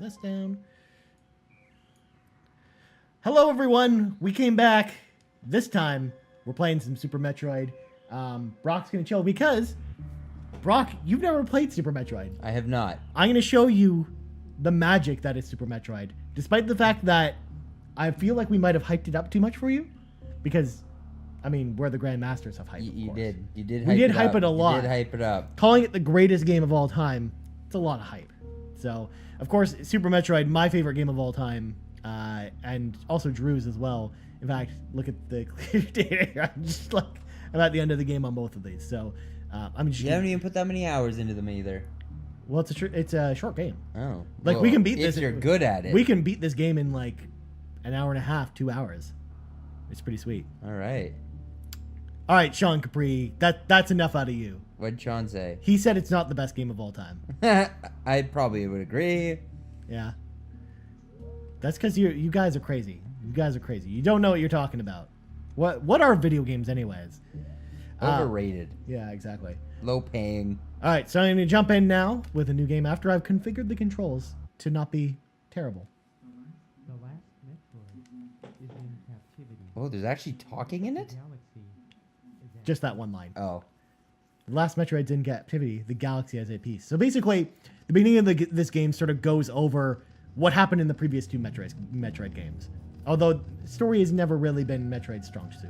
this down. Hello, everyone. We came back. This time, we're playing some Super Metroid. Brock's going to chill because, Brock, you've never played Super Metroid. I have not. I'm going to show you the magic that is Super Metroid, despite the fact that I feel like we might have hyped it up too much for you, because, I mean, we're the Grandmasters of hype, You of course. did. You did. We did hype it a lot. You did hype it up. Calling it the greatest game of all time, it's a lot of hype. So, of course, Super Metroid, my favorite game of all time, and also Drew's as well. In fact, look at the clear data here. I'm at the end of the game on both of these. So, I'm just. You haven't even put that many hours into them either. Well, it's a short game. Oh. Like, well, we can beat this. if you're good at it. We can beat this game in like an hour and a half, 2 hours. It's pretty sweet. All right. All right, Sean Capri, that's enough out of you. What'd Sean say? He said it's not the best game of all time. I probably would agree. Yeah. That's because you guys are crazy. You guys are crazy. You don't know what you're talking about. What are video games anyways? Overrated. Yeah, exactly. Low paying. All right, so I'm going to jump in now with a new game after I've configured the controls to not be terrible. The last Metroid is in captivity. Oh, there's actually talking in The it? galaxy is at Just that one line. Oh. The last Metroid's in captivity. The galaxy has a piece. So basically, the beginning of this game sort of goes over what happened in the previous two Metroid games. Although story has never really been Metroid's strong suit.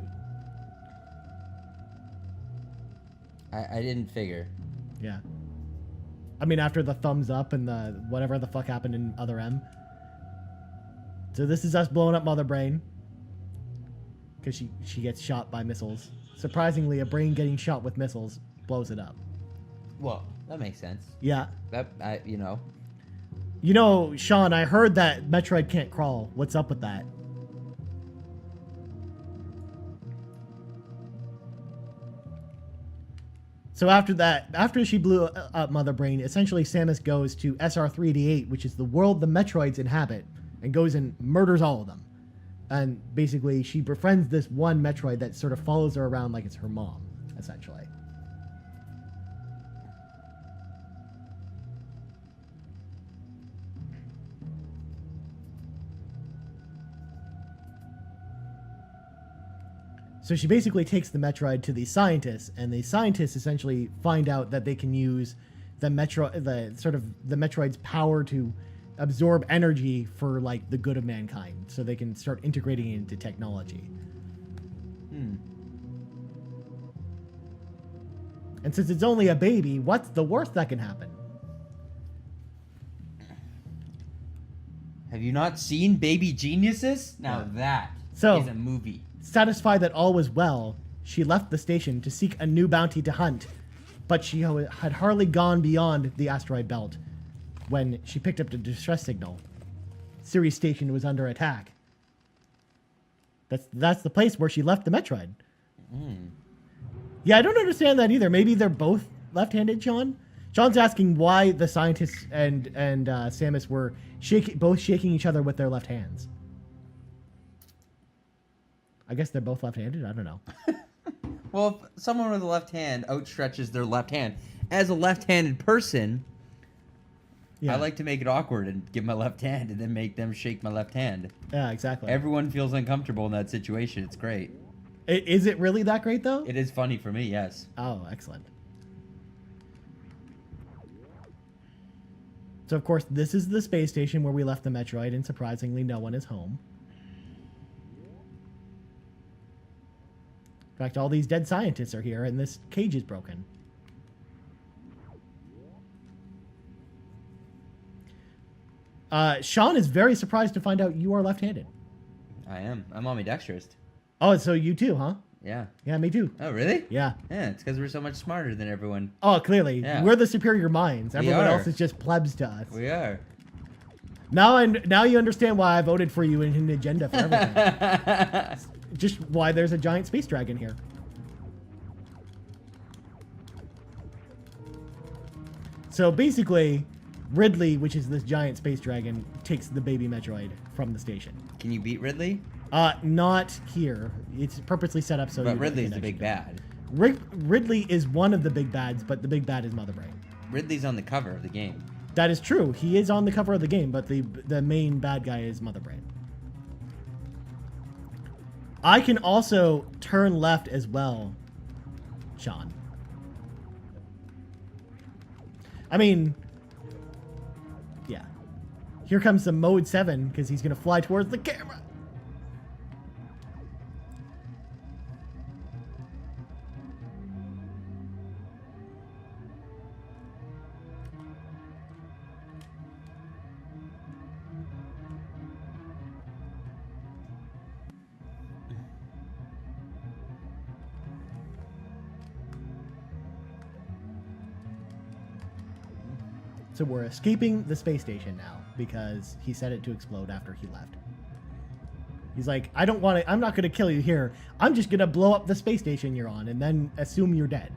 I didn't figure. Yeah. I mean, after the thumbs up and the whatever the fuck happened in Other M. So this is us blowing up Mother Brain. Because she gets shot by missiles. Surprisingly, a brain getting shot with missiles blows it up. Well, that makes sense. Yeah. You know. You know, Sean, I heard that Metroid can't crawl. What's up with that? So after she blew up Mother Brain, essentially Samus goes to SR3D8, which is the world the Metroids inhabit, and goes and murders all of them. And basically, she befriends this one Metroid that sort of follows her around like it's her mom, essentially. So she basically takes the Metroid to these scientists, and the scientists essentially find out that they can use the Metroid's power to absorb energy for like the good of mankind, so they can start integrating it into technology. And since it's only a baby, what's the worst that can happen? Have you not seen Baby Geniuses? Now that is a movie. Satisfied that all was well, she left the station to seek a new bounty to hunt, but she had hardly gone beyond the asteroid belt when she picked up the distress signal. Ceres Station was under attack. That's the place where she left the Metroid. Yeah, I don't understand that either. Maybe they're both left-handed, Sean? Sean's asking why the scientists and Samus were both shaking each other with their left hands. I guess they're both left-handed. I don't know. Well, if someone with a left hand outstretches their left hand, as a left-handed person, Yeah. I like to make it awkward and give my left hand and then make them shake my left hand. Yeah, exactly. Everyone feels uncomfortable in that situation. It's great. Is it really that great, though? It is funny for me, yes. Oh, excellent. So, of course, this is the space station where we left the Metroid, and surprisingly, no one is home. In fact, all these dead scientists are here, and this cage is broken. Sean is very surprised to find out you are left-handed. I am. I'm ambidextrous. Oh, so you too, huh? Yeah. Yeah, me too. Oh, really? Yeah. Yeah, it's because we're so much smarter than everyone. Oh, clearly. Yeah. We're the superior minds. Everyone are. else is just plebs to us. We are. Now you understand why I voted for you in an agenda for everything. Just why there's a giant space dragon here. So basically, Ridley, which is this giant space dragon, takes the baby Metroid from the station. Can you beat Ridley? Not here. It's purposely set up so. But you Ridley's the can big actually bad. Ridley is one of the big bads, but the big bad is Mother Brain. Ridley's on the cover of the game. That is true. He is on the cover of the game, but the main bad guy is Mother Brain. I can also turn left as well, Sean. I mean, yeah. Here comes the Mode 7, because he's going to fly towards the camera. So we're escaping the space station now because he set it to explode after he left. He's like, I don't want to, I'm not going to kill you here. I'm just going to blow up the space station you're on and then assume you're dead.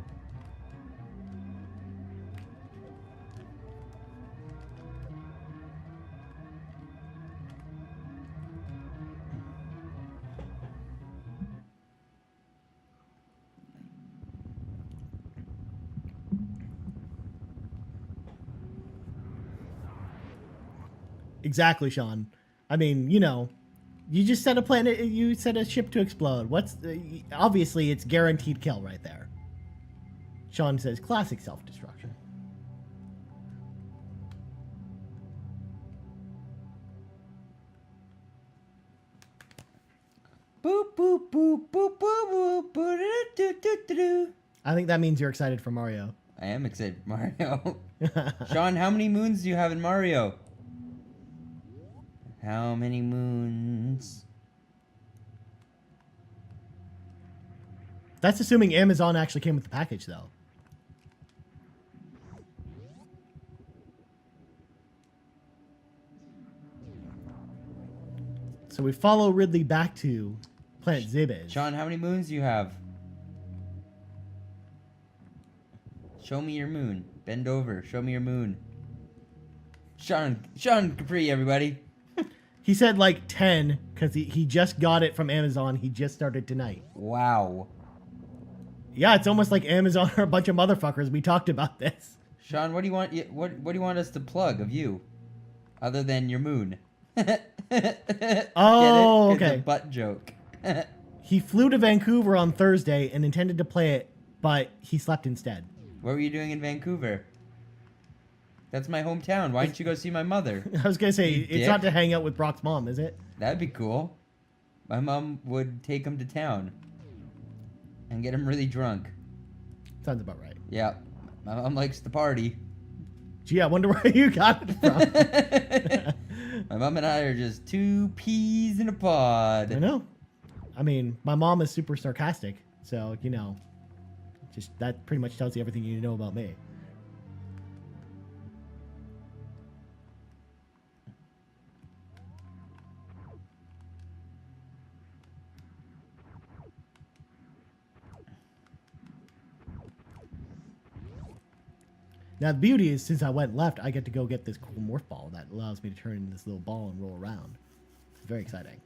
Exactly, Sean. I mean, you know, you just set a planet, you set a ship to explode. Obviously, it's guaranteed kill right there. Sean says, classic self-destruction. Boop, boop, boop, boop, boop, boop, boop, I think that means you're excited for Mario. I am excited for Mario. Sean, how many moons do you have in Mario? How many moons? That's assuming Amazon actually came with the package, though. So we follow Ridley back to Planet Zibis. Sean, how many moons do you have? Show me your moon. Bend over. Show me your moon. Sean Capri, everybody. He said like 10 because he just got it from Amazon. He just started tonight. Wow. Yeah, it's almost like Amazon are a bunch of motherfuckers. We talked about this. Sean, what do you want? What do you want us to plug of you, other than your moon? Oh, Get it? okay. It's a butt joke. He flew to Vancouver on Thursday and intended to play it, but he slept instead. What were you doing in Vancouver? That's my hometown. Why didn't you go see my mother? I was gonna say You it's dick. not to hang out with Brock's mom, is it? That'd be cool. My mom would take him to town and get him really drunk. Sounds about right. Yeah, my mom likes to party. Gee, I wonder where you got it from. My mom and I are just two peas in a pod. I know. I mean, my mom is super sarcastic, so you know, just that pretty much tells you everything you know about me. Now, the beauty is, since I went left, I get to go get this cool morph ball that allows me to turn into this little ball and roll around. It's very exciting.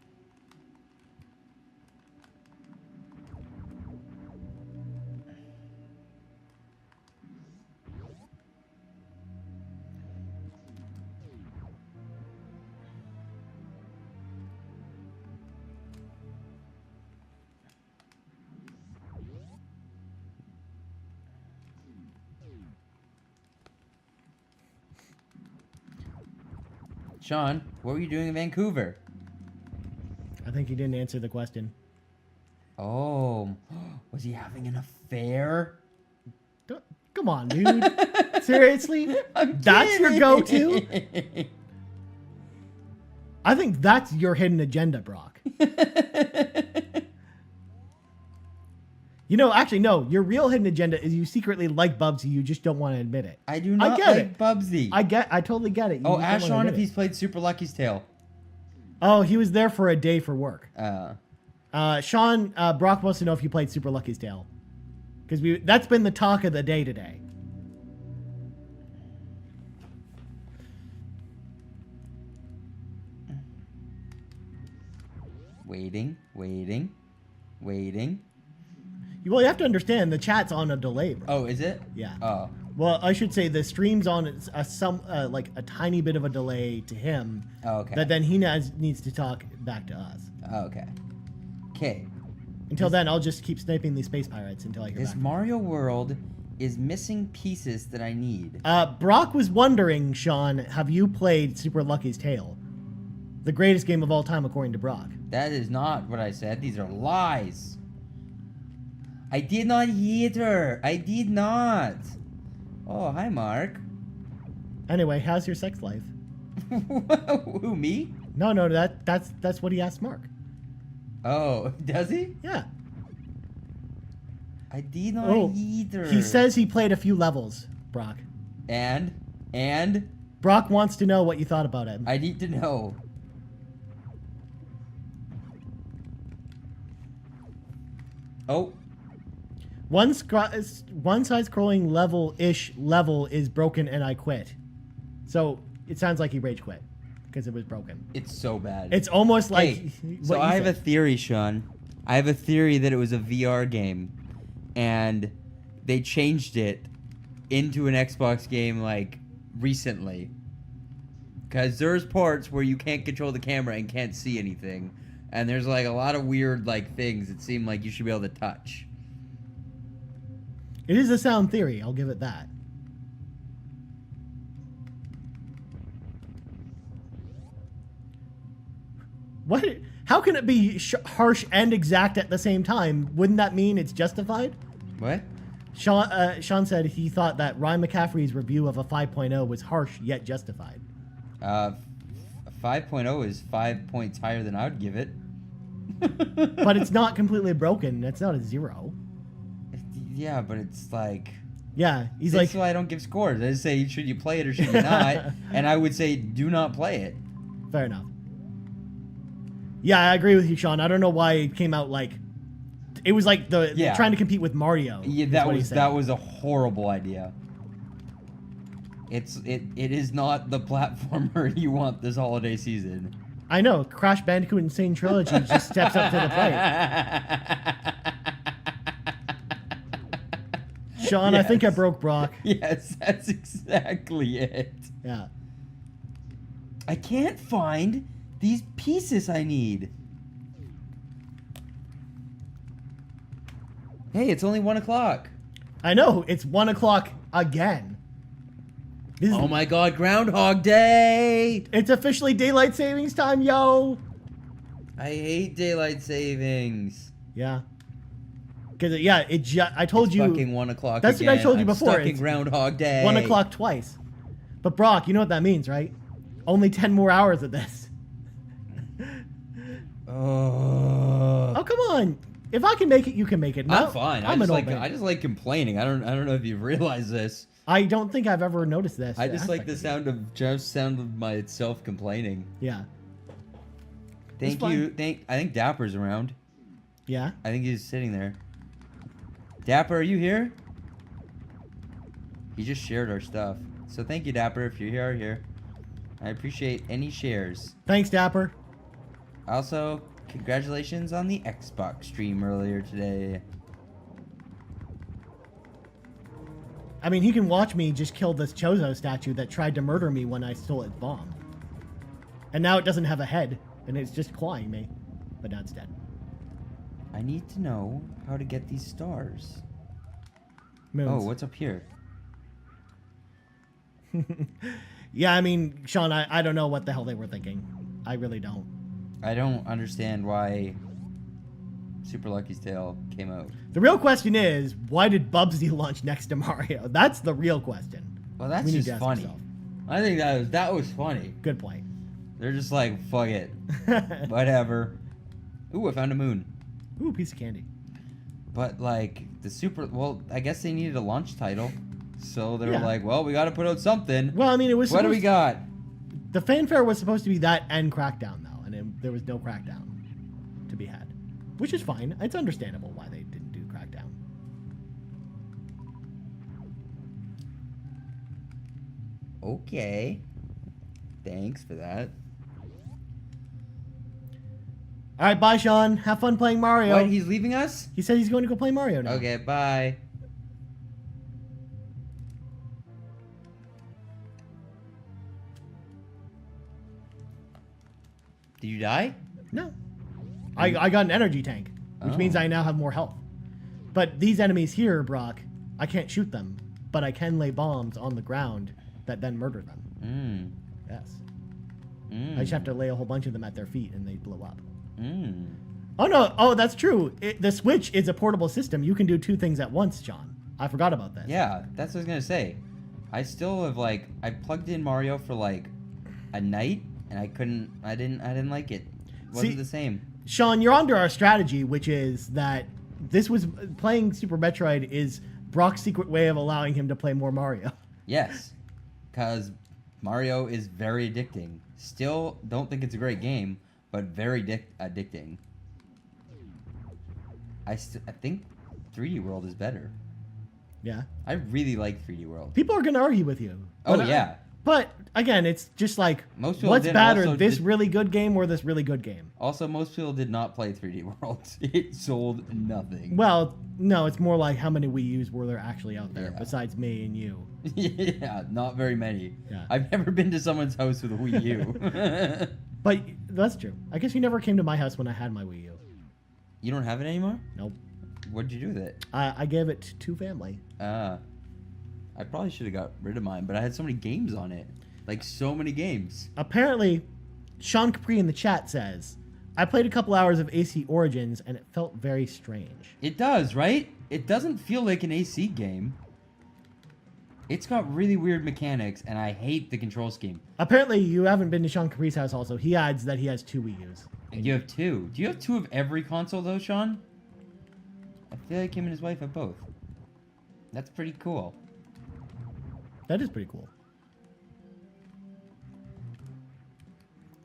Sean, what were you doing in Vancouver? I think he didn't answer the question. Oh, was he having an affair? Come on, dude. Seriously? I'm That's your kidding. go-to? I think that's your hidden agenda, Brock. You know, actually, no. Your real hidden agenda is you secretly like Bubsy. You just don't want to admit it. I do not get like it. Bubsy. I totally get it. You Oh, just don't ask wanna Sean admit if it. he's played Super Lucky's Tale. Oh, he was there for a day for work. Sean, Brock wants to know if you played Super Lucky's Tale. Because that's been the talk of the day today. waiting. Well, you have to understand, the chat's on a delay, bro. Oh, is it? Yeah. Oh. Well, I should say the stream's on like a tiny bit of a delay to him. Oh, okay. That then he needs to talk back to us. Oh, okay. Okay. Until then, I'll just keep sniping these space pirates until I hear This back. Mario world is missing pieces that I need. Brock was wondering, Sean, have you played Super Lucky's Tale? The greatest game of all time, according to Brock. That is not what I said. These are lies. I did not hit her. I did not. Oh, hi, Mark. Anyway, how's your sex life? Who, me? No, that's what he asked Mark. Oh, does he? Yeah. I did not hit her. He says he played a few levels, Brock. And? Brock wants to know what you thought about it. I need to know. Oh. One side-scrolling level is broken and I quit. So it sounds like he rage quit because it was broken. It's so bad. It's almost like Hey, what so you I have a said. theory, Sean. I have a theory that it was a VR game, and they changed it into an Xbox game like recently. Because there's parts where you can't control the camera and can't see anything, and there's like a lot of weird like things that seem like you should be able to touch. It is a sound theory. I'll give it that. What? How can it be harsh and exact at the same time? Wouldn't that mean it's justified? What? Sean said he thought that Ryan McCaffrey's review of a 5.0 was harsh yet justified. 5.0 is 5 points higher than I would give it. But it's not completely broken. It's not a 0. Yeah, but it's like... Yeah, he's That's like... why I don't give scores. I just say, should you play it or should you not? And I would say, do not play it. Fair enough. Yeah, I agree with you, Sean. I don't know why it came out like... It was like trying to compete with Mario. Yeah, that was a horrible idea. It is not the platformer you want this holiday season. I know. Crash Bandicoot Insane Trilogy just steps up to the plate. Sean, I think I Yes. broke Brock. Yes, that's exactly it. Yeah. I can't find these pieces I need. Hey, it's only 1 o'clock. I know. It's 1 o'clock again. This is- Oh my god, Groundhog Day! It's officially daylight savings time, yo. I hate daylight savings. Yeah. Because I told It's you fucking 1 o'clock. That's what I again. told you I'm before. Stuck in It's Groundhog Day. 1 o'clock twice. But Brock, you know what that means, right? Only 10 more hours of this. Oh, come on. If I can make it, you can make it. I'm fine. I'm an old man. I just like complaining. I don't know if you've realized this. I don't think I've ever noticed this. I just like aspect the of you. sound of myself complaining. Yeah. Thank fine. you. I think Dapper's around. Yeah. I think he's sitting there. Dapper, are you here? He just shared our stuff. So thank you, Dapper, if you're here. I appreciate any shares. Thanks, Dapper. Also, congratulations on the Xbox stream earlier today. I mean, he can watch me just kill this Chozo statue that tried to murder me when I stole its bomb. And now it doesn't have a head, and it's just clawing me. But now it's dead. I need to know how to get these stars. Moons. Oh, what's up here? Yeah, I mean, Sean, I don't know what the hell they were thinking. I really don't. I don't understand why Super Lucky's Tale came out. The real question is, why did Bubsy launch next to Mario? That's the real question. Well, that's We need just to ask funny. ourselves. I think that was funny. Good point. They're just like, fuck it. Whatever. Ooh, I found a moon. Ooh, piece of candy. But like well, I guess they needed a launch title. So they were Yeah. like, well, we got to put out something. Well, I mean, it was What do we supposed- got? The fanfare was supposed to be that and Crackdown, though, and there was no Crackdown to be had. Which is fine. It's understandable why they didn't do Crackdown. Okay. Thanks for that. All right, bye, Sean. Have fun playing Mario. What? He's leaving us? He said he's going to go play Mario now. Okay, bye. Did you die? No. I got an energy tank, which means Oh. I now have more health. But these enemies here, Brock, I can't shoot them, but I can lay bombs on the ground that then murder them. Yes. I just have to lay a whole bunch of them at their feet and they blow up. Oh, no. Oh, that's true. The Switch is a portable system. You can do 2 things at once, John. I forgot about this. Yeah, that's what I was gonna say. I still have like I plugged in Mario for like a night and I didn't like it. It wasn't See- the same. Sean, you're onto our strategy, which is that this was playing Super Metroid is Brock's secret way of allowing him to play more Mario. Yes, because Mario is very addicting. Still don't think it's a great game, but very addicting. I think 3D World is better. Yeah. I really like 3D World. People are going to argue with you. Oh, But, yeah. But again, it's just like, Most people what's didn't better, also this did- really good game or this really good game? Also, most people did not play 3D World. It sold nothing. Well, no, it's more like how many Wii U's were there actually out there Yeah. besides me and you? Yeah, not very many. Yeah. I've never been to someone's house with a Wii U. But that's true. I guess you never came to my house when I had my Wii U. You don't have it anymore? Nope. What'd you do with it? I gave it to family. I probably should have got rid of mine, but I had so many games on it. Like, so many games. Apparently, Sean Capri in the chat says, I played a couple hours of AC Origins and it felt very strange. It does, right? It doesn't feel like an AC game. It's got really weird mechanics, and I hate the control scheme. Apparently, you haven't been to Sean Capri's house also. He adds that he has 2 Wii U's. And you have 2. Do you have 2 of every console, though, Sean? I feel like him and his wife have both. That's pretty cool. That is pretty cool.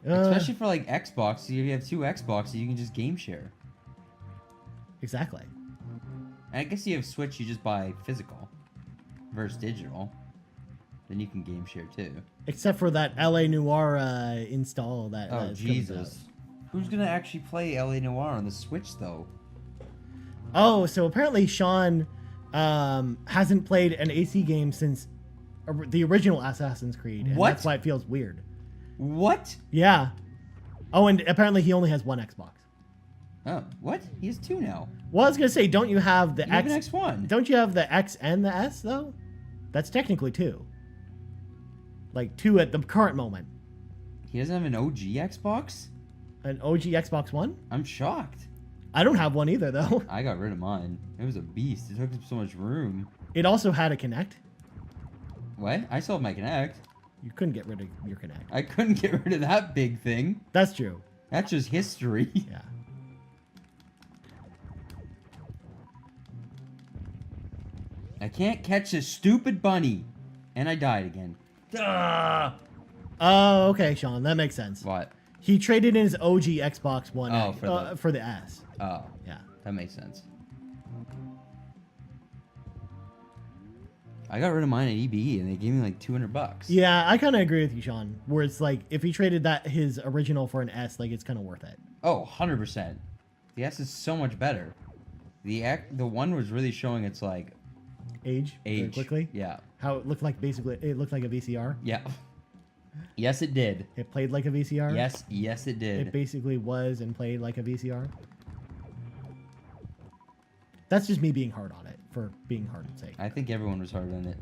Especially for, like, Xbox. If you have 2 Xboxes, you can just game share. Exactly. And I guess you have Switch, you just buy physical versus digital. Then you can game share, too. Except for that LA Noir install that. Oh, is coming Jesus. Who's gonna actually play LA Noire on the Switch, though? out. Oh, so apparently Sean hasn't played an AC game since the original Assassin's Creed. And What? That's why it feels weird. What? Yeah. Oh, and apparently he only has 1 Xbox. Oh, what? He has 2 now. Well, I was gonna say, don't you have the You have X? an X1. Don't you have the X and the S though? That's technically 2. Like 2 at the current moment. He doesn't have an OG Xbox? An OG Xbox One? I'm shocked. I don't have one either though. I got rid of mine. It was a beast. It took up so much room. It also had a Kinect. What? I still have my Kinect. You couldn't get rid of your Kinect. I couldn't get rid of that big thing. That's true. That's just history. Yeah. I can't catch this stupid bunny. And I died again. Ah! Oh, okay, Sean. That makes sense. What? He traded in his OG Xbox One Oh, for the S. Oh, Yeah. that makes sense. I got rid of mine at EBE and they gave me like $200. Yeah, I kind of agree with you, Sean. Where it's like, if he traded his original for an S, like it's kind of worth it. Oh, 100%. The S is so much better. The one was really showing its like Age. Very age quickly. Yeah. How it looked like it looked like a VCR. Yeah. Yes, it did. It played like a VCR. Yes, it did. It basically was and played like a VCR. That's just me being hard on it for being hard to say. I think everyone was hard on it.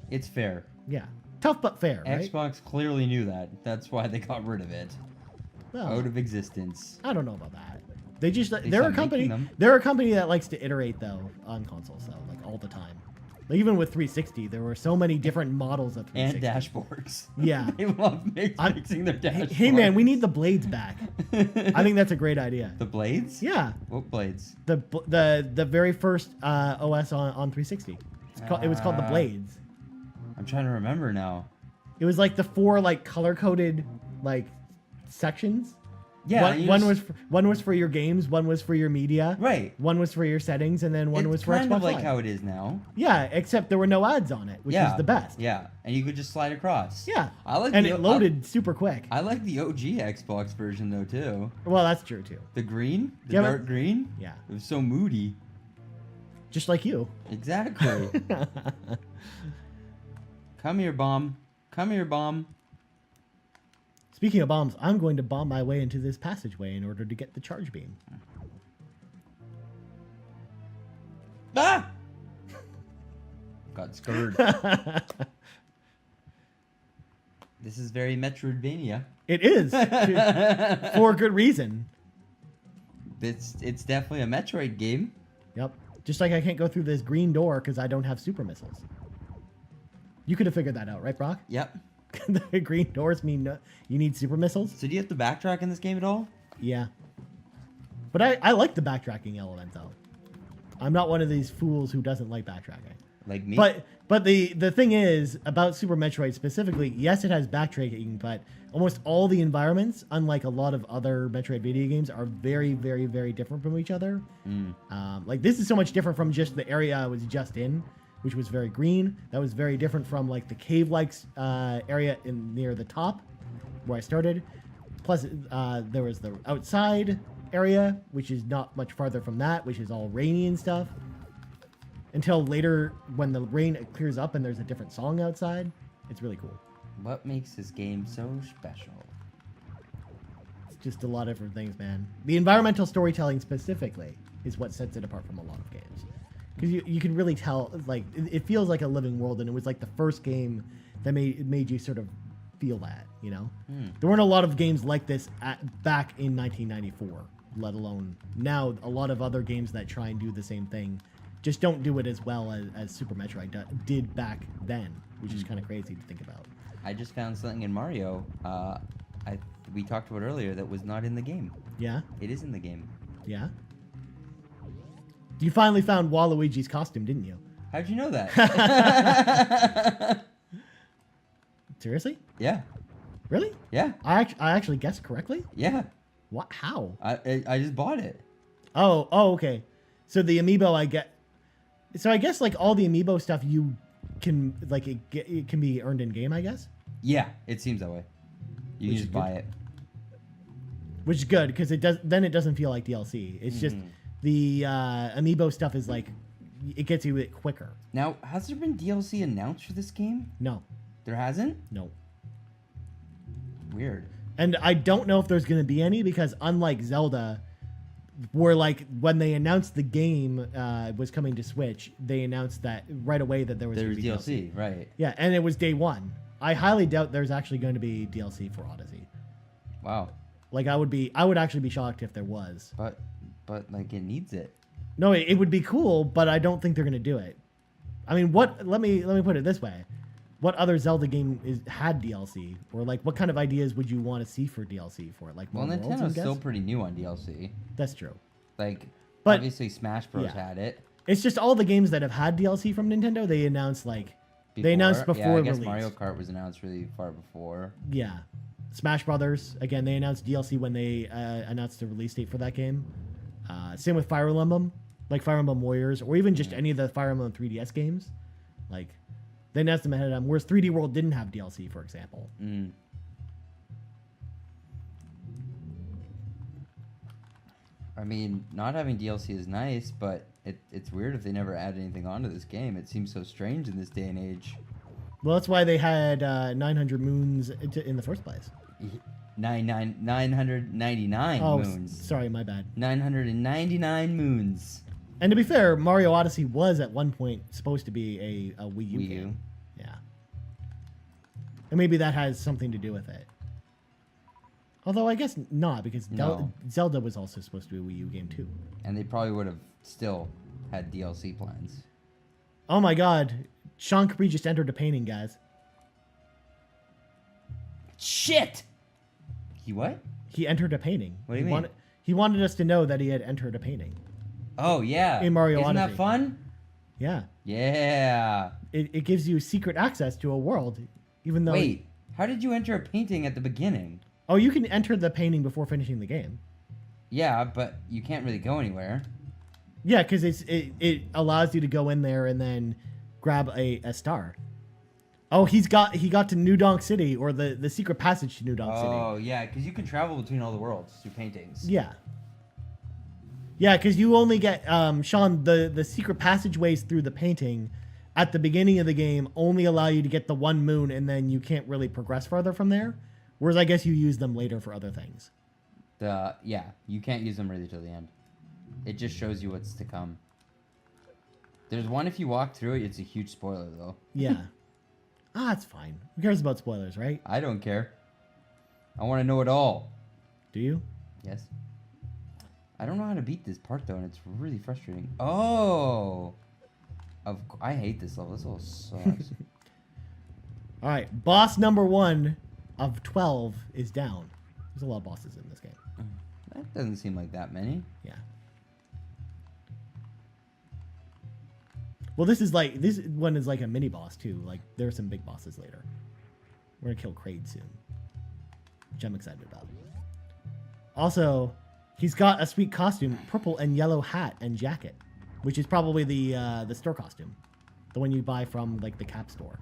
It's fair. Yeah. Tough but fair, right? Xbox clearly knew that. That's why they got rid of it. Well, Out of existence. I don't know about that. They just they're a stopped company. making them. They're a company that likes to iterate though on consoles though, like all the time. Like, even with 360, there were so many different models of And 360. dashboards. Yeah. They love I'm- fixing their dashboards. Hey man, we need the blades back. I think that's a great idea. The blades? Yeah, What blades? the very first OS on 360. It was called the Blades. I'm trying to remember now. It was like the 4 like color coded like sections. Yeah. One was for your games, one was for your media, Right. one was for your settings, and then one It's was for kind Xbox of like Live. how it is now. Yeah, except there were no ads on it, which Yeah. is the best. Yeah. And you could just slide across. Yeah. I like And the- it loaded super quick. I like the OG Xbox version though too. Well, that's true too. The green, the Yeah, but- dark green. Yeah. It was so moody. Just like you. Exactly. Come here, bomb. Come here, bomb. Speaking of bombs, I'm going to bomb my way into this passageway in order to get the charge beam. Ah! Got scared. This is very Metroidvania. It is. For good reason. It's definitely a Metroid game. Yep. Just like I can't go through this green door because I don't have super missiles. You could have figured that out, right, Brock? Yep. The green doors mean you need super missiles? So do you have to backtrack in this game at all? Yeah. But I like the backtracking element, though. I'm not one of these fools who doesn't like backtracking. Like me? But the thing is, about Super Metroid specifically, yes, it has backtracking, but almost all the environments, unlike a lot of other Metroid video games, are very, very, very different from each other. Like, this is so much different from just the area I was just in, which was very green. That was very different from, like, the cave-like area near the top, where I started. Plus, there was the outside area, which is not much farther from that, which is all rainy and stuff. Until later, when the rain clears up and there's a different song outside. It's really cool. What makes this game so special? It's just a lot of different things, man. The environmental storytelling specifically is what sets it apart from a lot of games. Because you can really tell, like, it feels like a living world, and it was like the first game that made you sort of feel that, you know? There weren't a lot of games like this back in 1994, let alone now. A lot of other games that try and do the same thing just don't do it as well as Super Metroid did back then, which is kind of crazy to think about. I just found something in Mario. We talked about earlier that was not in the game. Yeah? It is in the game. Yeah? You finally found Waluigi's costume, didn't you? How'd you know that? Seriously? Yeah. Really? Yeah. I actually guessed correctly? Yeah. What? How? I just bought it. Oh, okay. So the amiibo I get... So I guess, like, all the amiibo stuff you can, like, it can be earned in-game, I guess? Yeah, it seems that way. You can Which just is buy good. it. Which is good, because it doesn't feel like DLC. It's just the amiibo stuff is, like, it gets you it quicker. Now, has there been DLC announced for this game? No. There hasn't? No. Weird. And I don't know if there's going to be any, because unlike Zelda, where, like, when they announced the game was coming to Switch, they announced that right away that there was gonna be DLC, right? Yeah, and it was day one. I highly doubt there's actually going to be DLC for Odyssey. Wow. Like, I would actually be shocked if there was. But like, it needs it. No, it would be cool, but I don't think they're going to do it. I mean, let me put it this way. What other Zelda game had DLC? Or, like, what kind of ideas would you want to see for DLC for it? Like, Well, more worlds, I Nintendo's guess? still pretty new on DLC. That's true. Like, But- obviously Smash Bros. yeah. had it. It's just all the games that have had DLC from Nintendo, they announced, like... They announced before yeah, I guess release. Mario Kart was announced really far before. Yeah. Smash Brothers, again, they announced DLC when they announced the release date for that game. Same with Fire Emblem, like Fire Emblem Warriors, or even just any of the Fire Emblem 3DS games. Like, they announced them ahead of time, whereas 3D World didn't have DLC, for example. I mean, not having DLC is nice, but it's weird if they never add anything onto this game. It seems so strange in this day and age. Well, that's why they had 900 moons in the first place. 999 Oh, moons. sorry, my bad. 999 moons. And to be fair, Mario Odyssey was at one point supposed to be a Wii U Wii game. U. Yeah. And maybe that has something to do with it. Although I guess not, because No. Zelda was also supposed to be a Wii U game too. And they probably would have still had DLC plans. Oh my god. Sean Capri just entered a painting, guys. Shit! He what? He entered a painting. What do you mean? He wanted us to know that he had entered a painting. Oh, yeah. In Mario Isn't Odyssey. that fun? Yeah. Yeah. It gives you secret access to a world, even though... Wait, how did you enter a painting at the beginning? Oh, you can enter the painting before finishing the game. Yeah, but you can't really go anywhere. Yeah, because it allows you to go in there and then grab a star. Oh, he got to New Donk City, or the secret passage to New Donk City. Oh, yeah, because you can travel between all the worlds through paintings. Yeah. Yeah, because you only get, Sean, the secret passageways through the painting at the beginning of the game only allow you to get the one moon, and then you can't really progress farther from there. Whereas I guess you use them later for other things. Yeah, you can't use them really till the end. It just shows you what's to come. There's one if you walk through it, it's a huge spoiler though. Yeah. It's fine. Who cares about spoilers, right? I don't care. I want to know it all. Do you? Yes. I don't know how to beat this part though, and it's really frustrating. Oh! I hate this level. This level sucks. All right. Boss number 1 of 12 is down. There's a lot of bosses in this game. That doesn't seem like that many. Yeah. Well, this one is like a mini boss too. Like there are some big bosses later. We're gonna kill Kraid soon, which I'm excited about. Also, he's got a sweet costume, purple and yellow hat and jacket, which is probably the store costume, the one you buy from like the Cap store.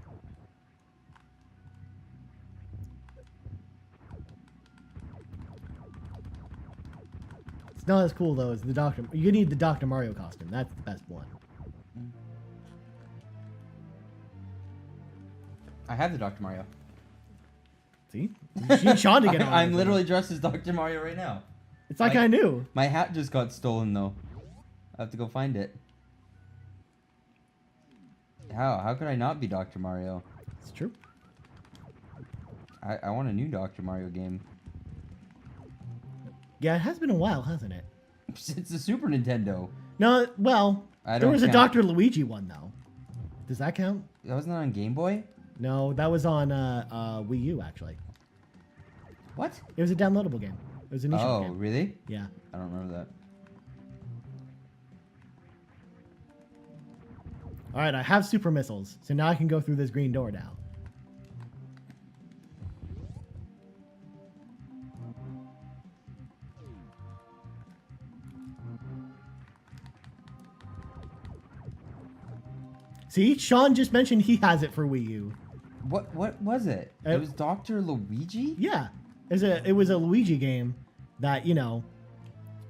It's not as cool though as the Doctor. You need the Dr. Mario costume. That's the best one. I have the Dr. Mario. See, you need Sean to get on. I'm literally dressed as Dr. Mario right now. It's like I knew. My hat just got stolen though. I have to go find it. How could I not be Dr. Mario? It's true. I want a new Dr. Mario game. Yeah, it has been a while, hasn't it? Since the Super Nintendo. No, well, I there don't was a count. Dr. Luigi one though. Does that count? That wasn't on Game Boy? No, that was on Wii U actually. What? It was a downloadable game. It was an eShop Oh, game. really? Yeah. I don't remember that. All right, I have super missiles, so now I can go through this green door now. See, Sean just mentioned he has it for Wii U. What was it? It was Dr. Luigi? Yeah, it was a Luigi game that, you know.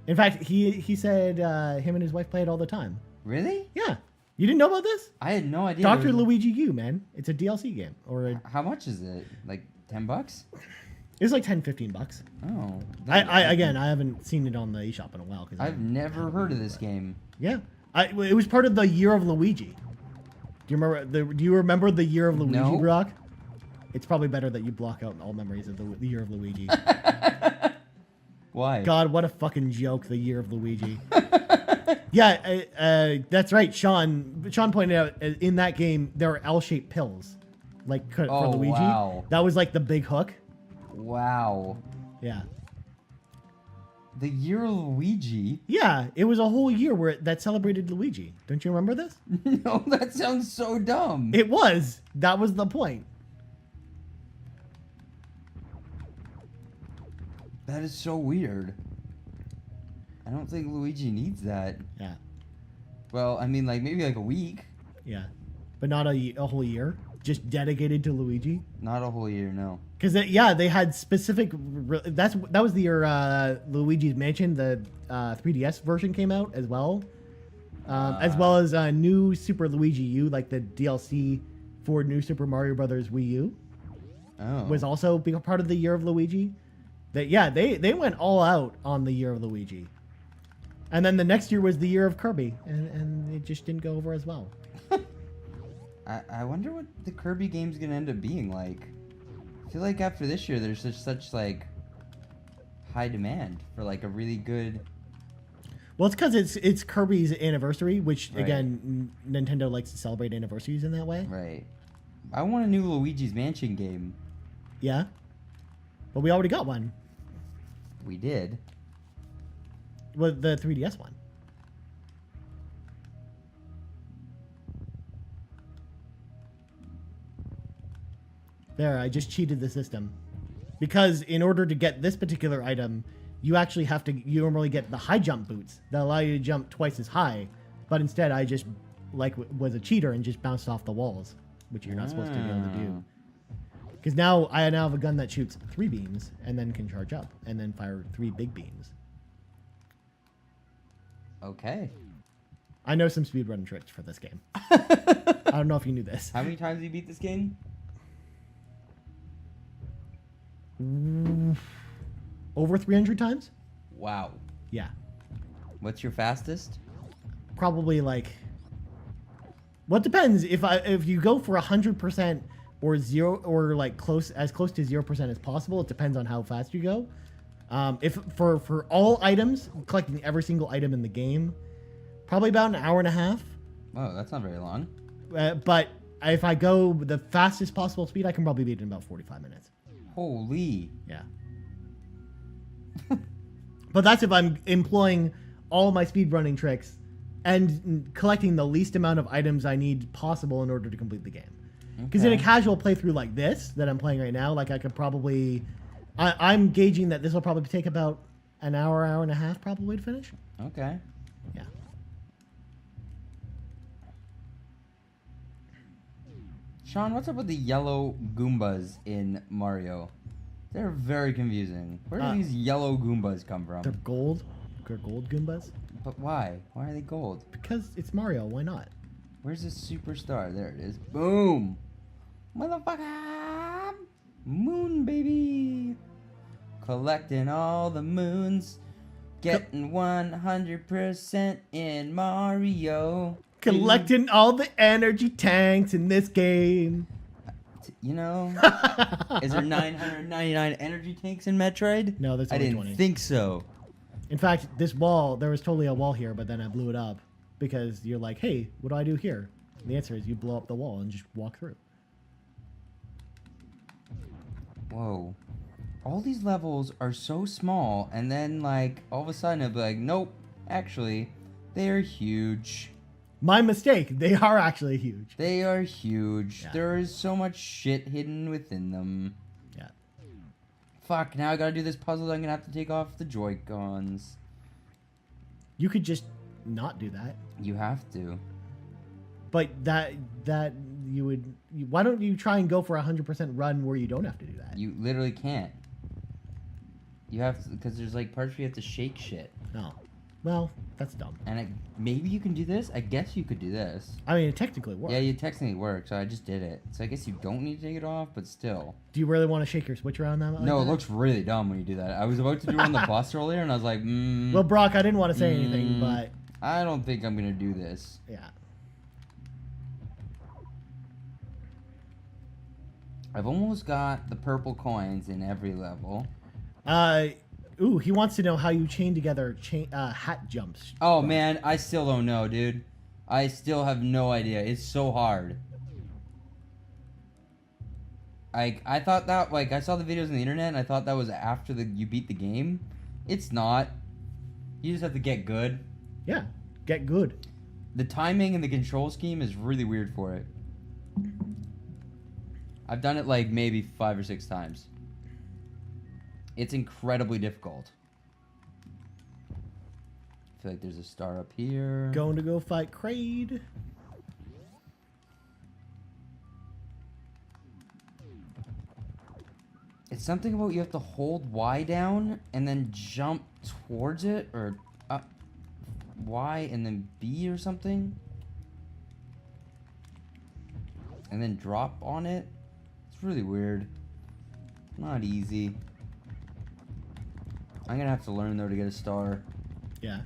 In fact, he said him and his wife play it all the time. Really? Yeah, you didn't know about this? I had no idea. Dr. Luigi U, man. It's a DLC game, How much is it? Like $10? it's like 10, 15 bucks. Oh. I haven't seen it on the eShop in a while because I've never heard of this game. Yeah, it was part of the Year of Luigi. Do you remember the Year of Luigi, No. Brock? It's probably better that you block out all memories of the Year of Luigi. Why? God, what a fucking joke, the Year of Luigi. Yeah, that's right. Sean pointed out in that game there are L-shaped pills, like for Luigi. Wow. That was like the big hook. Wow. Yeah. The Year of Luigi? Yeah, it was a whole year that celebrated Luigi. Don't you remember this? No, that sounds so dumb. It was. That was the point. That is so weird. I don't think Luigi needs that. Yeah. Well, I mean, like maybe like a week. Yeah. But not a whole year. Just dedicated to Luigi. Not a whole year, no. Because they had specific. That was the year Luigi's Mansion, the 3DS version came out as well, as well as new Super Luigi U, like the DLC for New Super Mario Brothers Wii U, Oh. was also being a part of the Year of Luigi. They went all out on the Year of Luigi, and then the next year was the Year of Kirby, and it just didn't go over as well. I wonder what the Kirby game's gonna end up being like. I feel like after this year, there's just such like high demand for like a really good. Well, it's because it's Kirby's anniversary, which Right. again, Nintendo likes to celebrate anniversaries in that way. Right. I want a new Luigi's Mansion game. Yeah, but we already got one. We did. Well, the 3DS one. There, I just cheated the system. Because in order to get this particular item, you actually have to, you normally get the high jump boots that allow you to jump twice as high. But instead, I just, was a cheater and just bounced off the walls, which you're not supposed to be able to do. Because now, I now have a gun that shoots 3 beams and then can charge up and then fire 3 big beams. Okay. I know some speedrun tricks for this game. I don't know if you knew this. How many times have you beat this game? Over 300 times? Wow. Yeah. What's your fastest? Probably like. Well, it depends. If you go for 100% or zero or like close to 0% as possible, it depends on how fast you go. If for all items, collecting every single item in the game, probably about an hour and a half. Oh, that's not very long. But if I go the fastest possible speed, I can probably beat it in about 45 minutes. Holy. Yeah. But that's if I'm employing all my speedrunning tricks and collecting the least amount of items I need possible in order to complete the game. Because in a Okay. casual playthrough like this that I'm playing right now, like I could probably, I'm gauging that this will probably take about an hour and a half probably to finish. Okay. Yeah. Sean, what's up with the yellow Goombas in Mario? They're very confusing. Where do these yellow Goombas come from? They're gold. They're gold Goombas. But why? Why are they gold? Because it's Mario. Why not? Where's the superstar? There it is. Boom! Motherfucker! Moon, baby! Collecting all the moons. Getting 100% in Mario. Collecting all the energy tanks in this game. You know, is there 999 energy tanks in Metroid? No, there's I only didn't 20. think so. In fact, this wall, there was totally a wall here, but then I blew it up because you're like, hey, what do I do here? And the answer is you blow up the wall and just walk through. Whoa. All these levels are so small, and then, like, all of a sudden it'll be like, nope, actually, they're huge. My mistake. They are actually huge. They are huge. Yeah. There is so much shit hidden within them. Yeah. Fuck, now I gotta do this puzzle. I'm gonna have to take off the Joy-Cons. You could just not do that. You have to. But that you would... Why don't you try and go for a 100% run where you don't have to do that? You literally can't. You have to, because there's, like, parts where you have to shake shit. No. Well, that's dumb. And maybe you can do this? I guess you could do this. I mean, it technically works. Yeah, you technically work, so I just did it. So I guess you don't need to take it off, but still. Do you really want to shake your Switch around that? Like No, it that? looks really dumb when you do that. I was about to do it on the bus earlier, and I was like, Well, Brock, I didn't want to say anything, Mm. but I don't think I'm gonna do this. yeah. I've almost got the purple coins in every level. Ooh, he wants to know how you chain together hat jumps. Oh man, I still don't know, dude. I still have no idea. It's so hard. I thought that, like, I saw the videos on the internet and I thought that was after you beat the game. It's not. You just have to get good. Yeah, get good. The timing and the control scheme is really weird for it. I've done it like maybe 5 or 6 times. It's incredibly difficult. I feel like there's a star up here. Going to go fight Kraid. It's something about you have to hold Y down and then jump towards it, or up Y and then B or something. And then drop on it. It's really weird. Not easy. I'm gonna have to learn though to get a star. Yeah.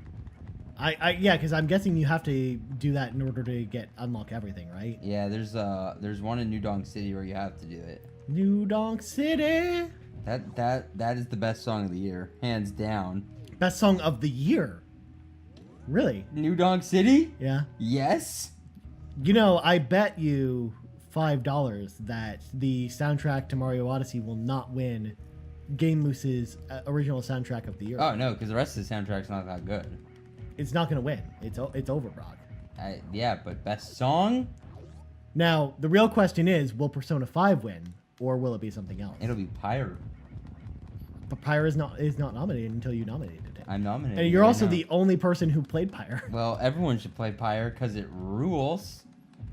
Yeah, because I'm guessing you have to do that in order to unlock everything, right? Yeah, there's one in New Donk City where you have to do it. New Donk City. That is the best song of the year, hands down. Best song of the year. Really? New Donk City? Yeah. Yes. You know, I bet you $5 that the soundtrack to Mario Odyssey will not win Game Moose's original soundtrack of the year. Oh no, because the rest of the soundtrack's not that good. It's not going to win. It's over, Brock. Yeah, but best song? Now, the real question is, will Persona 5 win, or will it be something else? It'll be Pyre. But Pyre is not nominated until you nominated it. I'm nominated. And you're right also now. the only person who played Pyre. Well, everyone should play Pyre because it rules.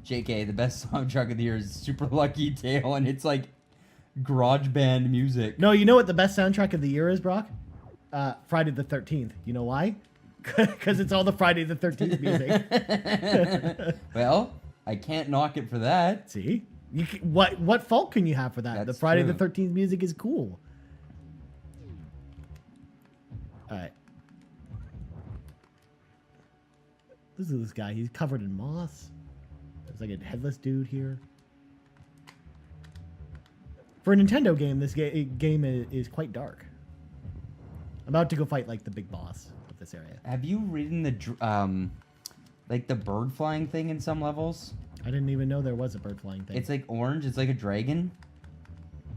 JK, the best soundtrack of the year is Super Lucky Tale, and it's like garage band music. No, you know what the best soundtrack of the year is, Brock? Friday the 13th. You know why? Because it's all the Friday the 13th music. Well, I can't knock it for that. See? What fault can you have for that? The That's Friday true. the 13th music is cool. Alright. This is this guy. He's covered in moss. There's like a headless dude here. For a Nintendo game, this game is quite dark. I'm about to go fight like the big boss of this area. Have you ridden the like the bird flying thing in some levels? I didn't even know there was a bird flying thing. It's like orange. It's like a dragon,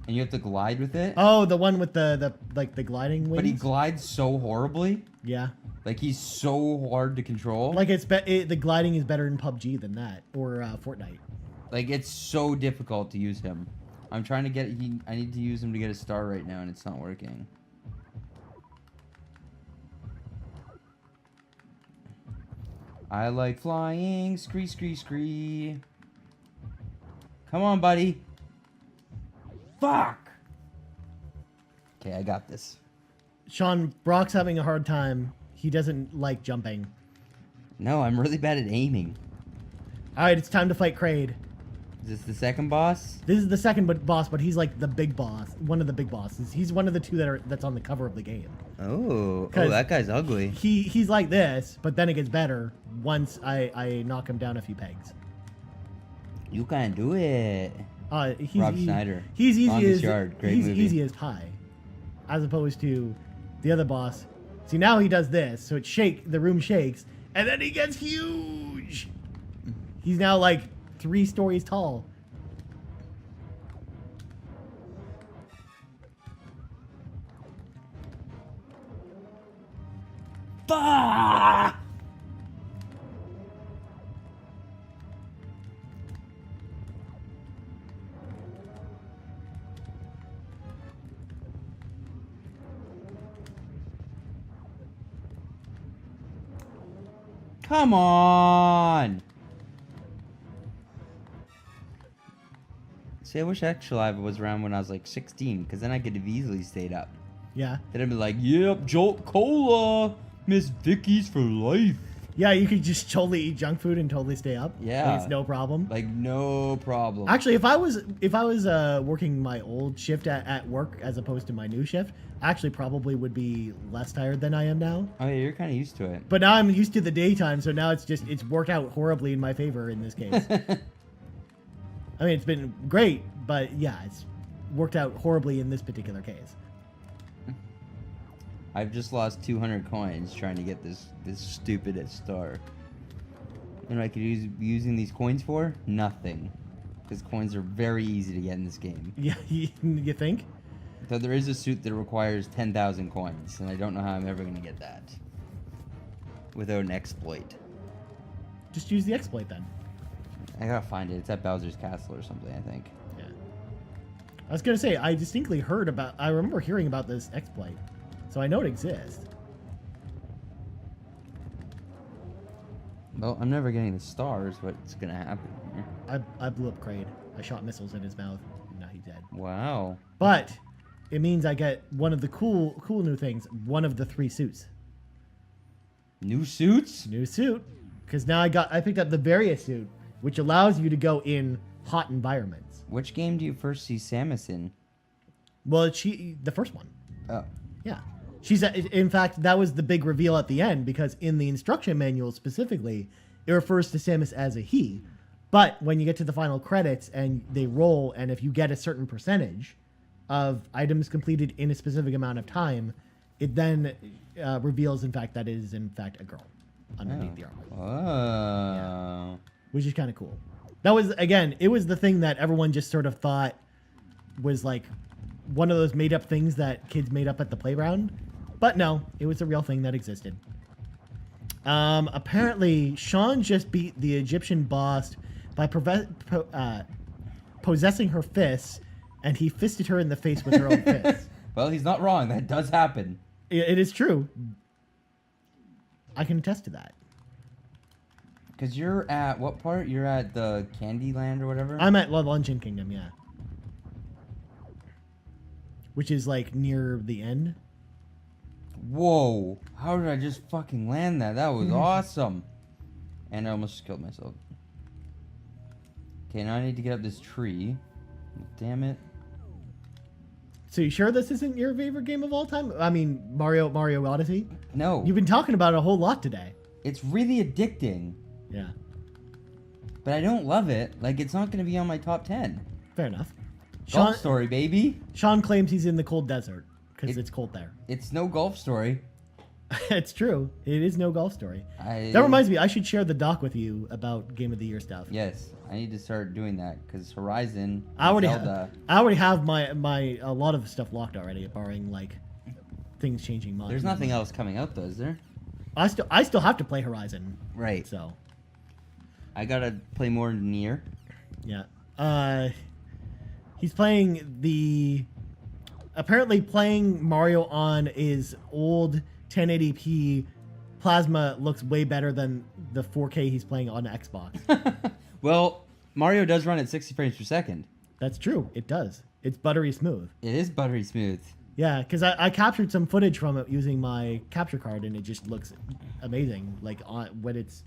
and you have to glide with it. Oh, the one with the like the gliding wings. But he glides so horribly. Yeah. Like he's so hard to control. Like the gliding is better in PUBG than that or Fortnite. Like it's so difficult to use him. I'm trying to get I need to use him to get a star right now, and it's not working. I like flying, scree, scree, scree. Come on, buddy. Fuck. Okay, I got this. Sean, Brock's having a hard time. He doesn't like jumping. No, I'm really bad at aiming. All right, it's time to fight Kraid. Is this the second boss? This is the second boss, but he's like the big boss, one of the big bosses. He's one of the two that's on the cover of the game. Oh, 'Cause that guy's ugly. He's like this, but then it gets better once I knock him down a few pegs. You can do it. He's, Rob Schneider. He's easy Longest as Yard. Great he's movie. easy as pie, as opposed to the other boss. See, now he does this, so the room shakes, and then he gets huge. He's now like 3 stories tall. Fuck! Come on! See, I wish Extra Live was around when I was like 16, because then I could have easily stayed up. Yeah. Then I'd be like, yep, Jolt Cola, Miss Vicky's for life. Yeah, you could just totally eat junk food and totally stay up. Yeah. Like, it's no problem. Like, no problem. Actually, if I was working my old shift at work as opposed to my new shift, I actually probably would be less tired than I am now. Oh, yeah, you're kind of used to it. But now I'm used to the daytime, so now it's worked out horribly in my favor in this case. I mean, it's been great, but yeah, it's worked out horribly in this particular case. I've just lost 200 coins trying to get this stupid star. And I could be using these coins for? Nothing. Because coins are very easy to get in this game. Yeah, you think? So there is a suit that requires 10,000 coins, and I don't know how I'm ever going to get that. Without an exploit. Just use the exploit then. I gotta find it. It's at Bowser's Castle or something, I think. Yeah. I was gonna say, I distinctly I remember hearing about this exploit. So I know it exists. Well, I'm never getting the stars. What's gonna happen here? I blew up Kraid. I shot missiles in his mouth. Now he's dead. Wow. But it means I get one of the cool new things. One of the 3 suits. New suits? New suit. Because now I picked up the Varia suit, which allows you to go in hot environments. Which game do you first see Samus in? Well, the first one. Oh. Yeah. In fact, that was the big reveal at the end, because in the instruction manual specifically, it refers to Samus as a he. But when you get to the final credits and they roll, and if you get a certain percentage of items completed in a specific amount of time, it then reveals, in fact, that it is, in fact, a girl underneath the armor. Oh. Yeah. Which is kind of cool. That was, again, it was the thing that everyone just sort of thought was like one of those made-up things that kids made up at the playground. But no, it was a real thing that existed. Apparently, Sean just beat the Egyptian boss by possessing her fists, and he fisted her in the face with her own fists. Well, he's not wrong. That does happen. It is true. I can attest to that. Because you're at what part? You're at the Candyland or whatever? I'm at Luncheon Kingdom, yeah. Which is like near the end. Whoa. How did I just fucking land that? That was awesome. And I almost just killed myself. Okay, now I need to get up this tree. Damn it. So you sure this isn't your favorite game of all time? I mean, Mario Odyssey? No. You've been talking about it a whole lot today. It's really addicting, Yeah, but I don't love it. Like, it's not going to be on my top 10. fair enough. Golf Story, baby. Sean claims he's in the cold desert because It- it's cold there. It's no Golf Story. It's true. It is no golf story. I That reminds me, I should share the doc with you about Game of the Year stuff. Yes, I need to start doing that because Horizon, I already, Zelda. I already have my a lot of stuff locked already, barring like things changing much. There's nothing else coming out though, is there? I still have to play Horizon. Right. So I gotta play more Nier. yeah. He's playing apparently playing Mario on his old 1080p plasma looks way better than the 4K he's playing on Xbox. Well, Mario does run at 60 frames per second. That's true. It does. It's buttery smooth. It is buttery smooth. Yeah, because I captured some footage from it using my capture card, and it just looks amazing. Like when it's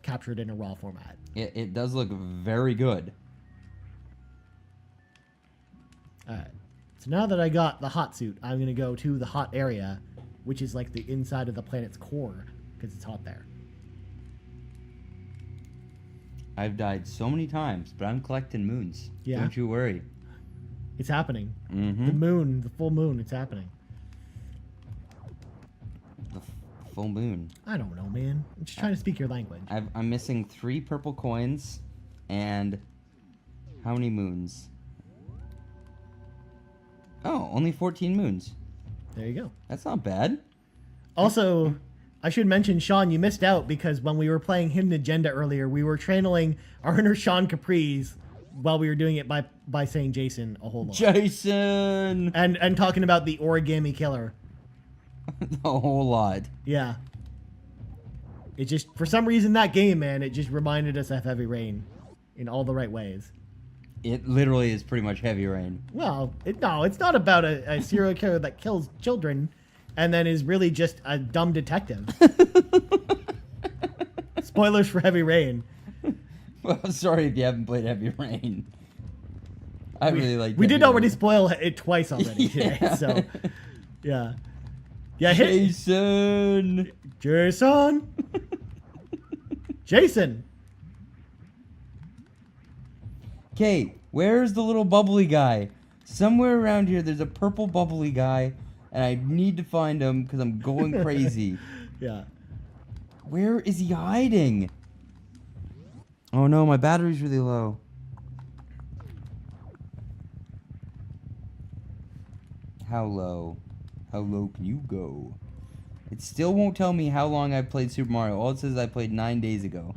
captured in a raw format. It does look very good. All right. So now that I got the hot suit, I'm gonna go to the hot area, which is like the inside of the planet's core, because it's hot there. I've died so many times, but I'm collecting moons. Yeah. Don't you worry. It's happening. Mm-hmm. The moon, the full moon, it's happening. The full moon. I don't know, man. I'm just trying to speak your language. I'm missing 3 purple coins, and how many moons? Oh, only 14 moons. There you go. That's not bad. Also, I should mention, Sean, you missed out because when we were playing Hidden Agenda earlier, we were channeling our inner Sean Capri's while we were doing it by saying Jason a whole lot. Jason! And talking about the origami killer. A whole lot. Yeah. It just, for some reason, that game, man, it just reminded us of Heavy Rain in all the right ways. It literally is pretty much Heavy Rain. Well, no, it's not about a serial killer that kills children and then is really just a dumb detective. Spoilers for Heavy Rain. Well, sorry if you haven't played Heavy Rain. I really like. We Heavy did already Rain. spoil it twice already today, Yeah. so yeah. Yeah, hit Jason. Jason. Jason. Okay, where's the little bubbly guy? Somewhere around here, there's a purple bubbly guy, and I need to find him because I'm going crazy. Yeah. Where is he hiding? Oh no, my battery's really low. How low? How low can you go? It still won't tell me how long I've played Super Mario. All it says is I played 9 days ago.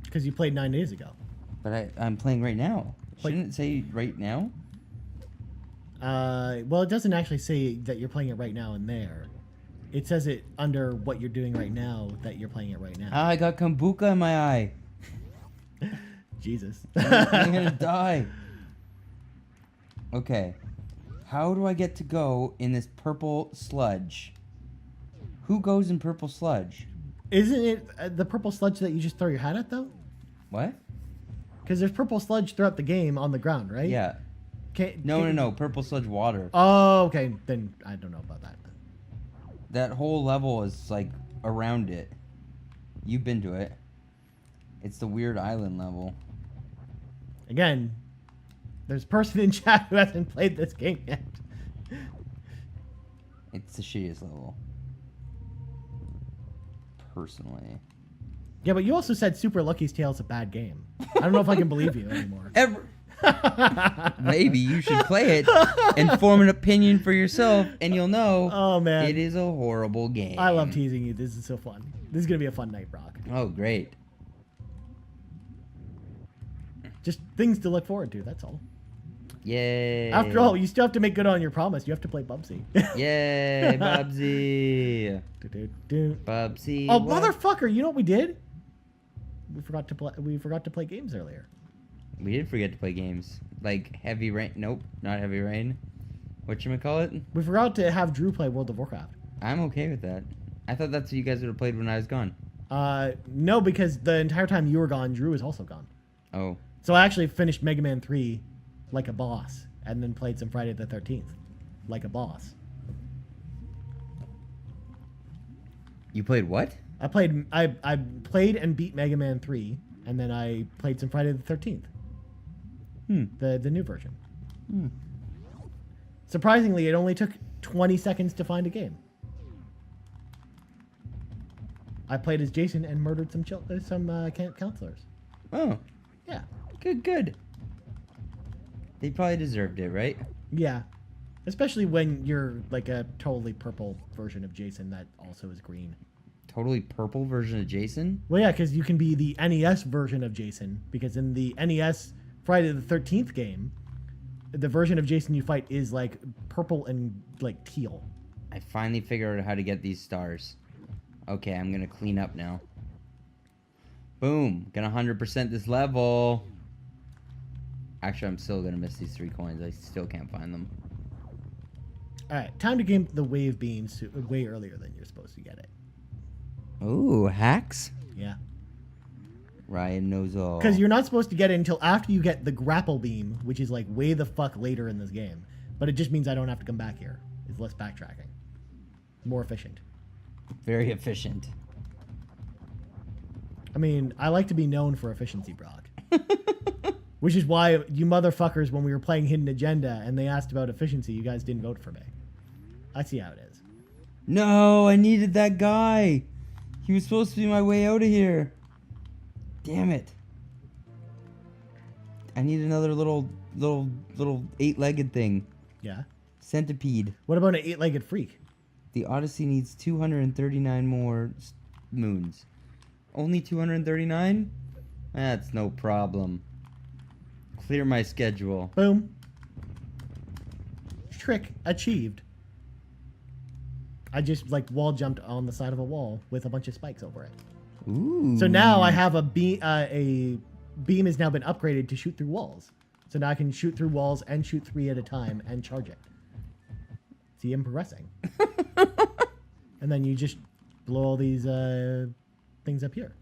Because you played 9 days ago. But I'm playing right now. Like- Shouldn't it say right now? Well, it doesn't actually say that you're playing it right now in there. It says it under what you're doing right now that you're playing it right now. Ah, I got kombucha in my eye. Jesus. I'm gonna die. Okay. How do I get to go in this purple sludge? Who goes in purple sludge? Isn't it the purple sludge that you just throw your hat at, though? What? Because there's purple sludge throughout the game on the ground, right? Yeah. No. Purple sludge water. Oh, okay. Then I don't know about that. That whole level is like around it. You've been to it. It's the weird island level. Again, there's a person in chat who hasn't played this game yet. It's the shittiest level. Personally. Yeah, but you also said Super Lucky's Tale is a bad game. I don't know if I can believe you anymore. Maybe you should play it and form an opinion for yourself, and you'll know. Oh, man. It is a horrible game. I love teasing you. This is so fun. This is going to be a fun night, Brock. Oh, great. Just things to look forward to, that's all. Yay. After all, you still have to make good on your promise. You have to play Bubsy. Yay, Bubsy. Do-do-do. Bubsy. Oh, what? motherfucker, you know what we did? We forgot to play games earlier. We did forget to play games. Like Heavy Rain. Nope, not Heavy Rain. Whatchamacallit? We forgot to have Drew play World of Warcraft. I'm okay with that. I thought that's what you guys would have played when I was gone. No, because the entire time you were gone, Drew was also gone. Oh. So I actually finished Mega Man 3 like a boss, and then played some Friday the 13th. like a boss. You played what? I played and beat Mega Man 3, and then I played some Friday the 13th. The new version. Surprisingly, it only took 20 seconds to find a game. I played as Jason and murdered some counselors. Oh, Yeah. good. They probably deserved it, right? Yeah. Especially when you're like a totally purple version of Jason that also is green. Totally purple version of Jason? Well, yeah, because you can be the NES version of Jason, because in the NES Friday the 13th game, the version of Jason you fight is like purple and like teal. I finally figured out how to get these stars. Okay, I'm gonna clean up now. Boom. Gonna 100% this level. Actually, I'm still gonna miss these 3 coins. I still can't find them. Alright, time to game the wave beams way earlier than you're supposed to get it. Ooh, hacks? Yeah. Ryan knows all. Because you're not supposed to get it until after you get the grapple beam, which is like way the fuck later in this game. But it just means I don't have to come back here. It's less backtracking. More efficient. Very efficient. I mean, I like to be known for efficiency, Brock. Which is why you motherfuckers, when we were playing Hidden Agenda and they asked about efficiency, you guys didn't vote for me. I see how it is. No, I needed that guy. He was supposed to be my way out of here. Damn it. I need another little 8-legged thing. Yeah. Centipede. What about an 8-legged freak? The Odyssey needs 239 more moons. Only 239? That's no problem. Clear my schedule. Boom. Trick achieved. I just like wall jumped on the side of a wall with a bunch of spikes over it. Ooh. So now I have a beam has now been upgraded to shoot through walls. So now I can shoot through walls and shoot 3 at a time and charge it. See, I'm progressing. And then you just blow all these things up here.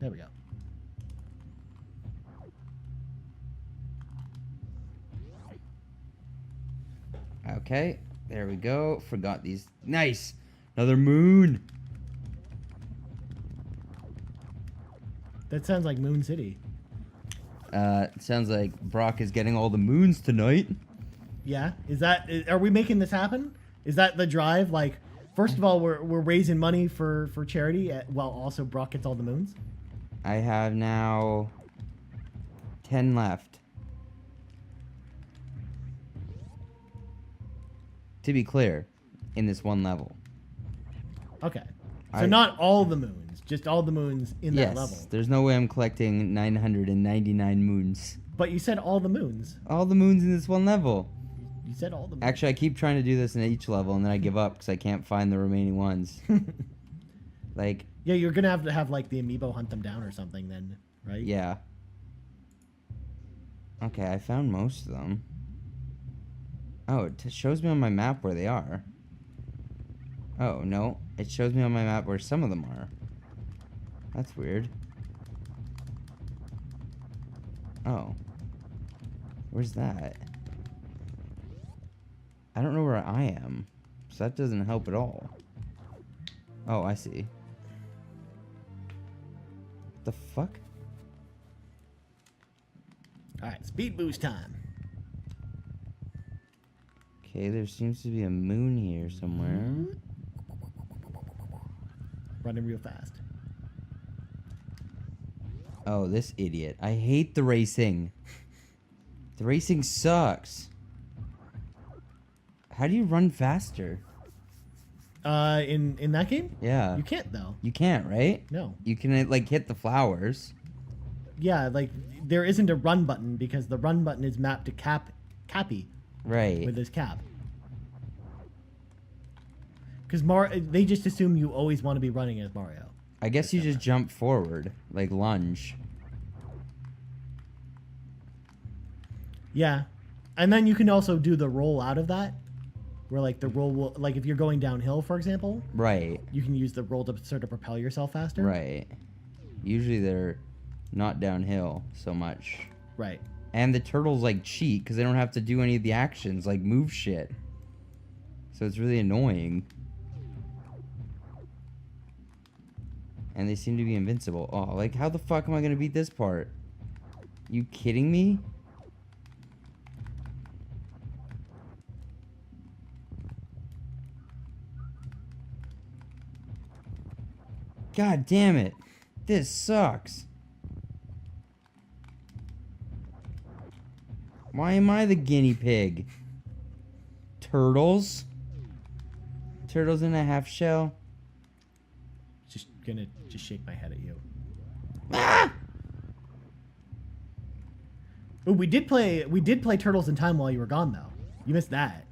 There we go. Okay, there we go. Forgot these. Nice. Another moon. That sounds like Moon City. Sounds like Brock is getting all the moons tonight. Yeah, are we making this happen? Is that the drive? Like, first of all, we're raising money for charity while also Brock gets all the moons. I have now 10 left. To be clear, in this one level. Okay, so not all the moons, just all the moons in that level. Yes, there's no way I'm collecting 999 moons. But you said all the moons. All the moons in this one level. You said all the moons. Actually, I keep trying to do this in each level, and then I give up because I can't find the remaining ones. Like... Yeah, you're gonna have to have like the amiibo hunt them down or something then, right? Yeah. Okay, I found most of them. Oh, it shows me on my map where they are. Oh, no. It shows me on my map where some of them are. That's weird. Oh. Where's that? I don't know where I am. So that doesn't help at all. Oh, I see. The fuck? Alright, speed boost time. Okay, there seems to be a moon here somewhere. Running real fast. Oh, this idiot. I hate the racing. The racing sucks. How do you run faster? In that game? Yeah. You can't though. You can't, right? No. You can, like, hit the flowers. Yeah, like there isn't a run button because the run button is mapped to Cappy. Right. With his cap. Because they just assume you always want to be running as Mario. I guess you just jump forward, like lunge. Yeah. And then you can also do the roll out of that. Where like the roll will, like if you're going downhill, for example. Right. You can use the roll to sort of propel yourself faster. Right. Usually they're not downhill so much. Right. And the turtles like cheat because they don't have to do any of the actions, like move shit. So it's really annoying. And they seem to be invincible. Oh, like how the fuck am I gonna beat this part? You kidding me? God damn it. This sucks. Why am I the guinea pig? Turtles? Turtles in a half shell? Just gonna just shake my head at you. Ah! Oh, we did play Turtles in Time while you were gone though. You missed that.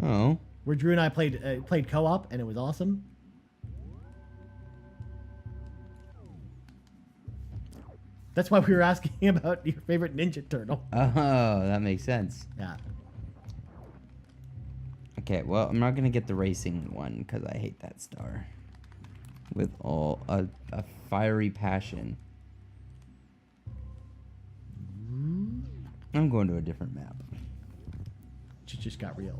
Oh. Where Drew and I played co-op and it was awesome. That's why we were asking about your favorite Ninja Turtle. Oh, that makes sense. Yeah. Okay, well, I'm not gonna get the racing one because I hate that star. With all a fiery passion. I'm going to a different map. It just got real.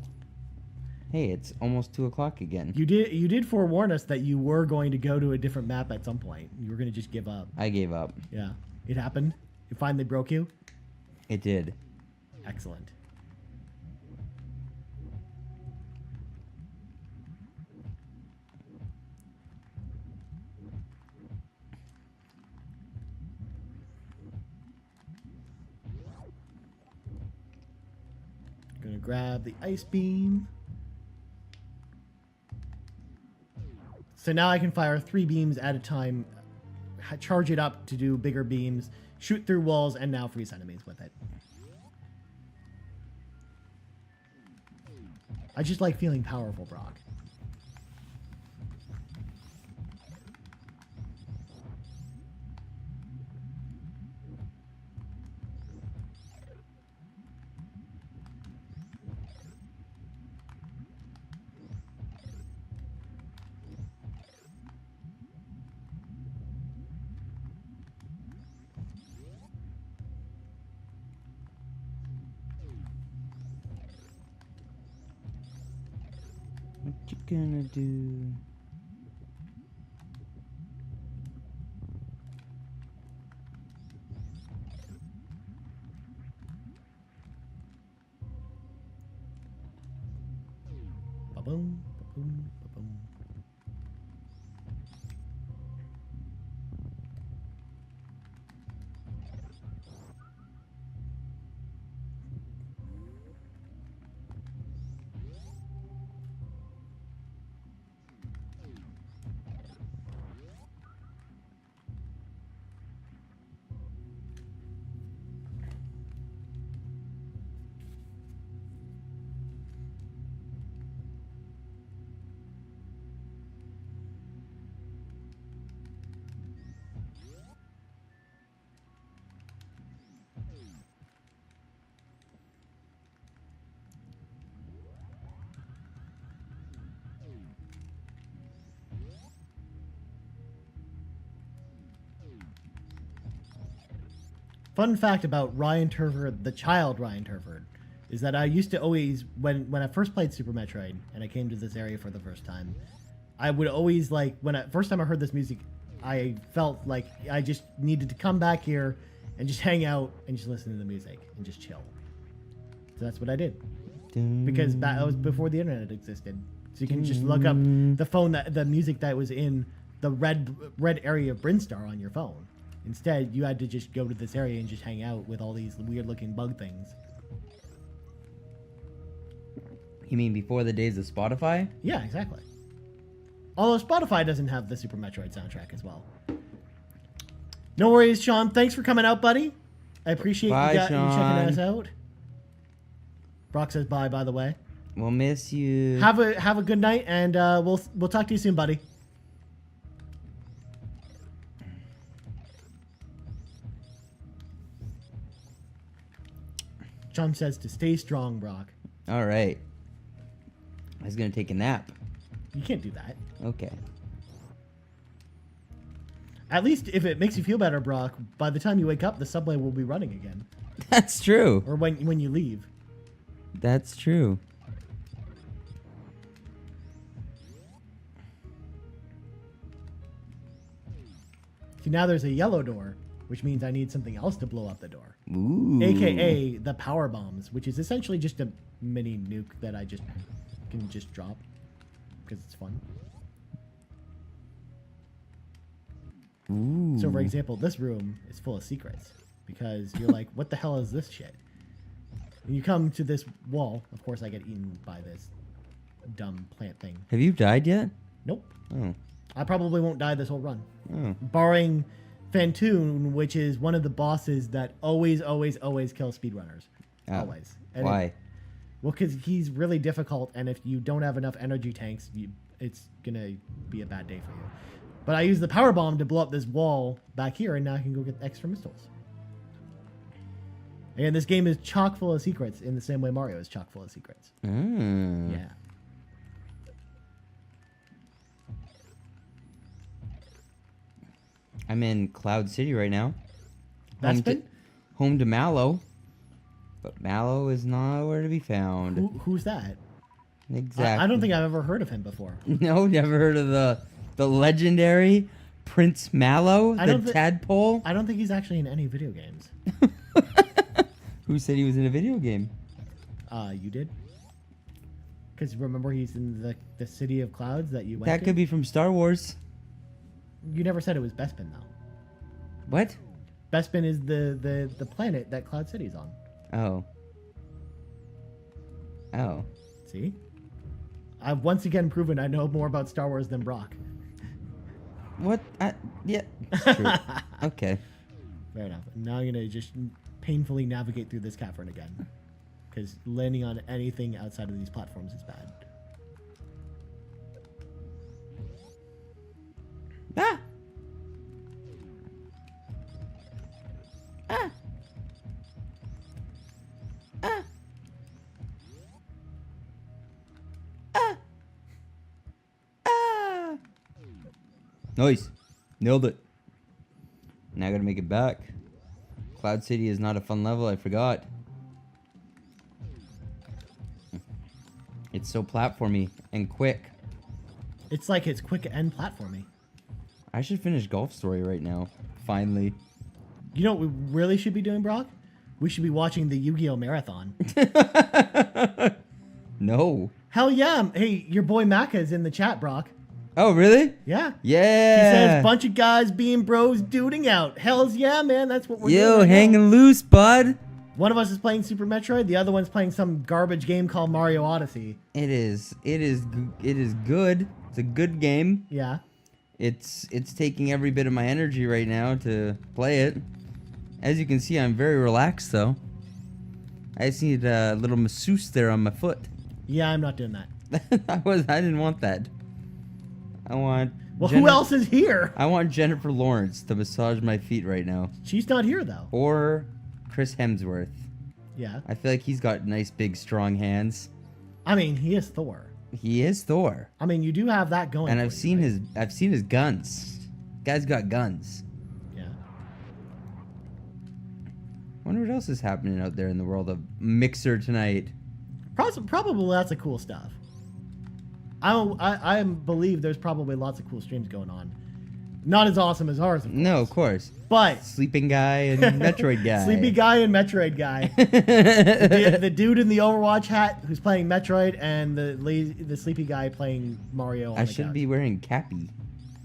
Hey, it's almost 2 o'clock again. You did forewarn us that you were going to go to a different map at some point. You were going to just give up. I gave up. Yeah. It happened. It finally broke you. It did. Excellent. Gonna grab the ice beam. So now I can fire 3 beams at a time, charge it up to do bigger beams, shoot through walls, and now freeze enemies with it. I just like feeling powerful, Brock. What you gonna do? Ba-boom, ba-boom, ba-boom. Fun fact about Ryan Turford, the child Ryan Turford, is that I used to always, when I first played Super Metroid and I came to this area for the first time, I would always like, first time I heard this music, I felt like I just needed to come back here and just hang out and just listen to the music and just chill. So that's what I did. Because that was before the internet existed. So you can just look up the music that was in the red area of Brinstar on your phone. Instead, you had to just go to this area and just hang out with all these weird-looking bug things. You mean before the days of Spotify? Yeah, exactly. Although Spotify doesn't have the Super Metroid soundtrack as well. No worries, Sean. Thanks for coming out, buddy. I appreciate you checking us out. Brock says bye, by the way. We'll miss you. Have a good night, and we'll talk to you soon, buddy. John says to stay strong, Brock. All right. I was gonna take a nap. You can't do that. Okay. At least if it makes you feel better, Brock, by the time you wake up, the subway will be running again. That's true. Or when you leave. That's true. See, now there's a yellow door, which means I need something else to blow up the door. Ooh. AKA the power bombs, which is essentially just a mini nuke that I can just drop because it's fun. Ooh. So, for example, this room is full of secrets because you're like, what the hell is this shit? When you come to this wall, of course, I get eaten by this dumb plant thing. Have you died yet? Nope. Oh. I probably won't die this whole run. Oh. Barring Fantoon, which is one of the bosses that always kills speedrunners. Oh. Always. And Why? Well, because he's really difficult, and if you don't have enough energy tanks, it's going to be a bad day for you. But I use the power bomb to blow up this wall back here, and now I can go get extra missiles. And this game is chock full of secrets in the same way Mario is chock full of secrets. Mm. Yeah. I'm in Cloud City right now. Bespin? Home to Mallow. But Mallow is nowhere to be found. Who's that? Exactly. I don't think I've ever heard of him before. No, never heard of the legendary Prince Mallow, the tadpole? I don't think he's actually in any video games. Who said he was in a video game? You did? Because remember he's in the City of Clouds that you went That to? could be from Star Wars. You never said it was Bespin, though. What? Bespin is the planet that Cloud City's on. Oh. Oh. See? I've once again proven I know more about Star Wars than Brock. What? Yeah. It's true. Okay. Fair enough. Now I'm going to just painfully navigate through this cavern again. Because landing on anything outside of these platforms is bad. Ah! Ah! Ah! Ah! Ah! Nice. Nailed it. Now I gotta make it back. Cloud City is not a fun level, I forgot. It's so platformy and quick. It's like it's quick and platformy. I should finish Golf Story right now. Finally. You know what we really should be doing, Brock? We should be watching the Yu-Gi-Oh! Marathon. No. Hell yeah. Hey, your boy Maka is in the chat, Brock. Oh, really? Yeah. Yeah. He says, bunch of guys being bros duding out. Hells yeah, man. That's what we're doing. Yo, right now. hanging loose, bud. One of us is playing Super Metroid. The other one's playing some garbage game called Mario Odyssey. It is good. It's a good game. Yeah. It's taking every bit of my energy right now to play it. As you can see, I'm very relaxed though. I just need a little masseuse there on my foot. Yeah, I'm not doing that. I didn't want that. I want. Well, who else is here? I want Jennifer Lawrence to massage my feet right now. She's not here, though. Or Chris Hemsworth. Yeah. I feel like he's got nice, big, strong hands. I mean, he is Thor. He is Thor. I mean, you do have that going. And for I've you, seen right? I've seen his guns. Guy's got guns. Yeah. Wonder what else is happening out there in the world of Mixer tonight. Probably lots of cool stuff. I believe there's probably lots of cool streams going on. Not as awesome as ours, of course. No, of course. But Sleeping guy and Metroid guy. Sleepy guy and Metroid guy. the dude in the Overwatch hat who's playing Metroid, and the sleepy guy playing Mario. On I the should couch. be wearing cappy.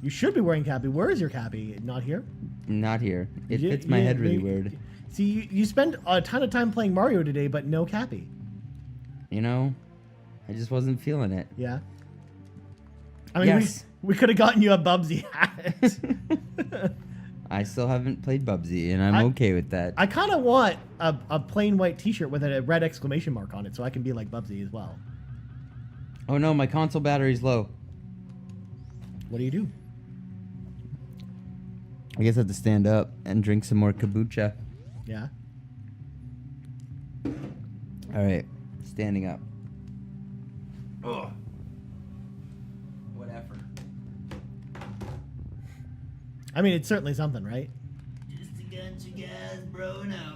You should be wearing cappy. Where is your cappy? Not here. Not here. It You- fits my you- head really you- weird. See, you spend a ton of time playing Mario today, but no cappy. You know, I just wasn't feeling it. Yeah. I mean, Yes. we could have gotten you a Bubsy hat. I still haven't played Bubsy, and I'm okay with that. I kind of want a plain white T-shirt with a red exclamation mark on it, so I can be like Bubsy as well. Oh no, my console battery's low. What do you do? I guess I have to stand up and drink some more kombucha. Yeah. All right, standing up. Ugh. What effort. I mean, it's certainly something, right? Just to get you guys blown up.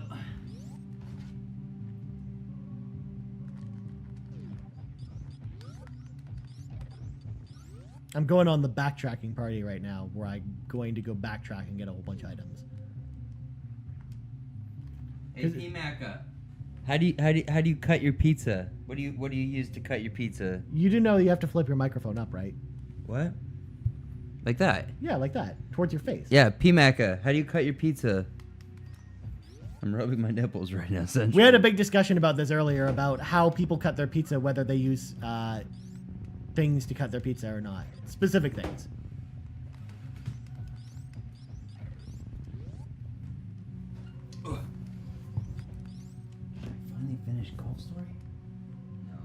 I'm going on the backtracking party right now, where I'm going to go backtrack and get a whole bunch of items. Hey, P-Maca. How do you cut your pizza? What do you use to cut your pizza? You do know you have to flip your microphone up, right? What? Like that? Yeah, like that, towards your face. Yeah, P-Maca. How do you cut your pizza? I'm rubbing my nipples right now, essentially. We had a big discussion about this earlier about how people cut their pizza, whether they use things to cut their pizza or not. Specific things. Ugh. Should I finally finish Golf Story? No.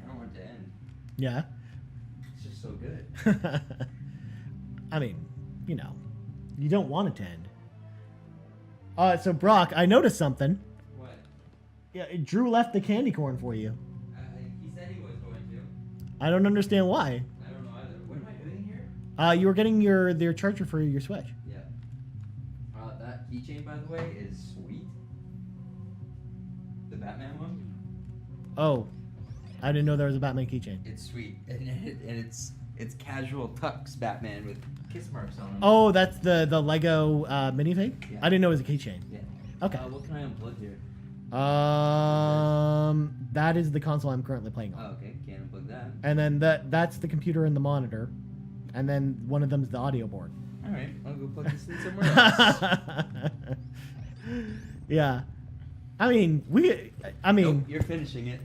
I don't want it to end. Yeah. It's just so good. I mean, you know, you don't want it to end. So Brock, I noticed something. What? Yeah, Drew left the candy corn for you. He said he was going to. I don't understand why. I don't know either. What am I doing here? You were getting their charger for your Switch. Yeah. That keychain, by the way, is sweet. The Batman one. Oh, I didn't know there was a Batman keychain. It's sweet, and it's casual tux Batman with kiss marks on him. Oh, that's the Lego minifig? Yeah. I didn't know it was a keychain. Yeah. Okay. What can I unplug here? That is the console I'm currently playing on. Oh, okay. Can't unplug that. And then that's the computer and the monitor, and then one of them's the audio board. All right, I'll go plug this in somewhere else. Yeah, I mean Nope, you're finishing it,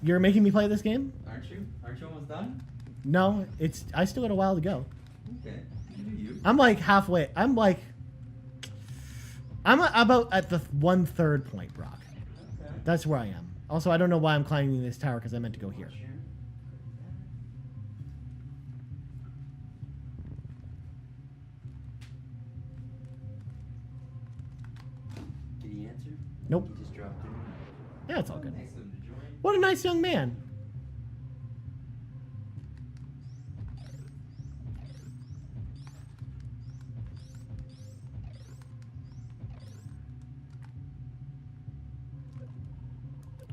you're making me play this game. aren't you? Aren't you almost done? No, I still got a while to go. Okay, you do you. I'm like halfway. I'm about at the 1/3 point, Brock. Okay. That's where I am. Also, I don't know why I'm climbing this tower because I meant to go here. Did he answer? Nope. He just dropped in. Yeah, it's all good. Nice of him to join. What a nice young man.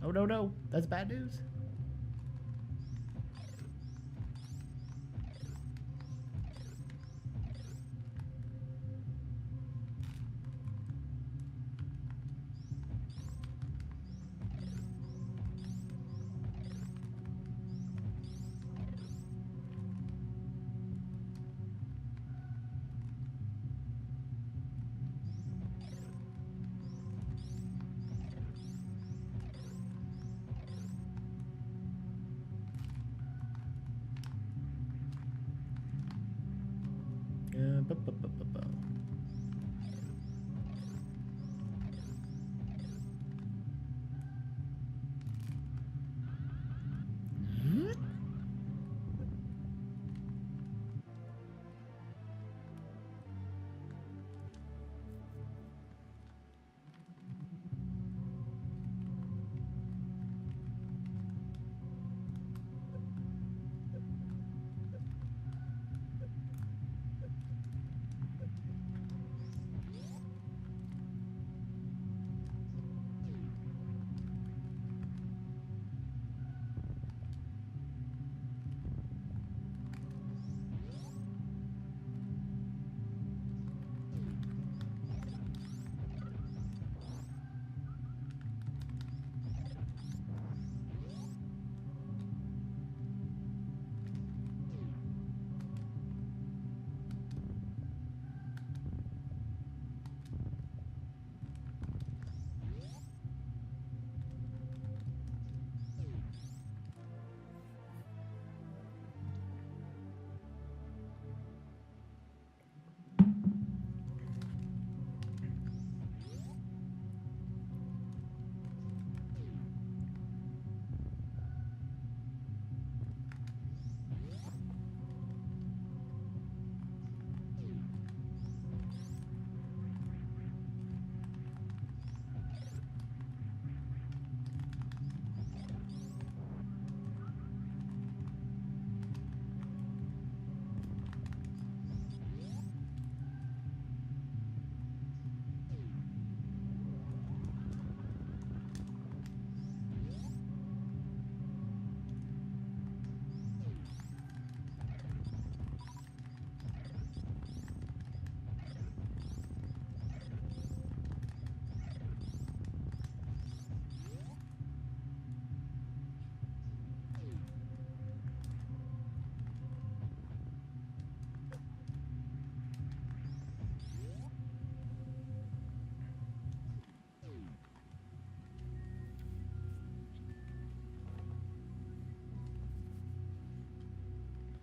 Oh, no. That's bad news.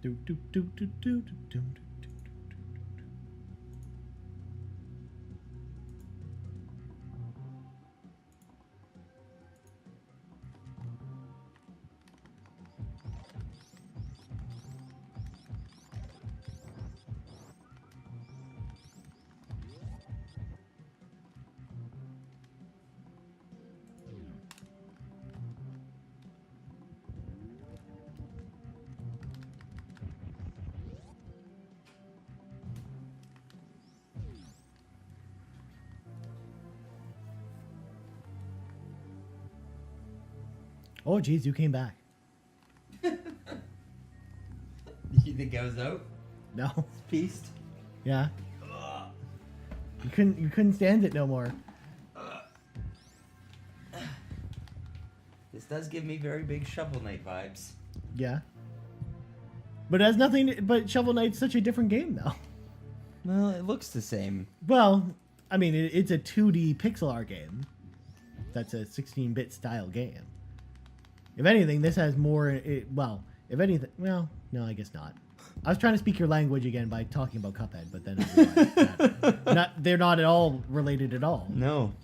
Do, do, do, do, do, do, do, do. Oh, geez, you came back. You think I was out? No. Pieced? Yeah. You couldn't stand it no more. This does give me very big Shovel Knight vibes. Yeah. But it has nothing. But Shovel Knight's such a different game, though. Well, it looks the same. Well, I mean, it's a 2D pixel art game. That's a 16-bit style game. If anything, this has more. If anything, well, no, I guess not. I was trying to speak your language again by talking about Cuphead, but then I realized that they're not at all related at all. No.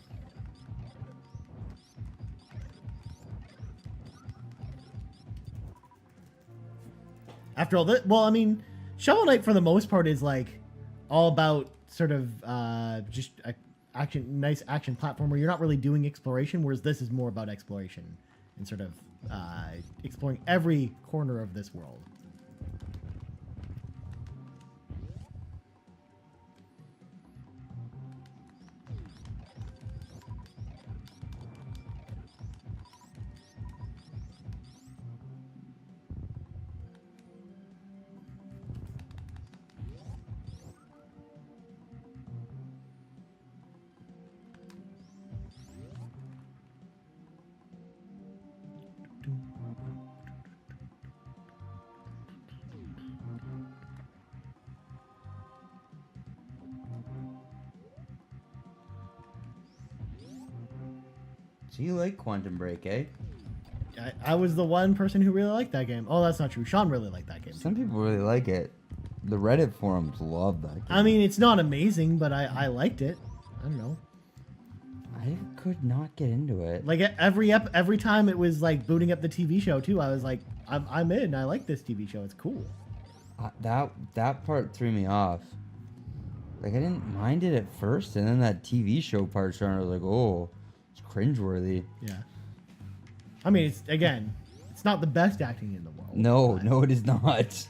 After all that, well, I mean, Shovel Knight for the most part is like all about sort of just a nice action platform where you're not really doing exploration, whereas this is more about exploration and sort of exploring every corner of this world. So you like Quantum Break, eh? I was the one person who really liked that game. Oh, that's not true. Sean really liked that game. Some people really like it. The Reddit forums love that game. I mean, it's not amazing, but I liked it. I don't know. I could not get into it. Like every time it was like booting up the TV show too, I was like, I'm in. I like this TV show. It's cool. That part threw me off. Like, I didn't mind it at first, and then that TV show part started, I was like, oh, it's cringeworthy. Yeah. I mean, it's not the best acting in the world. No, but- no, it is not.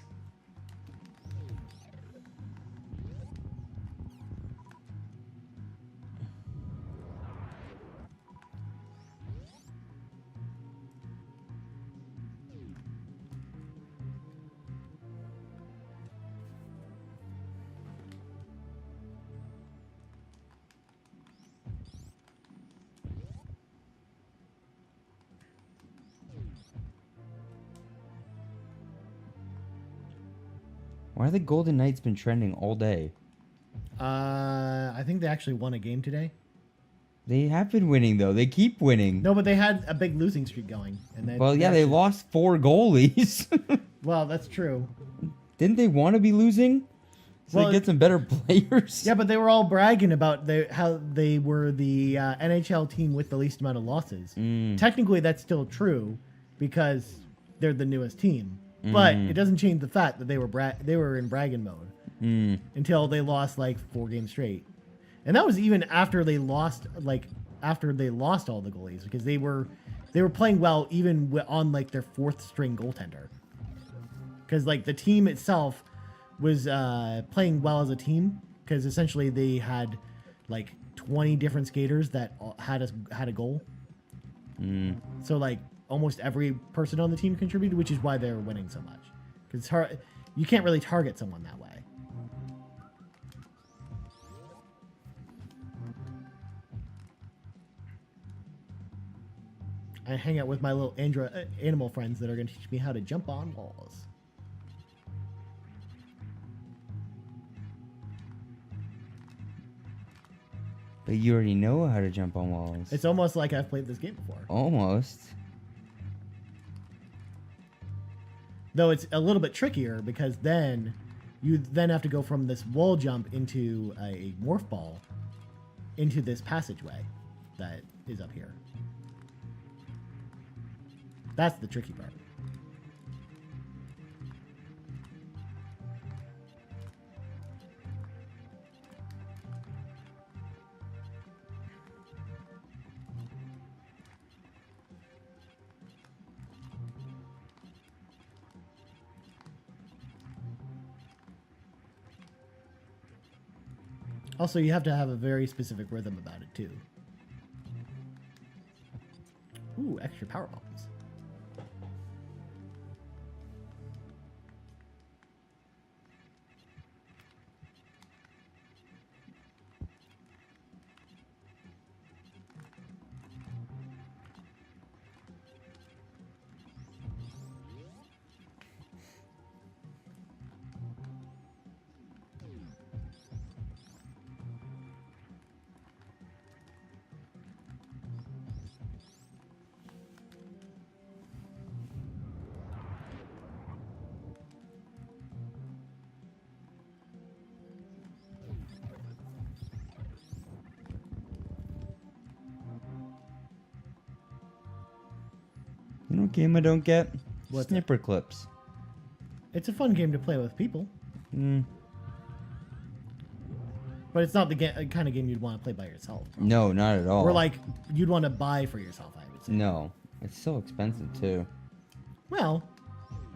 Why have the Golden Knights been trending all day? I think they actually won a game today. They have been winning, though. They keep winning. No, but they had a big losing streak going. And Well, yeah, they lost 4 goalies. Well, that's true. Didn't they want to be losing? So Well, they get some better players? Yeah, but they were all bragging about how they were the NHL team with the least amount of losses. Technically, that's still true because they're the newest team. But it doesn't change the fact that they were in bragging mode until they lost like 4 games straight, and that was even after they lost all the goalies because they were playing well even on like their 4th string goaltender, because like the team itself was playing well as a team because essentially they had like 20 different skaters that had a goal. So like almost every person on the team contributed, which is why they're winning so much. Because it's hard, you can't really target someone that way. I hang out with my little animal friends that are going to teach me how to jump on walls. But you already know how to jump on walls. It's almost like I've played this game before. Almost. Though it's a little bit trickier because then you then have to go from this wall jump into a morph ball into this passageway that is up here. That's the tricky part. Also, you have to have a very specific rhythm about it, too. Ooh, extra power bombs. You know what game I don't get? What's Snipper clips. It's a fun game to play with people, Mm. but it's not the kind of game you'd want to play by yourself. No, not at all. Or like you'd want to buy for yourself, I would say. No, it's so expensive too. Well,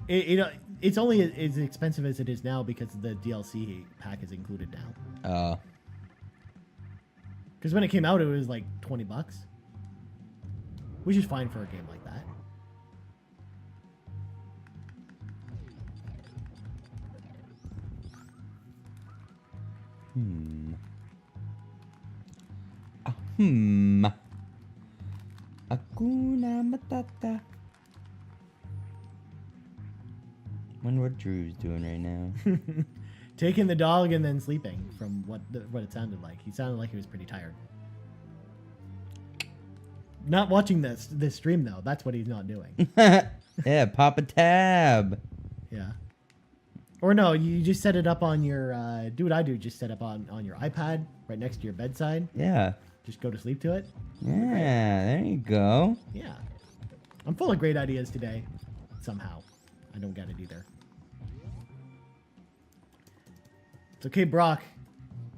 it's only as expensive as it is now because the DLC pack is included now. Because when it came out, it was like $20, which is fine for a game like that. Hakuna Matata. Wonder what Drew's doing right now. Taking the dog and then sleeping. From what it sounded like, he sounded like he was pretty tired. Not watching this stream though. That's what he's not doing. Yeah, pop a tab. Yeah. Or no, you just set it up on your. Do what I do. Just set up on your iPad right next to your bedside. Yeah. Just go to sleep to it. Yeah, there you go. Yeah. I'm full of great ideas today. Somehow. I don't get it either. It's okay, Brock.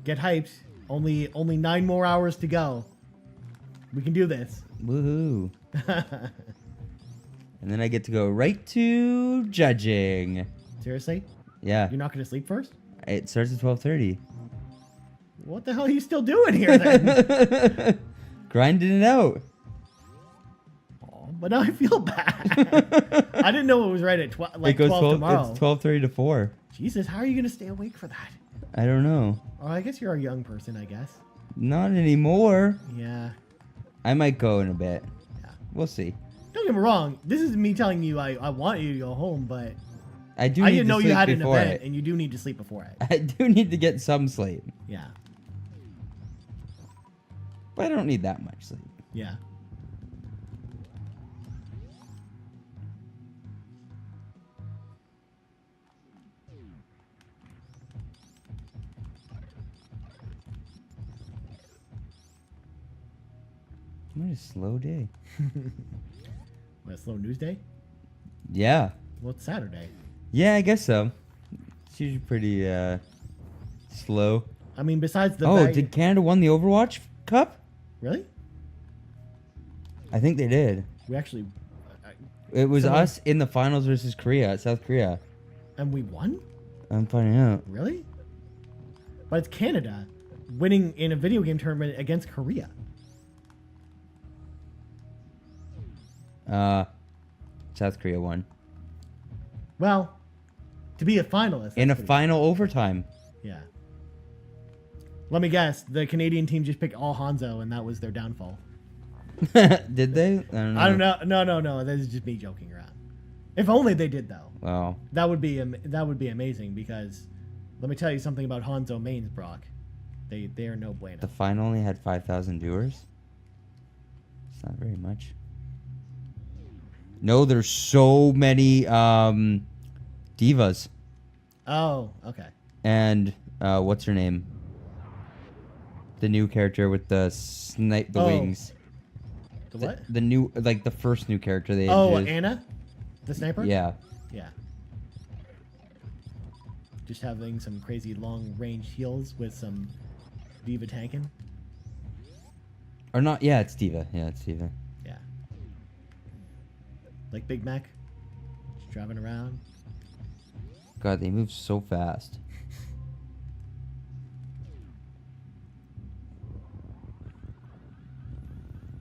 Get hyped. Only 9 more hours to go. We can do this. Woohoo. And then I get to go right to judging. Seriously? Yeah. You're not going to sleep first? It starts at 12:30. What the hell are you still doing here then? Grinding it out. Oh, but now I feel bad. I didn't know it was right at 12 tomorrow. It's 12:30 to 4. Jesus, how are you going to stay awake for that? I don't know. Oh, I guess you're a young person, I guess. Not anymore. Yeah. I might go in a bit. Yeah. We'll see. Don't get me wrong. This is me telling you I want you to go home, but I do. I need didn't to know you sleep had an before event, it. and you do need to sleep before it. I do need to get some sleep, Yeah. but I don't need that much sleep. Yeah. What a slow day. What, a slow news day? Yeah. Well, it's Saturday. Yeah, I guess so. It's usually pretty slow. I mean, besides the Oh, did Canada won the Overwatch Cup? Really? I think they did. We actually... It was Someone- us in the finals versus Korea, South Korea. And we won? I'm finding out. Really? But it's Canada winning in a video game tournament against Korea. South Korea won. Well, to be a finalist... In a that's pretty- final overtime. Yeah. Let me guess. The Canadian team just picked all Hanzo, and that was their downfall. Did they? I don't know. I don't know. No. This is just me joking around. If only they did, though. Well, That would be amazing, because let me tell you something about Hanzo mains, Brock. They are no bueno. the final only had 5,000 viewers. It's not very much. No, there's so many Divas. Oh, okay. And what's her name? The new character with the Oh, wings. The what? The new, like the first new character they Oh, introduced. Anna? The sniper? Yeah. Yeah. Just having some crazy long range heals with some diva tanking. Or not? Yeah, it's Diva. Yeah, it's Diva. Yeah. Like Big Mac. Just driving around. God, they move so fast.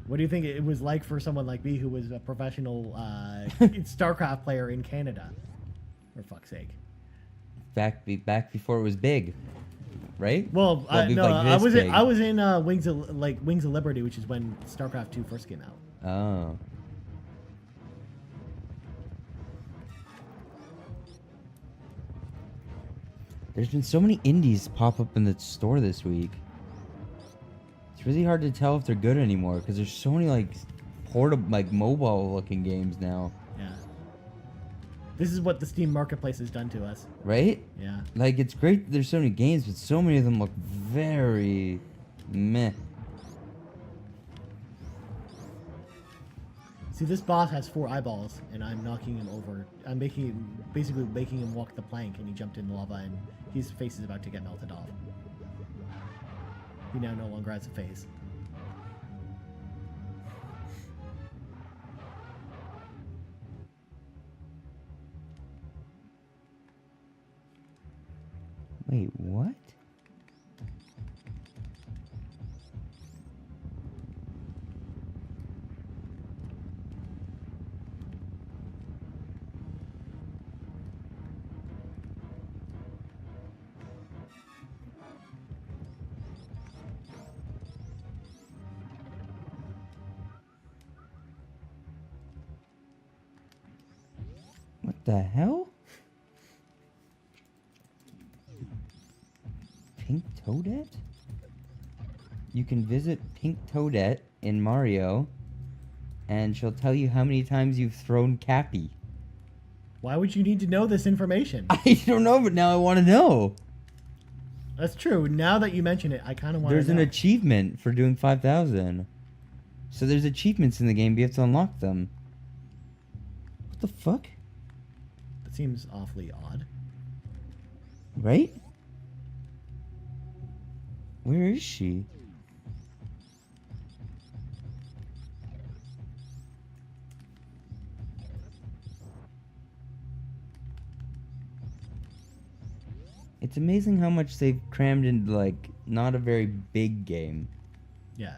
What do you think it was like for someone like me who was a professional StarCraft player in Canada? For fuck's sake. Back before it was big, right? Well, no, like I this was big. I was in Wings of Liberty, which is when StarCraft 2 first came out. Oh. There's been so many indies pop up in the store this week. It's really hard to tell if they're good anymore because there's so many like portable, like mobile-looking games now. Yeah. This is what the Steam Marketplace has done to us. Right? Yeah. Like, it's great that there's so many games, but so many of them look very meh. See, this boss has 4 eyeballs, and I'm knocking him over. I'm basically making him walk the plank, and he jumped in the lava, and his face is about to get melted off. He now no longer has a face. Wait, what? What the hell? Pink Toadette? You can visit Pink Toadette in Mario, and she'll tell you how many times you've thrown Cappy. Why would you need to know this information? I don't know, but now I want to know. That's true. Now that you mention it, I kind of want to There's know. an achievement for doing 5,000. So there's achievements in the game, but you have to unlock them. What the fuck? That seems awfully odd. Right? Where is she? It's amazing how much they've crammed into, like, not a very big game. Yeah.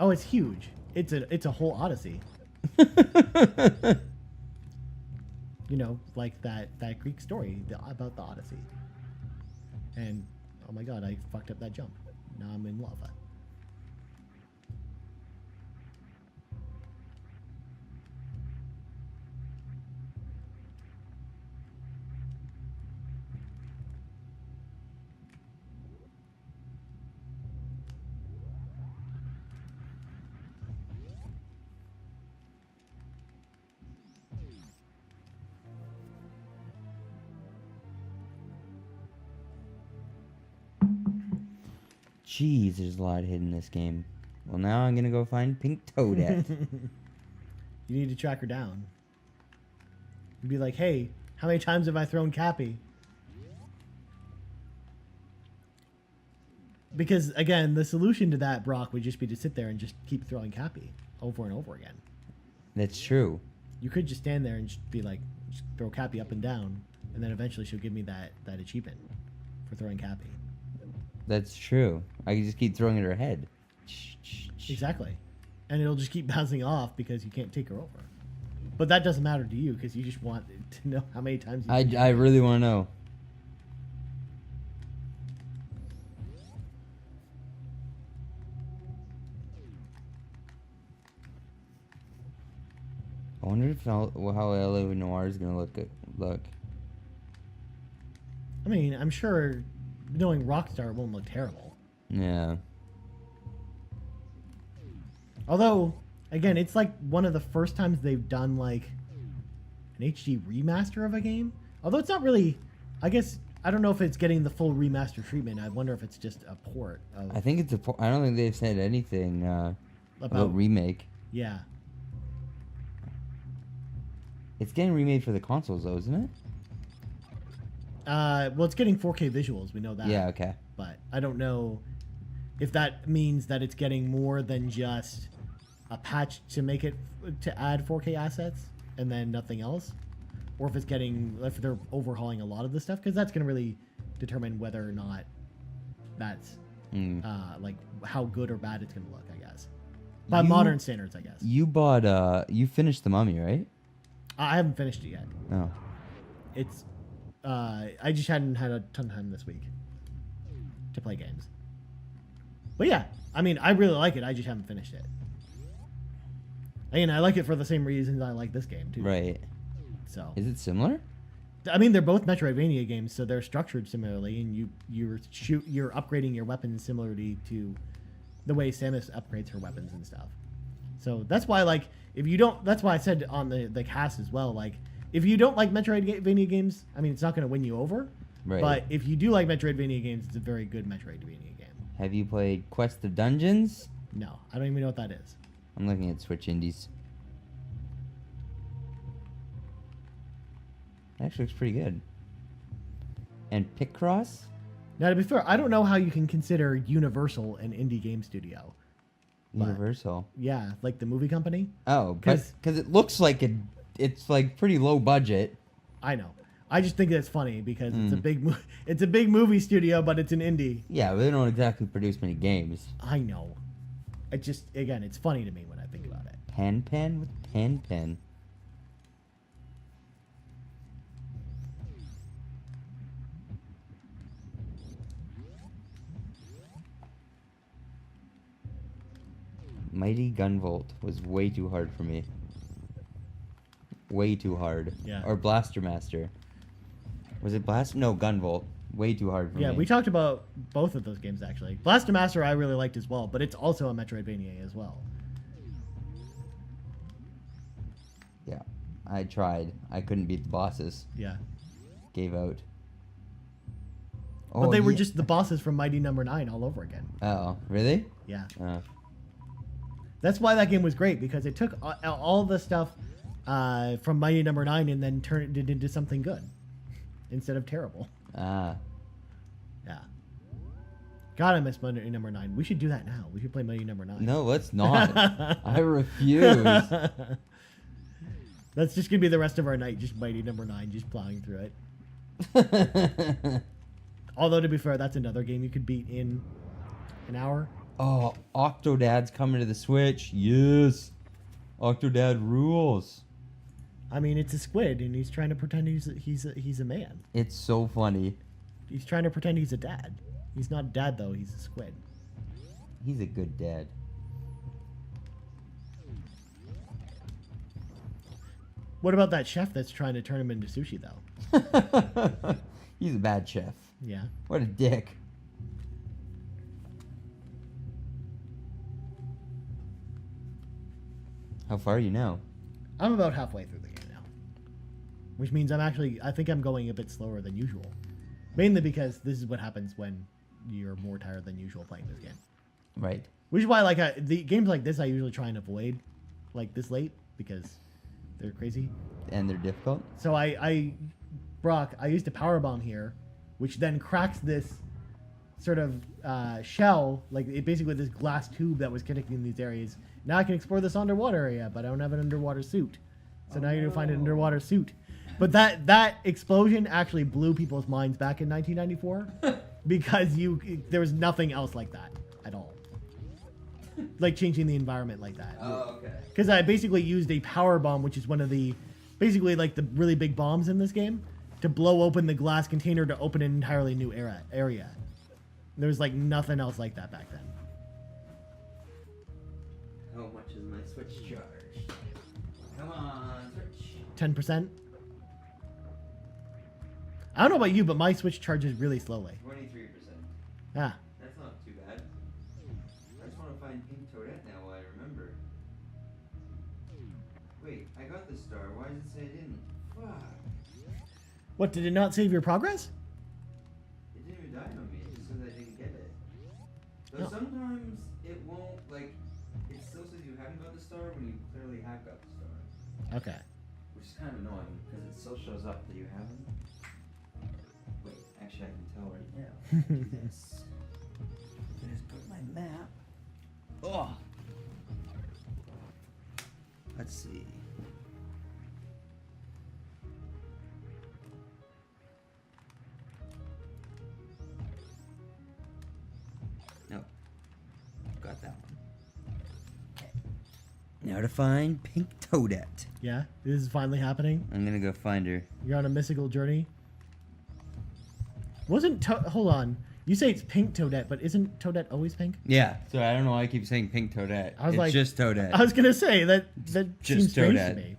Oh, it's huge. It's a whole Odyssey. You know, like that Greek story about the Odyssey. And oh my god, I fucked up that jump. Now I'm in lava. Jeez, there's a lot hidden in this game. Well, now I'm gonna go find Pink Toadette. You need to track her down. And be like, hey, how many times have I thrown Cappy? Because, again, the solution to that, Brock, would just be to sit there and just keep throwing Cappy over and over again. That's true. You could just stand there and just be like, just throw Cappy up and down, and then eventually she'll give me that achievement for throwing Cappy. That's true. I can just keep throwing at her head. Exactly. And it'll just keep bouncing off because you can't take her over. But that doesn't matter to you because you just want to know how many times you I really want to know. I wonder if how LA Noir is gonna look. I mean, I'm sure knowing Rockstar it won't look terrible. Yeah. Although, again, it's like one of the first times they've done like an HD remaster of a game. Although it's not really, I guess I don't know if it's getting the full remaster treatment. I wonder if it's just a port of I think it's a. I don't think they've said anything about remake. Yeah. It's getting remade for the consoles, though, isn't it? Well, it's getting 4K visuals. We know that. Yeah. Okay. But I don't know if that means that it's getting more than just a patch to make it to add 4K assets and then nothing else, or if it's getting if they're overhauling a lot of the stuff, because that's going to really determine whether or not that's like how good or bad it's going to look, I guess, by modern standards, I guess. You bought you finished The Mummy, right? I haven't finished it yet. Oh. It's I just hadn't had a ton of time this week to play games. But yeah, I mean, I really like it. I just haven't finished it. And I like it for the same reasons I like this game too. Right. So. Is it similar? I mean, they're both Metroidvania games, so they're structured similarly, and you're upgrading your weapons similarly to the way Samus upgrades her weapons and stuff. So that's why, like, if you don't, that's why I said on the cast as well, like, if you don't like Metroidvania games, I mean, it's not going to win you over. Right. But if you do like Metroidvania games, it's a very good Metroidvania game. Have you played Quest of Dungeons? No, I don't even know what that is. I'm looking at Switch Indies. Actually looks pretty good. And Picross? Now, to be fair, I don't know how you can consider Universal an indie game studio. But, Universal. yeah, like the movie company. Oh, because it looks like it's like pretty low budget. I know. I just think that's funny because it's a big movie studio, but it's an indie. Yeah, but they don't exactly produce many games. I know. It just, again, it's funny to me when I think about it. Pen with pen. Mighty Gunvolt was way too hard for me. Way too hard. Yeah. Or Blaster Master. Was it Blast? No, Gunvolt. Way too hard for me. Yeah, we talked about both of those games, actually. Blaster Master I really liked as well, but it's also a Metroidvania as well. Yeah. I tried. I couldn't beat the bosses. Yeah. Gave out. But they were just the bosses from Mighty Number 9 all over again. Oh, really? Yeah. Oh. That's why that game was great, because it took all the stuff from Mighty Number 9 and then turned it into something good instead of terrible. Ah. Yeah. God, I miss Mighty Number 9. We should do that now. We should play Mighty Number 9. No, let's not. I refuse. That's just going to be the rest of our night, just Mighty Number 9, just plowing through it. Although, to be fair, that's another game you could beat in an hour. Oh, Octodad's coming to the Switch. Yes. Octodad rules. I mean, it's a squid, and he's trying to pretend he's a man. It's so funny. He's trying to pretend he's a dad. He's not a dad, though. He's a squid. He's a good dad. What about that chef that's trying to turn him into sushi, though? He's a bad chef. Yeah. What a dick. How far are you now? I'm about halfway through the game now. Which means I think I'm going a bit slower than usual. Mainly because this is what happens when you're more tired than usual playing this game. Right. Which is why, like, the games like this I usually try and avoid, like, this late, because they're crazy. And they're difficult? So Brock, I used a power bomb here, which then cracks this sort of shell, like basically this glass tube that was connecting these areas. Now I can explore this underwater area, but I don't have an underwater suit. So now you need to find an underwater suit. But that explosion actually blew people's minds back in 1994 because there was nothing else like that at all. Like changing the environment like that. Oh, okay. Because I basically used a power bomb, which is one of the, basically like the really big bombs in this game, to blow open the glass container to open an entirely new area. There was like nothing else like that back then. How much is my Switch charge? Come on, Switch. 10%? I don't know about you, but my Switch charges really slowly. 23%. Ah. That's not too bad. I just want to find Pink Toadette now while I remember. Wait, I got the star. Why does it say I didn't? Fuck. What, did it not save your progress? It didn't even die on me. It just says I didn't get it. But No. sometimes it won't, like, it still says you haven't got the star when you clearly have got the star. Okay. Which is kind of annoying because it still shows up that you haven't. Wait, actually, I can tell right now. Do this. Just put my map. Oh. Let's see. No. Got that one. Okay. Now to find Pink Toadette. Yeah, this is finally happening. I'm gonna go find her. You're on a mystical journey. Hold on. You say it's pink Toadette, but isn't Toadette always pink? Yeah. So I don't know why I keep saying Pink Toadette. I was it's like- just Toadette. I was gonna say that Just seems strange Toadette. to me.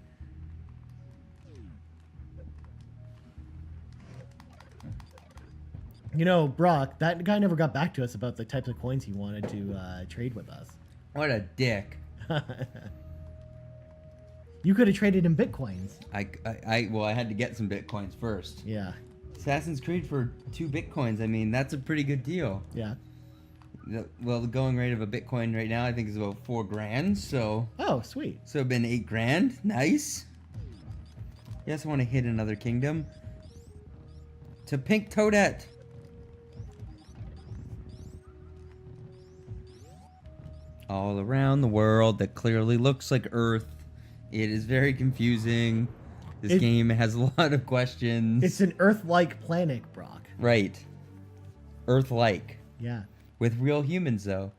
You know, Brock, that guy never got back to us about the types of coins he wanted to trade with us. What a dick. You could have traded him bitcoins. Well, I had to get some bitcoins first. Yeah, Assassin's Creed for 2 bitcoins. I mean, that's a pretty good deal. yeah. The going rate of a bitcoin right now, I think, is about $4,000. So Oh, sweet. it'd been $8,000. Nice. Yes, I want to hit another kingdom. To Pink Toadette. All around the world that clearly looks like Earth. It is very confusing. This game has a lot of questions. It's an Earth-like planet, Brock. Right. Earth-like. Yeah, With real humans, though.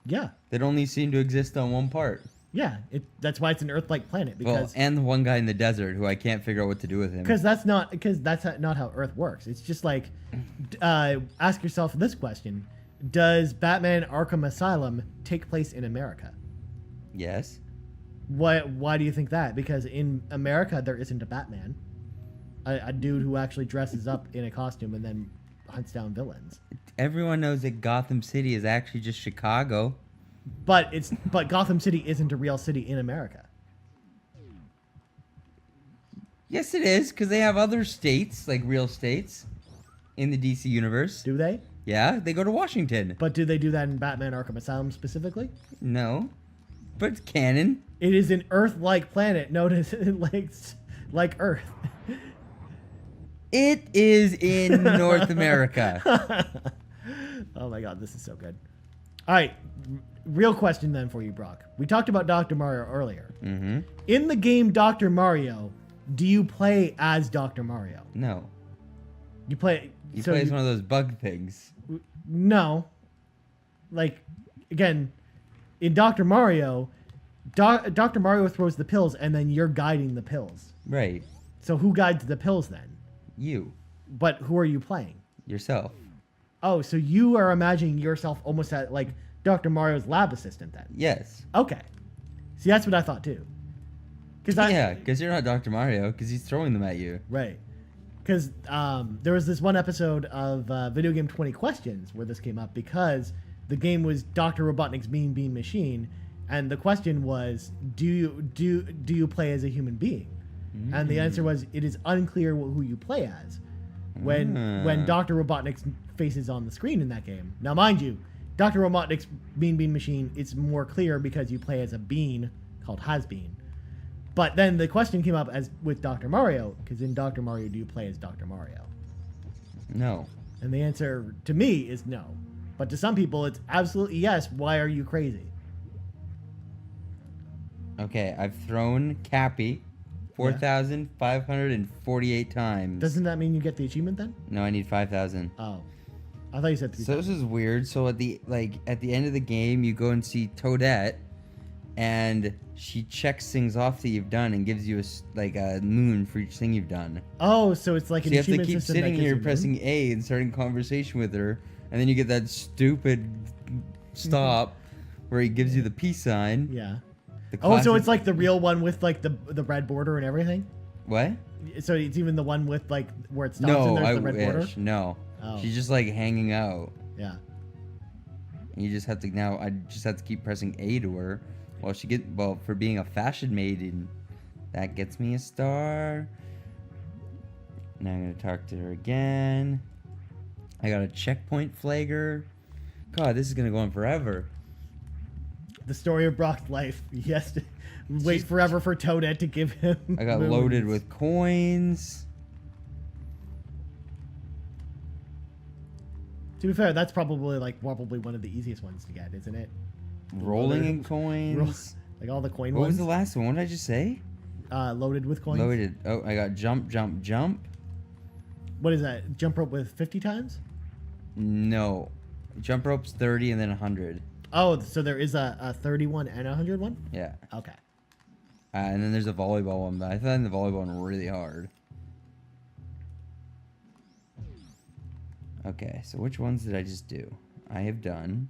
yeah, That only seem to exist on one part. yeah. That's why it's an Earth-like planet Well, because and the one guy in the desert who I can't figure out what to do with him. that's not how Earth works. It's just like ask yourself this question: does Batman Arkham Asylum take place in America? Yes. Why do you think that? Because in America there isn't a Batman, a dude who actually dresses up in a costume and then hunts down villains. Everyone knows that Gotham City is actually just Chicago. But Gotham City isn't a real city in America. Yes, it is, because they have other states, like real states, in the DC universe. Do they? Yeah, they go to Washington. But do they do that in Batman Arkham Asylum specifically? No. But it's canon. It is an Earth-like planet known as like Earth. It is in North America. Oh my god, this is so good. All right, real question then for you, Brock. We talked about Dr. Mario earlier. Mm-hmm. In the game Dr. Mario, do you play as Dr. Mario? No. You play. You play as one of those bug things. No. Like, again, in Dr. Mario, Dr. Mario throws the pills and then you're guiding the pills. Right. So who guides the pills then? You. But who are you playing? Yourself. Oh, so you are imagining yourself almost at like Dr. Mario's lab assistant then? Yes. Okay. See, that's what I thought too. Yeah, because you're not Dr. Mario, because he's throwing them at you. Right. Because there was this one episode of Video Game 20 Questions where this came up because the game was Dr. Robotnik's Mean Bean Machine, and the question was, do you play as a human being? And the answer was, it is unclear who you play as when Dr. Robotnik's face is on the screen in that game. Now, mind you, Dr. Robotnik's Mean Bean Machine is more clear because you play as a bean called Has-Bean. But then the question came up as with Dr. Mario, because in Dr. Mario, do you play as Dr. Mario? No. And the answer to me is no. But to some people, it's absolutely yes. Why are you crazy? Okay, I've thrown Cappy 4,548 times. Doesn't that mean you get the achievement then? No, I need 5,000. Oh. I thought you said 3,000. So this is weird. So at the end of the game, you go and see Toadette, and she checks things off that you've done and gives you a moon for each thing you've done. Oh, so it's like So an you have to achievement keep system that sitting gives here you pressing A and starting conversation with her, and then you get that stupid stop where he gives you the peace sign. Yeah. The Oh, so classic- it's like the real one with like the red border and everything? What? So it's even the one with like where it stops and No, there's I the red border? wish. No. Oh. She's just like hanging out. Yeah. And you just have to I just have to keep pressing A to her while for being a fashion maiden. That gets me a star. Now I'm gonna talk to her again. I got a checkpoint flagger. God, this is gonna go on forever. The story of Brock's life. He has to wait Just- forever for Toadette to give him. I got moons. loaded with coins. To be fair, that's probably one of the easiest ones to get, isn't it? Rolling in Roll- coins. Like all the coin What was ones. the last one? What did I just say? Loaded with coins. Loaded. Oh, I got jump, jump, jump. What is that? Jump rope with 50 times? No. Jump rope's 30 and then 100. Oh, so there is a 31 and a 100 one? Yeah. Okay. And then there's a volleyball one, but I found the volleyball one really hard. Okay, so which ones did I just do? I have done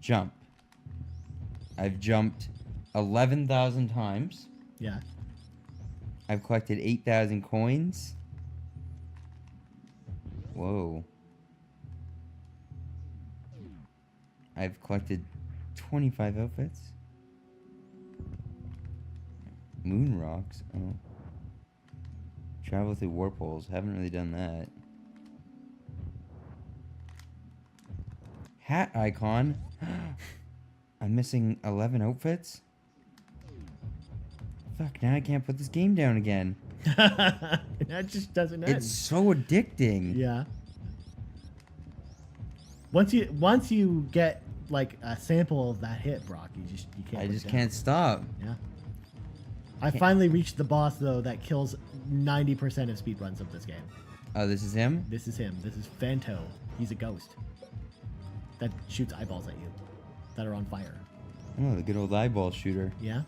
jump. I've jumped 11,000 times. Yeah. I've collected 8,000 coins. Whoa. I've collected 25 outfits. Moon rocks. Oh. Travel through warp holes. Haven't really done that. Hat icon. I'm missing 11 outfits. Fuck, now I can't put this game down again. That just doesn't end. It's so addicting. Yeah. Once you get like a sample of that hit, Brock, you can't. I put it just down. can't stop. Yeah. I finally reached the boss though that kills 90% of speedruns of this game. Oh, this is him? This is him. This is Fanto. He's a ghost that shoots eyeballs at you that are on fire. Oh, the good old eyeball shooter. Yeah.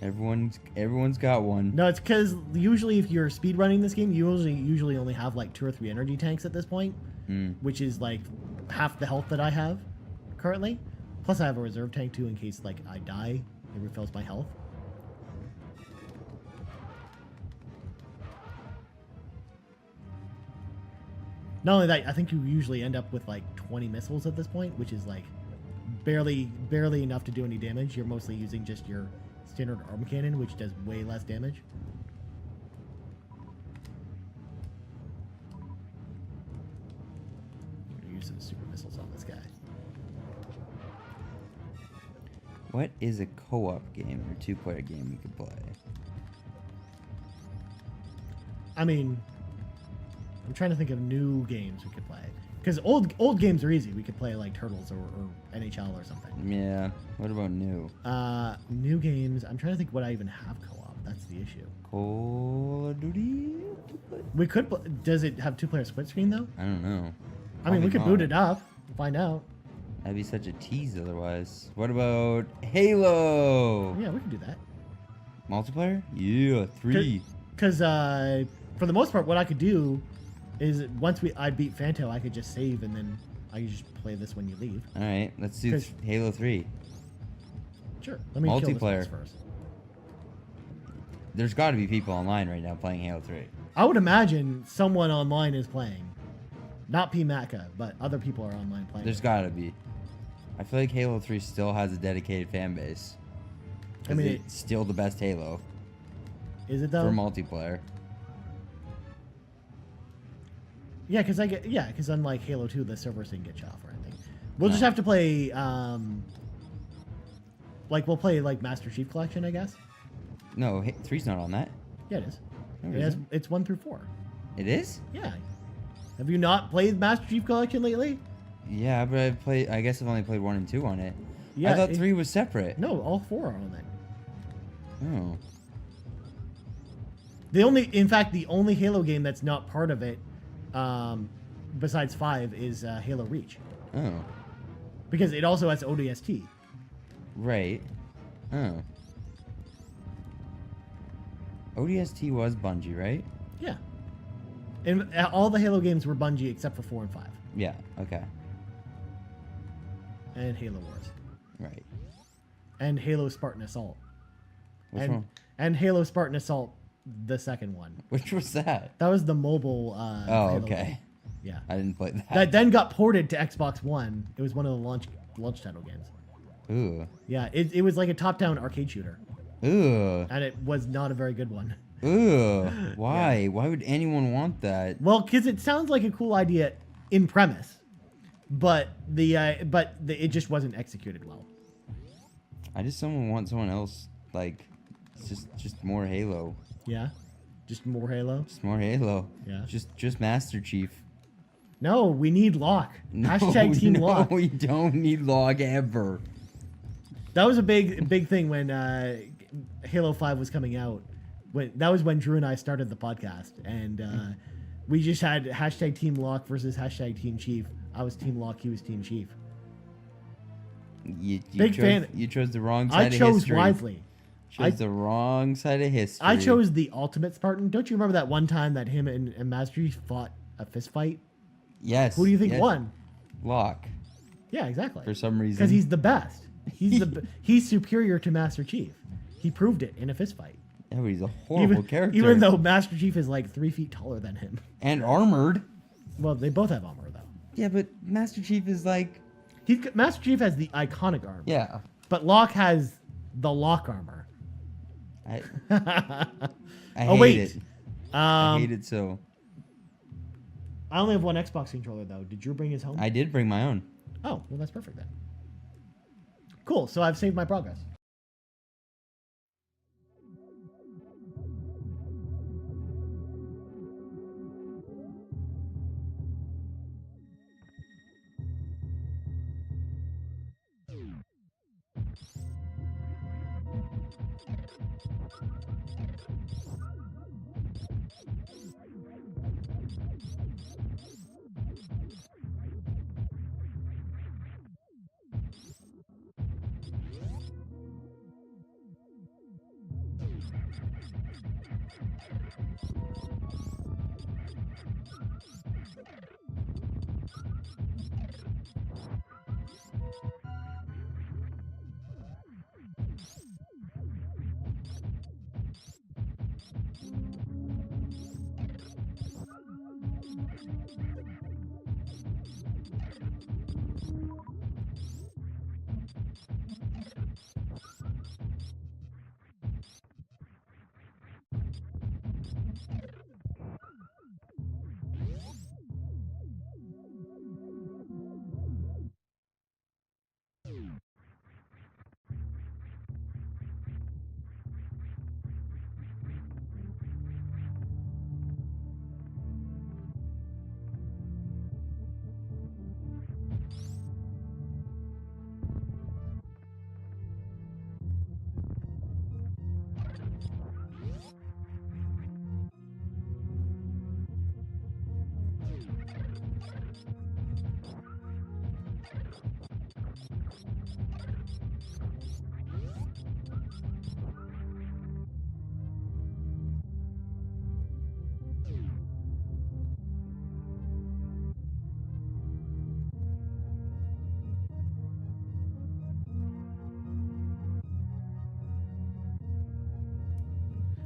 Everyone's got one. No, it's because usually if you're speedrunning this game, you usually only have like 2 or 3 energy tanks at this point, which is like half the health that I have currently. Plus, I have a reserve tank too in case like I die. It refills my health. Not only that, I think you usually end up with like 20 missiles at this point, which is like barely enough to do any damage. You're mostly using just your standard arm cannon, which does way less damage. I'm gonna use some super missiles on this guy. What is a co-op game or 2-player game you could play? I mean, I'm trying to think of new games we could play. Because old games are easy. We could play like Turtles or NHL or something. Yeah. What about new? New games. I'm trying to think what I even have co-op. That's the issue. Call of Duty? We could. Does it have 2-player split screen though? I don't know. I mean, we could Probably boot it up. Find out. That'd be such a tease otherwise. What about Halo? Yeah, we could do that. Multiplayer? Yeah, 3. Because for the most part, what I could do is once I beat Fanto, I could just save and then I could just play this when you leave. Alright, let's do 'Cause- Halo 3. Sure. Let me kill this Multiplayer. boss first. There's got to be people online right now playing Halo 3. I would imagine someone online is playing. Not PMACA, but other people are online playing. There's got to be. I feel like Halo 3 still has a dedicated fan base. I mean, it's still the best Halo is it though? for multiplayer. Yeah, because unlike Halo 2, the servers didn't get shut off or anything. We'll just No. have to play, we'll play like Master Chief Collection, I guess. No, 3's not on that. Yeah, it is. No, It it has, isn't. it's 1 through 4. It is? Yeah. Have you not played Master Chief Collection lately? Yeah, but I guess I've only played 1 and 2 on it. Yeah, I thought it- 3 was separate. No, all 4 are on it. Oh. In fact, the only Halo game that's not part of it, besides 5, is Halo Reach, Oh. because it also has ODST. Right. Oh. ODST was Bungie, right? Yeah. And all the Halo games were Bungie except for 4 and 5, Yeah, okay. and Halo Wars, Right. and Halo Spartan Assault, Which and one? and Halo Spartan Assault, the second one. Which was that? That was the mobile. Oh, Halo okay. game. Yeah. I didn't play that. That then got ported to Xbox One. It was one of the launch title games. Ooh. Yeah, it was like a top-down arcade shooter, Ooh. and it was not a very good one. Ugh. Why? Why would anyone want that? Well, because it sounds like a cool idea in premise, but it just wasn't executed well. I just want someone else, like, it's just more Halo. Yeah, just more Halo. Just more Halo. Yeah. Just Master Chief. No, we need Locke. No, Hashtag Team Locke. we don't need log ever. That was a big thing when Halo 5 was coming out. That was when Drew and I started the podcast, and we just had hashtag Team Locke versus hashtag Team Chief. I was Team Locke, he was Team Chief. You Big chose, fan. You chose the wrong side I of chose history. wisely. Chose the wrong side of history. I chose the ultimate Spartan. Don't you remember that one time that him and Master Chief fought a fist fight? Yes. Who do you think yes. won? Locke. Yeah, exactly. For some reason. Because he's the best. He's superior to Master Chief. He proved it in a fist fight. Yeah, but he's a horrible character. Even though Master Chief is like 3 feet taller than him. And armored. Well, they both have armor though. Yeah, but Master Chief is like. Master Chief has the iconic armor. Yeah. But Locke has the Locke armor. I Oh, hate wait. it. I hate it so. I only have one Xbox controller though. Did you bring his home? I did bring my own. Oh, well that's perfect then. Cool. So I've saved my progress.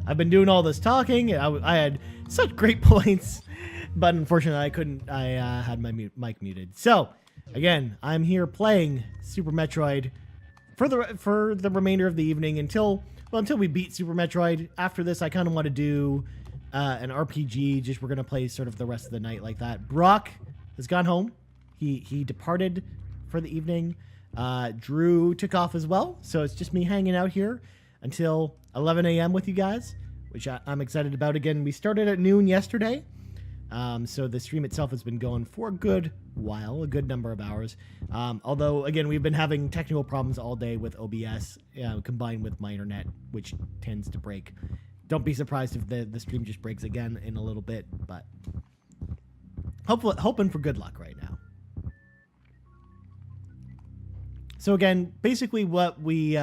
I've been doing all this talking. I had such great points, but unfortunately I couldn't. I had my mic muted. So, again, I'm here playing Super Metroid for the remainder of the evening until we beat Super Metroid. After this, I kind of want to do an RPG. Just we're gonna play sort of the rest of the night like that. Brock has gone home. He departed for the evening. Drew took off as well, so it's just me hanging out here until 11 a.m. with you guys, which I'm excited about. Again, we started at noon yesterday, so the stream itself has been going for a good while, a good number of hours. Although, again, we've been having technical problems all day with OBS, combined with my internet, which tends to break. Don't be surprised if the stream just breaks again in a little bit, but hoping for good luck right now. So again, basically what we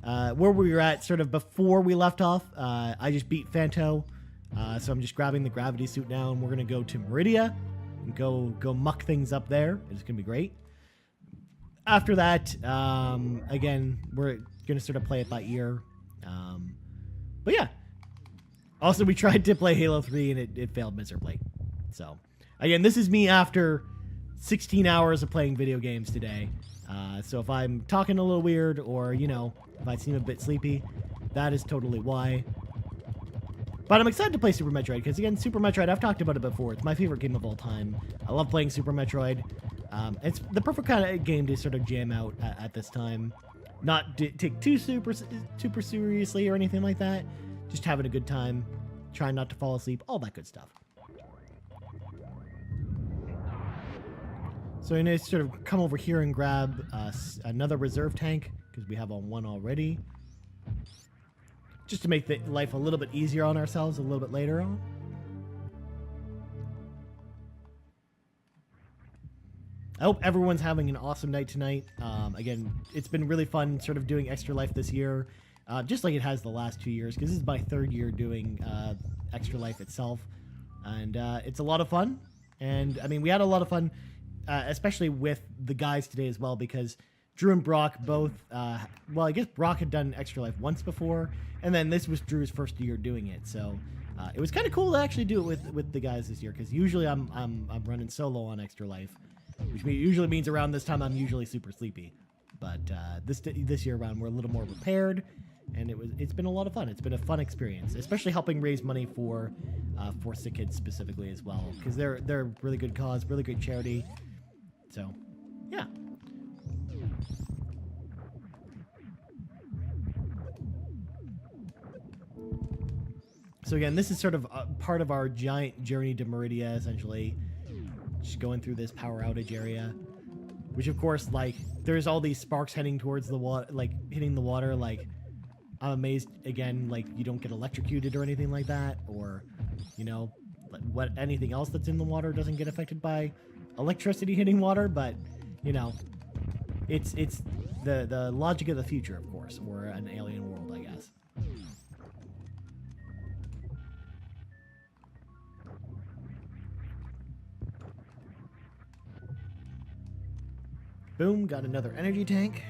where we were at sort of before we left off, I just beat Fanto, so I'm just grabbing the gravity suit now, and we're gonna go to Meridia and go muck things up there. It's gonna be great. After that, again, we're gonna sort of play it by ear. But yeah. Also, we tried to play Halo 3 and it failed miserably. So again, this is me after 16 hours of playing video games today. So if I'm talking a little weird or, if I seem a bit sleepy, that is totally why. But I'm excited to play Super Metroid because, again, Super Metroid, I've talked about it before. It's my favorite game of all time. I love playing Super Metroid. It's the perfect kind of game to sort of jam out at this time. Not take too super seriously or anything like that. Just having a good time. Trying not to fall asleep. All that good stuff. So I'm going to sort of come over here and grab another reserve tank because we have one already. Just to make the life a little bit easier on ourselves a little bit later on. I hope everyone's having an awesome night tonight. Again, it's been really fun sort of doing Extra Life this year, just like it has the last 2 years, because this is my 3rd year doing Extra Life itself. And it's a lot of fun. And, I mean, we had a lot of fun, especially with the guys today as well, because Drew and Brock both, well, I guess Brock had done Extra Life once before, and then this was Drew's first year doing it. So it was kind of cool to actually do it with the guys this year, because usually I'm running solo on Extra Life, which usually means around this time I'm usually super sleepy. But this year around we're a little more prepared, and it's been a lot of fun. It's been a fun experience, especially helping raise money for sick kids specifically as well, because they're a really good cause, really great charity. So yeah. So again, this is sort of part of our giant journey to Meridia, essentially. Just going through this power outage area. Which, of course, like, there's all these sparks heading towards the water, like, hitting the water. Like, I'm amazed, again, like, you don't get electrocuted or anything like that. Or, you know, anything else that's in the water doesn't get affected by electricity hitting water. But, you know, it's the logic of the future, of course. Or an alien world, I guess. Boom, got another energy tank.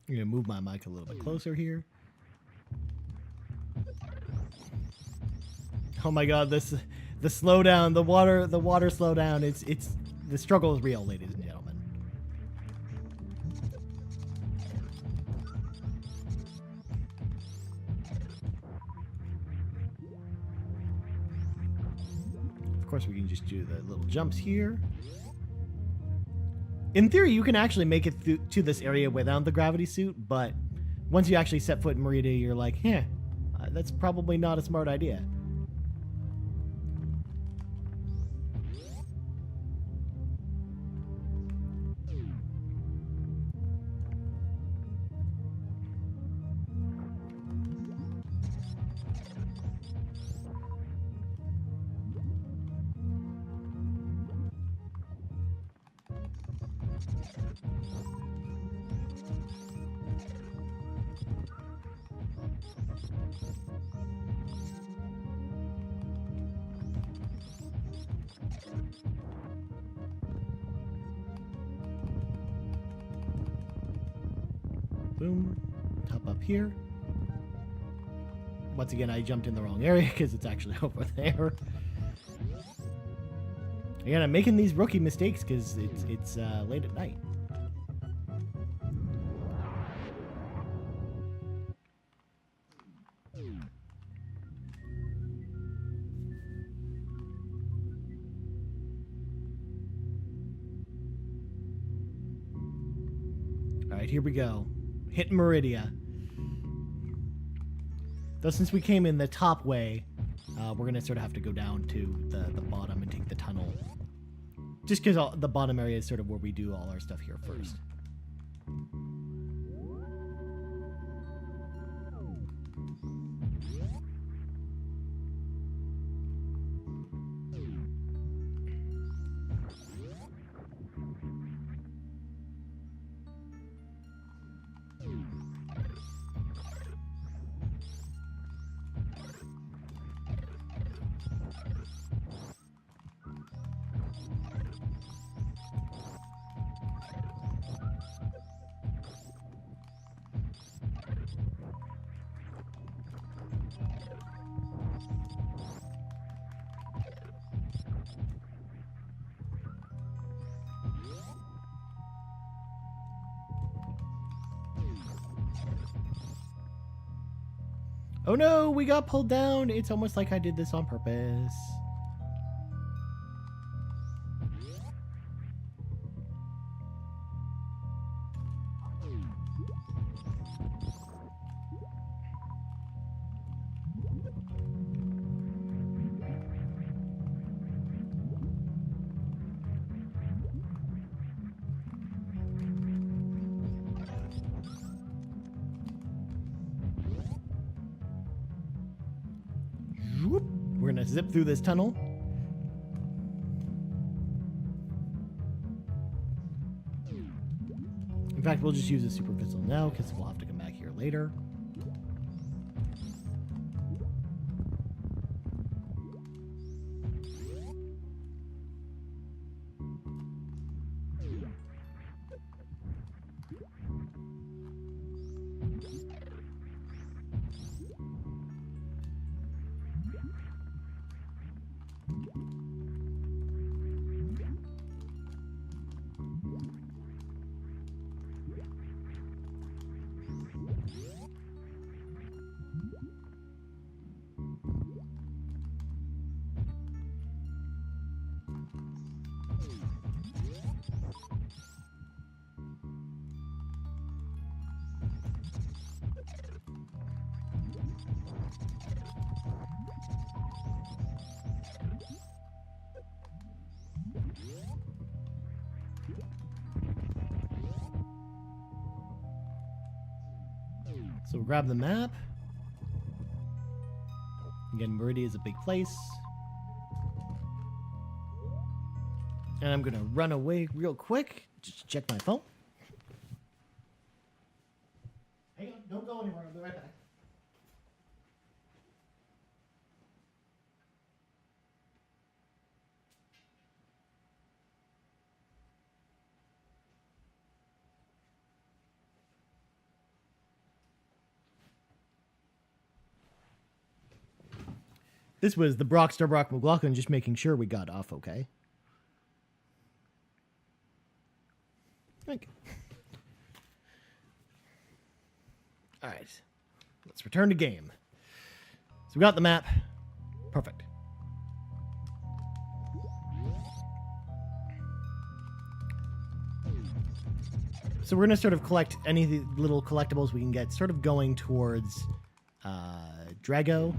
I'm gonna move my mic a little bit closer here. Oh my god, the slowdown, the water slowdown. It's the struggle is real, ladies and gentlemen. Of course, we can just do the little jumps here. In theory, you can actually make it to this area without the gravity suit, but once you actually set foot in Meridia, you're like, that's probably not a smart idea. Boom. Hop up here. Once again, I jumped in the wrong area because it's actually over there. Again, I'm making these rookie mistakes because it's late at night. All right, here we go. Hit Meridia. Though since we came in the top way, we're going to sort of have to go down to the bottom and take the tunnel. Just because the bottom area is sort of where we do all our stuff here first. Oh no, we got pulled down. It's almost like I did this on purpose. Whoop. We're gonna zip through this tunnel. In fact, we'll just use a super pistol now because we'll have to come back here later. So we'll grab the map. Again, Meridia is a big place. And I'm gonna run away real quick. Just check my phone. Hang on, don't go anywhere. I'll be right back. This was the Brockstar Brock McLaughlin just making sure we got off okay. Thank you. Alright. Let's return to game. So we got the map. Perfect. So we're going to sort of collect any little collectibles we can get, sort of going towards Drago.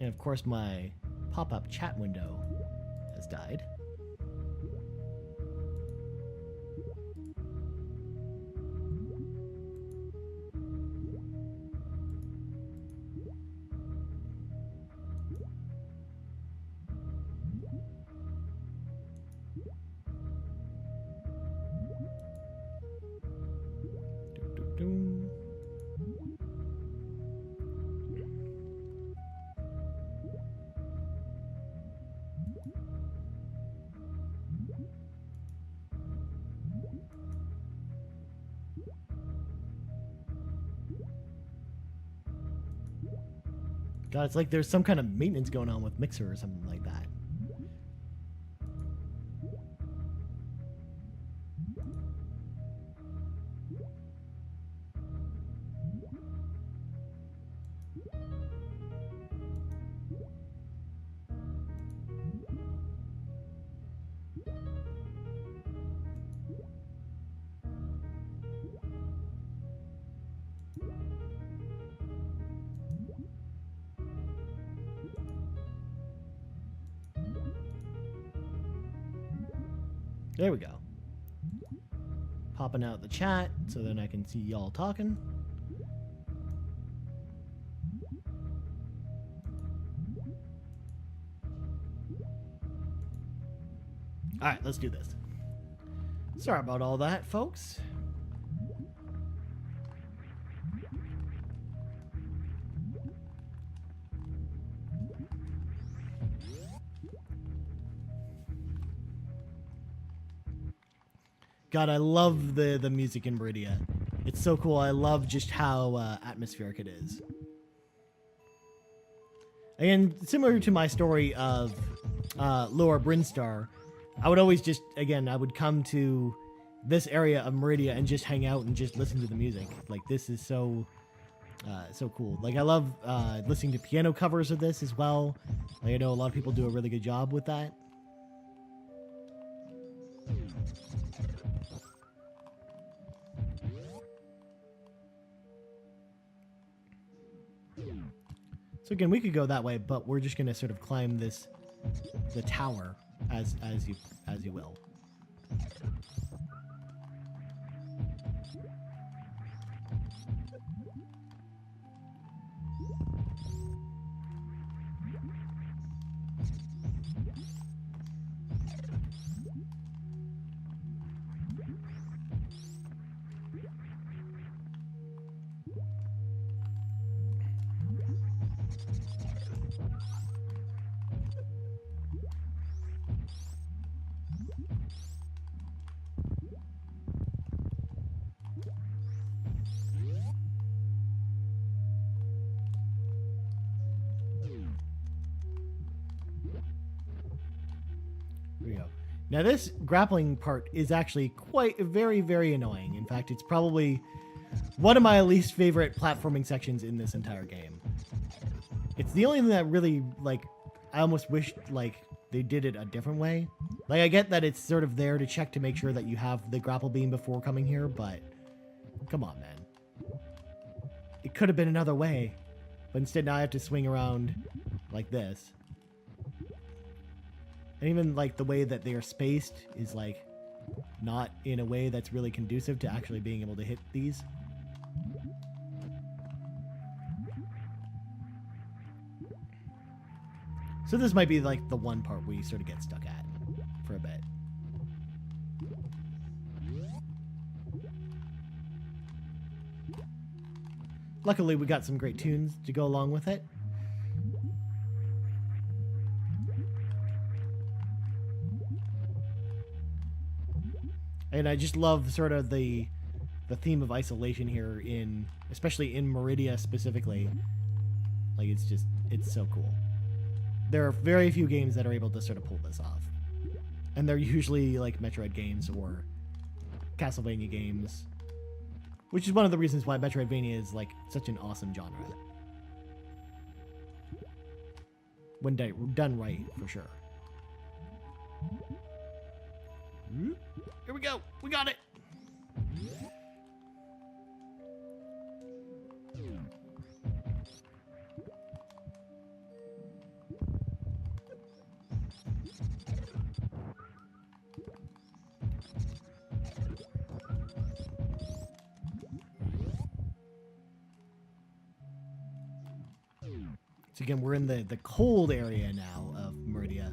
And of course, my pop-up chat window has died. Doo-doo-doo. God, it's like there's some kind of maintenance going on with Mixer or something like that. There we go. Popping out the chat so then I can see y'all talking. Alright, let's do this. Sorry about all that, folks. God, I love the music in Meridia. It's so cool. I love just how atmospheric it is. And similar to my story of Lower Brinstar, I would always just, again, I would come to this area of Meridia and just hang out and just listen to the music. Like, this is so cool. Like, I love listening to piano covers of this as well. Like, I know a lot of people do a really good job with that. So again, we could go that way, but we're just gonna sort of climb the tower as you will. Here we go. Now this grappling part is actually quite very annoying. In fact, it's probably one of my least favorite platforming sections in this entire game. It's the only thing that really, like, I almost wish, like, they did it a different way. Like, I get that it's sort of there to check to make sure that you have the grapple beam before coming here, but come on, man. It could have been another way, but instead now I have to swing around like this. And even, like, the way that they are spaced is, like, not in a way that's really conducive to actually being able to hit these. So this might be, like, the one part where you sort of get stuck at for a bit. Luckily, we got some great tunes to go along with it. And I just love sort of the theme of isolation here especially in Meridia specifically. Like, it's so cool. There are very few games that are able to sort of pull this off. And they're usually like Metroid games or Castlevania games, which is one of the reasons why Metroidvania is like such an awesome genre. When done right, for sure. Here we go. We got it. So again, we're in the cold area now of Meridia.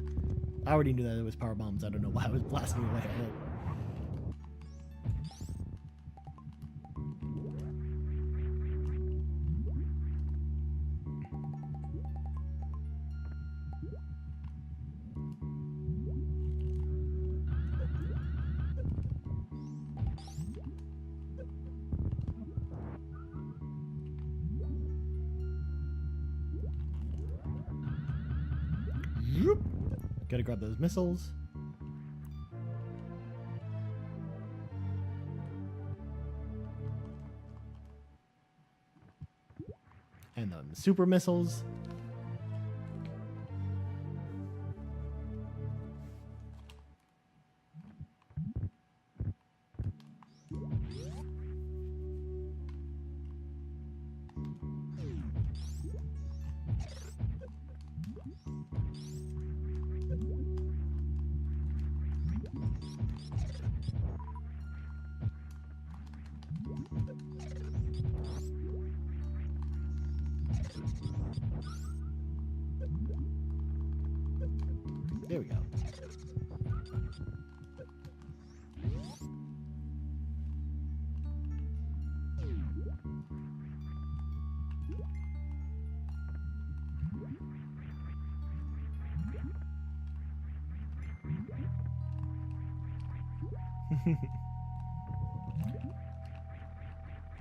I already knew that it was power bombs. I don't know why I was blasting away at it. Gotta grab those missiles. And then the super missiles. There we go.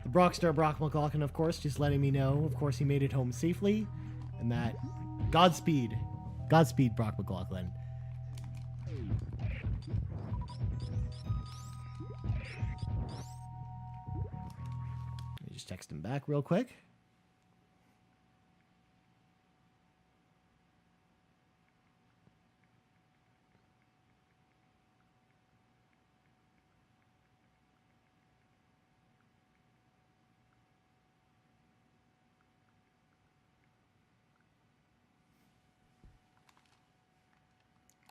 The Brockstar Brock McLaughlin, of course, just letting me know, of course, he made it home safely. And that Godspeed. Godspeed, Brock McLaughlin. Let me just text him back real quick.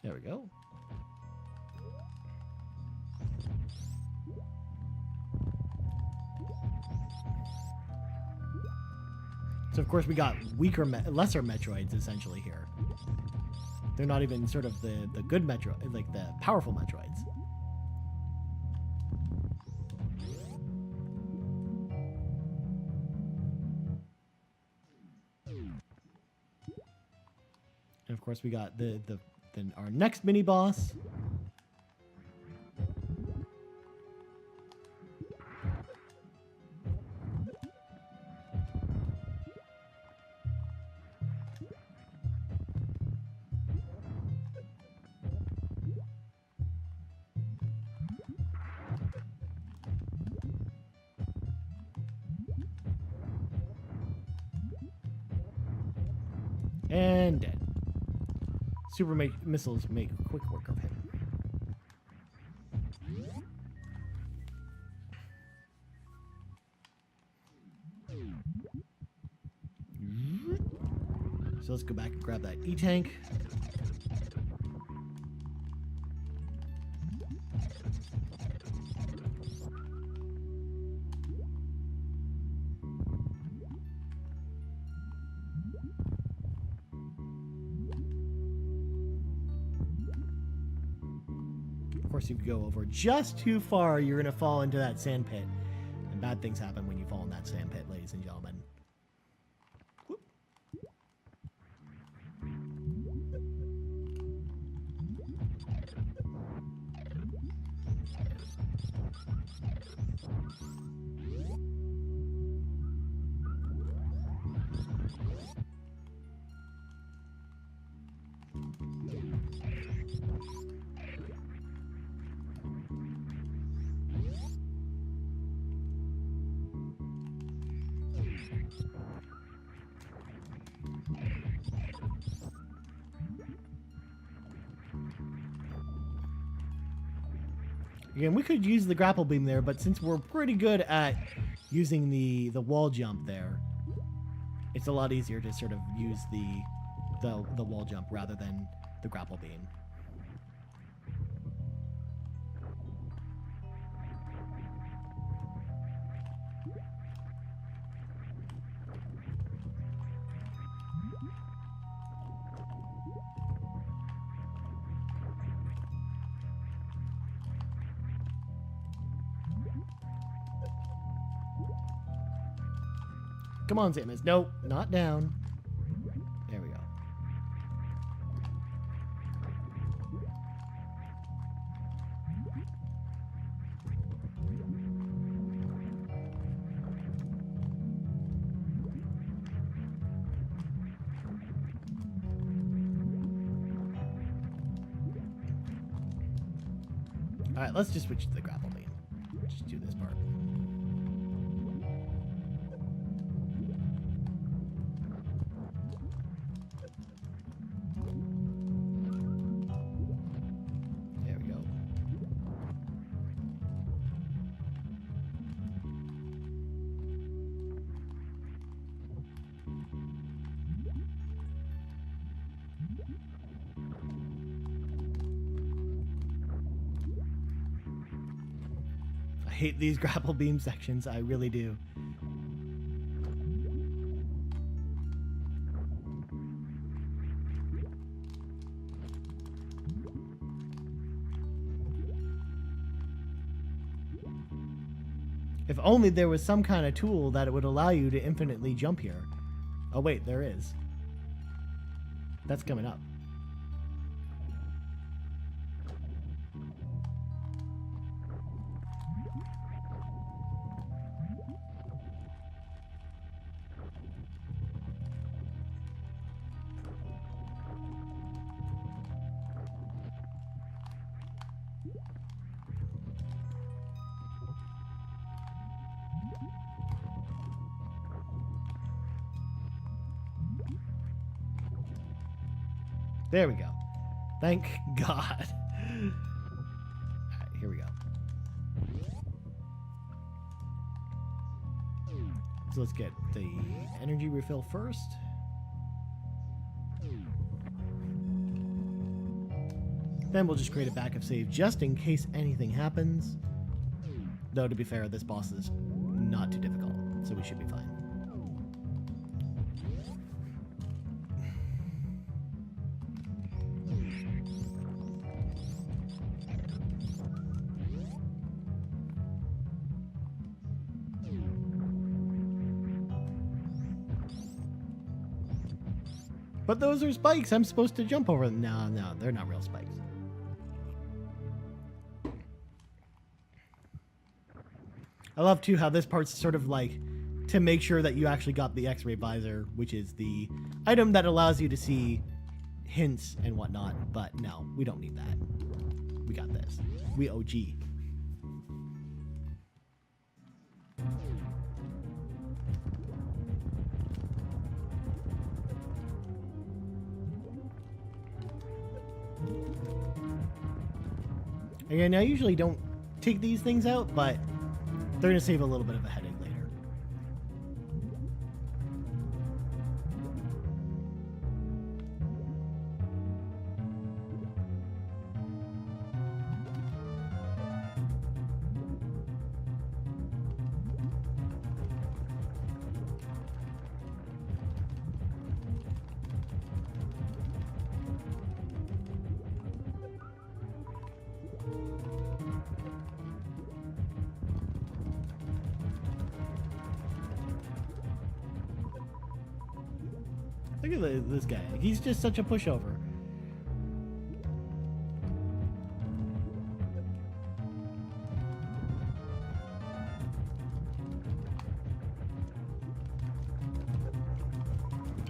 There we go. So of course we got weaker, lesser Metroids essentially here. They're not even sort of the good Metro, like the powerful Metroids. And of course we got then our next mini boss. And dead. Super missiles make quick work of him. So let's go back and grab that E-tank. Of course, if you go over just too far, you're going to fall into that sand pit. And bad things happen when you fall in that sand pit, ladies and gentlemen. Whoop. Again, we could use the grapple beam there, but since we're pretty good at using the wall jump there, it's a lot easier to sort of use the wall jump rather than the grapple beam. Come on, Samus. Nope, not down. There we go. All right, let's just switch to the grapple beam. Just do this part. I hate these grapple beam sections. I really do. If only there was some kind of tool that it would allow you to infinitely jump here. Oh wait, there is. That's coming up. There we go. Thank God. Alright, here we go. So let's get the energy refill first. Then we'll just create a backup save just in case anything happens. Though, to be fair, this boss is not too difficult, so we should be fine. But those are spikes. I'm supposed to jump over them. No, they're not real spikes. I love, too, how this part's sort of like to make sure that you actually got the X-ray visor, which is the item that allows you to see hints and whatnot. But no, we don't need that. We got this. We OG. Again, I usually don't take these things out, but they're going to save a little bit of a headache later. Look at this guy. He's just such a pushover.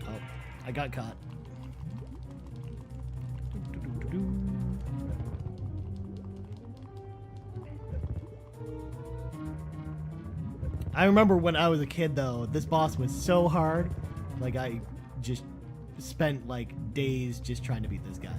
Oh, I got caught. I remember when I was a kid, though, this boss was so hard. Like, I just spent like days just trying to beat this guy.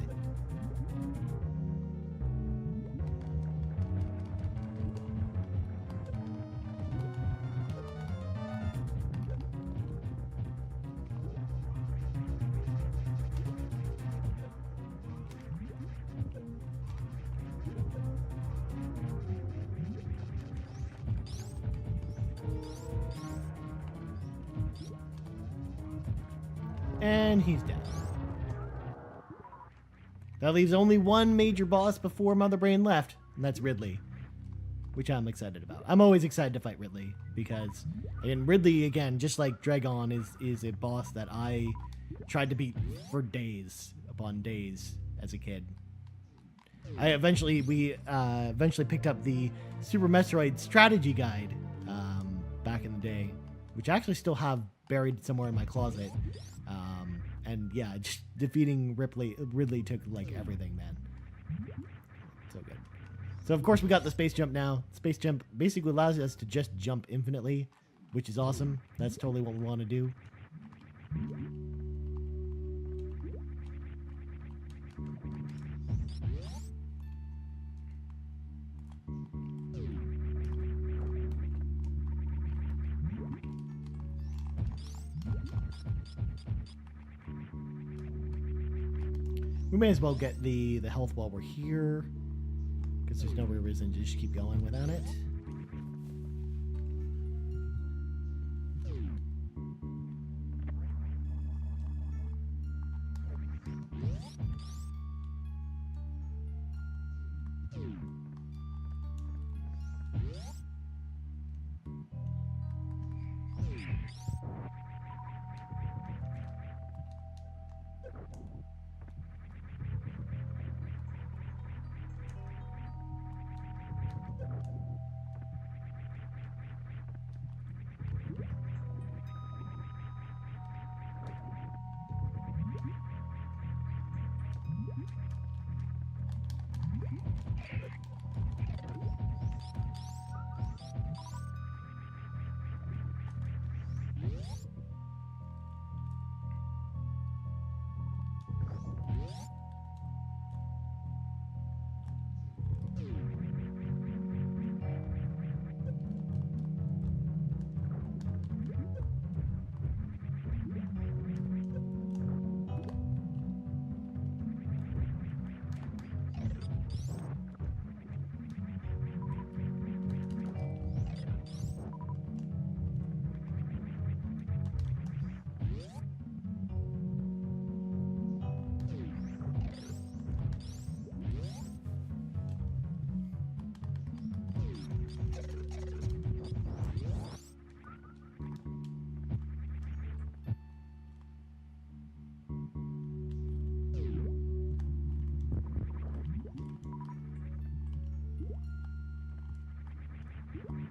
And he's dead. That leaves only one major boss before Mother Brain left, and that's Ridley, which I'm excited about. I'm always excited to fight Ridley because, and Ridley, again, just like Dragon, is a boss that I tried to beat for days upon days as a kid. We eventually picked up the Super Metroid strategy guide back in the day, which I actually still have buried somewhere in my closet. And yeah, just defeating Ridley took like everything, man. So good. So of course we got the space jump now. Space jump basically allows us to just jump infinitely, which is awesome. That's totally what we want to do. We may as well get the health while we're here, because there's no real reason to just keep going without it.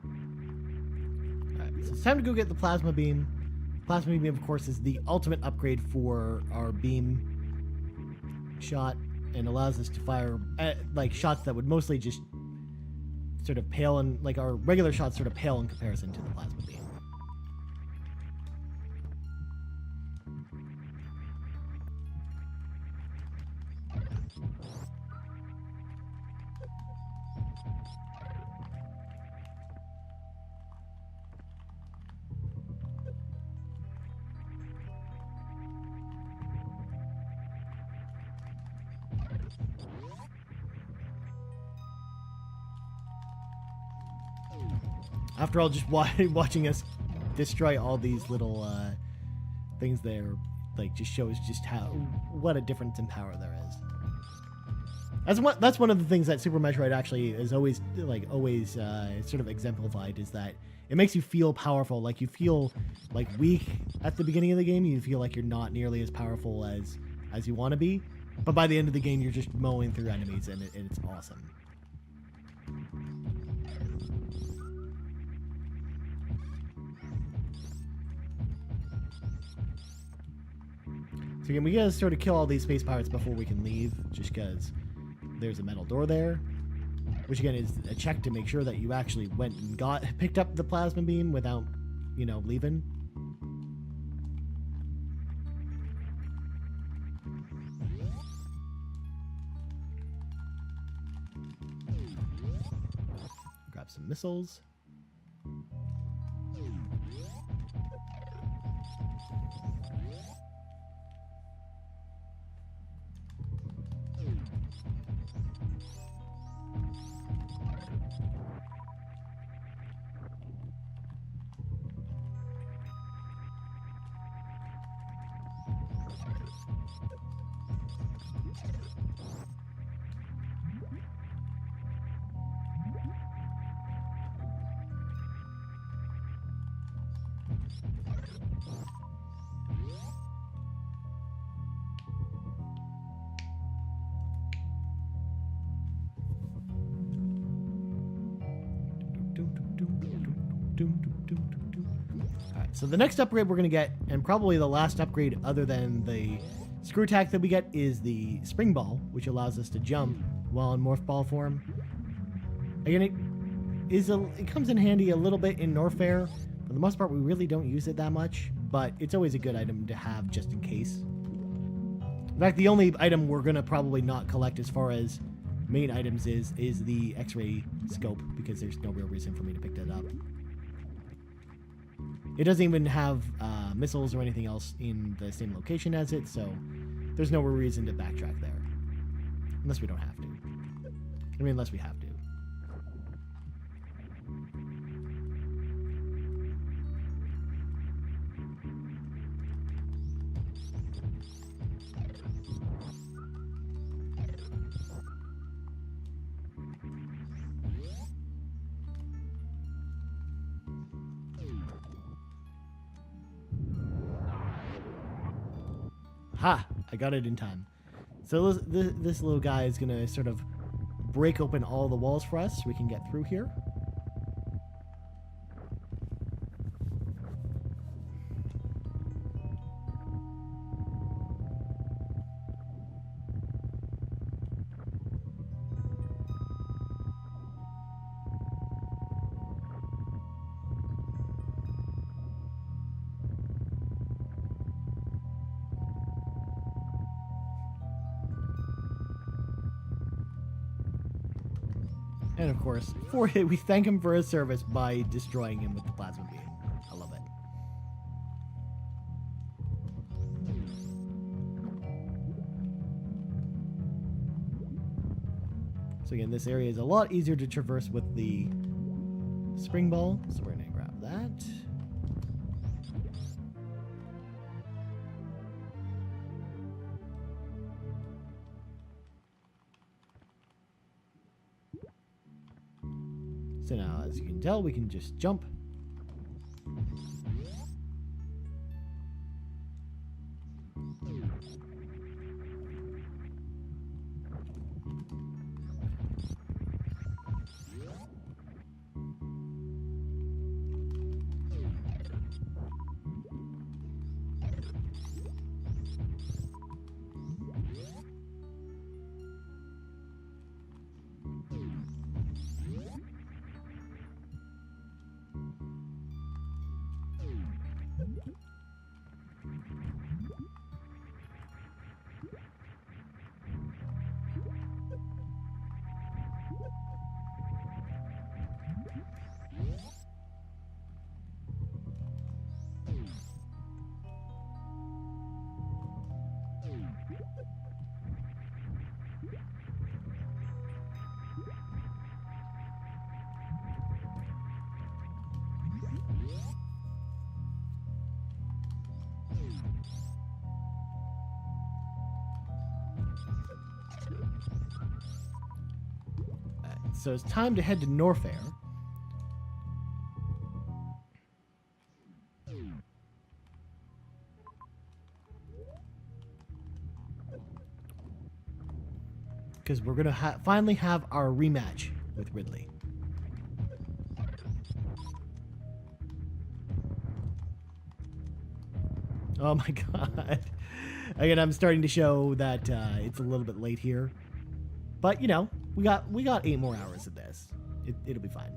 Alright, so it's time to go get the plasma beam. Plasma beam, of course, is the ultimate upgrade for our beam shot and allows us to fire like shots that would mostly just sort of pale, and like our regular shots sort of pale in comparison to the plasma beam. After all, just watching us destroy all these little things there, like, just shows just what a difference in power there is. That's one of the things that Super Metroid actually is always sort of exemplified, is that it makes you feel powerful. Like, you feel like weak at the beginning of the game. You feel like you're not nearly as powerful as you want to be, but by the end of the game, you're just mowing through enemies, and it's awesome. So again, we gotta sort of kill all these space pirates before we can leave, just because there's a metal door there, which again is a check to make sure that you actually went and picked up the plasma beam without, leaving. Grab some missiles. Alright, so the next upgrade we're going to get, and probably the last upgrade other than the screw attack that we get, is the spring ball, which allows us to jump while in morph ball form. Again, it comes in handy a little bit in Norfair. For the most part, we really don't use it that much, but it's always a good item to have just in case. In fact, the only item we're going to probably not collect as far as main items is the X-ray scope, because there's no real reason for me to pick that up. It doesn't even have missiles or anything else in the same location as it, so there's no reason to backtrack there. Unless we don't have to. I mean, unless we have to. Ha! I got it in time. So this little guy is going to sort of break open all the walls for us so we can get through here. And of course, we thank him for his service by destroying him with the plasma beam. I love it. So again, this area is a lot easier to traverse with the spring ball. So we're going to grab that. So now, as you can tell, we can just jump. So it's time to head to Norfair. Because we're going to finally have our rematch with Ridley. Oh my god. Again, I'm starting to show that it's a little bit late here. But, you know, we got 8 more hours of this. It'll be fine.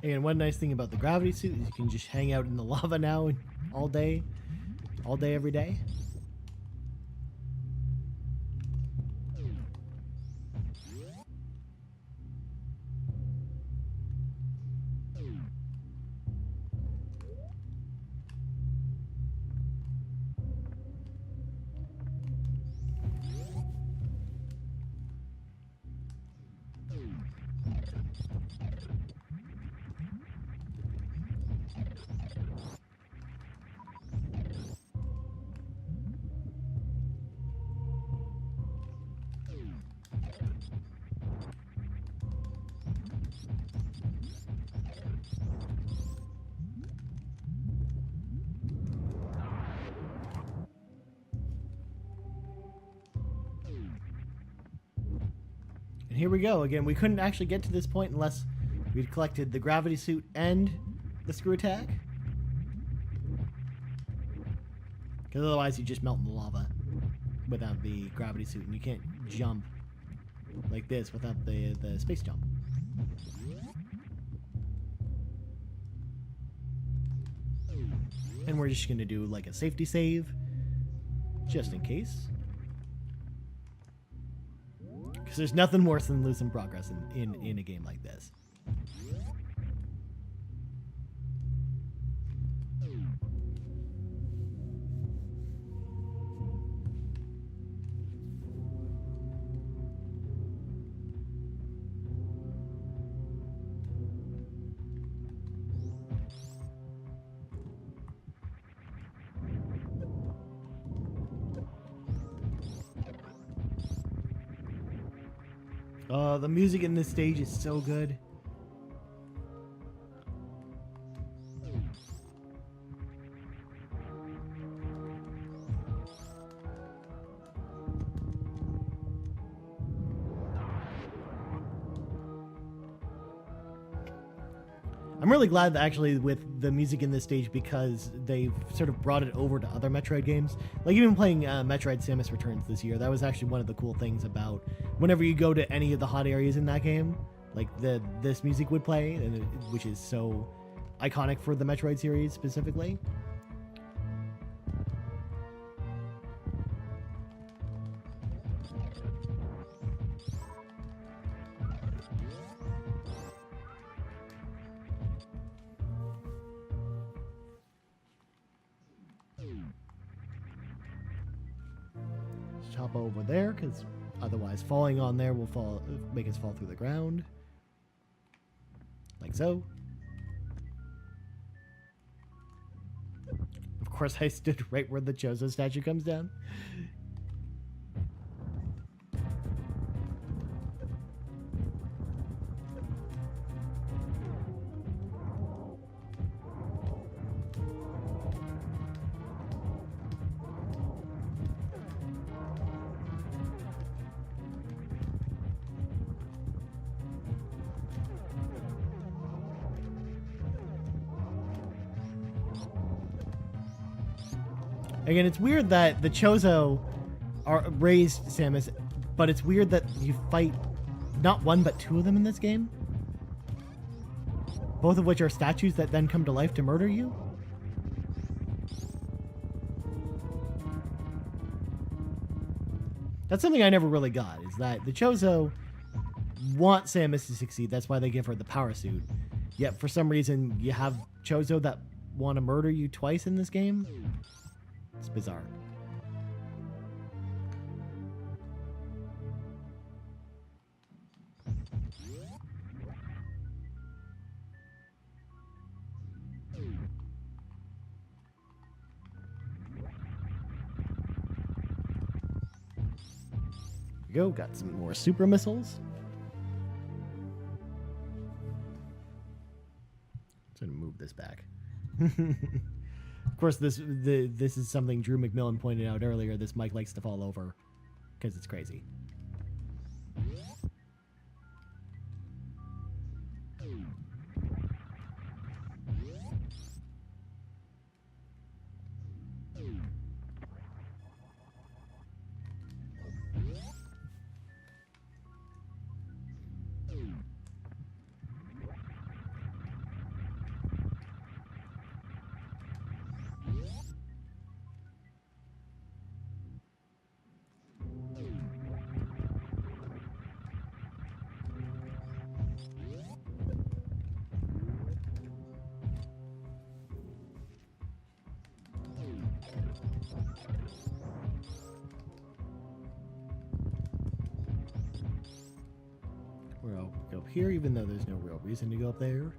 And one nice thing about the gravity suit is you can just hang out in the lava now all day, every day. And here we go again. We couldn't actually get to this point unless we'd collected the gravity suit and the screw attack. Because otherwise you just melt in the lava without the gravity suit, and you can't jump like this without the space jump. And we're just going to do like a safety save, just in case. Because there's nothing worse than losing progress in a game like this. The music in this stage is so good. I'm really glad that actually with the music in this stage, because they've sort of brought it over to other Metroid games. Like even playing Metroid Samus Returns this year, that was actually one of the cool things about whenever you go to any of the hot areas in that game, like this music would play, and which is so iconic for the Metroid series specifically. Hop over there, because otherwise falling on there will make us fall through the ground. Like so. Of course, I stood right where the Chozo statue comes down. Again, it's weird that the Chozo are raised Samus, but it's weird that you fight not one but two of them in this game. Both of which are statues that then come to life to murder you. That's something I never really got, is that the Chozo want Samus to succeed. That's why they give her the power suit. Yet for some reason you have Chozo that want to murder you twice in this game. It's bizarre. Here we go, got some more super missiles. I'm gonna move this back. Of course, this is something Drew McMillan pointed out earlier. This mic likes to fall over because it's crazy. We'll go up here, even though there's no real reason to go up there.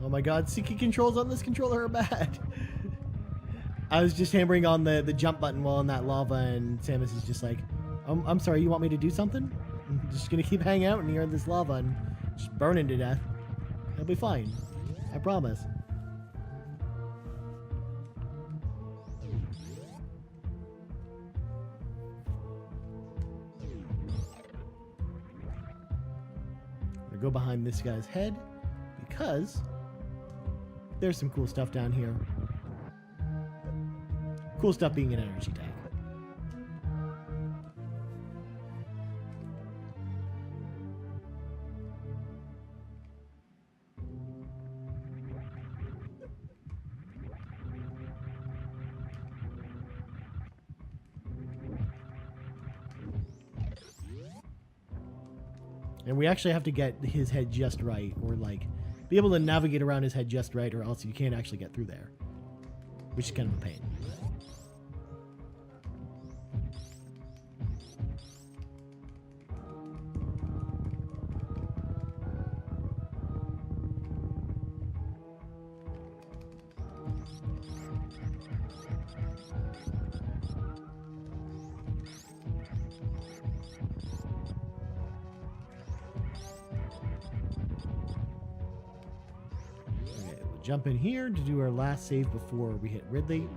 Oh my god, sticky controls on this controller are bad. I was just hammering on the jump button while in that lava, and Samus is just like, I'm sorry, you want me to do something? I'm just gonna keep hanging out in here in this lava and just burning to death. It'll be fine. I promise. I'm gonna go behind this guy's head because there's some cool stuff down here. Cool stuff being an energy tank. And we actually have to get his head just right, or like be able to navigate around his head just right, or else you can't actually get through there, which is kind of a pain. Jump in here to do our last save before we hit Ridley.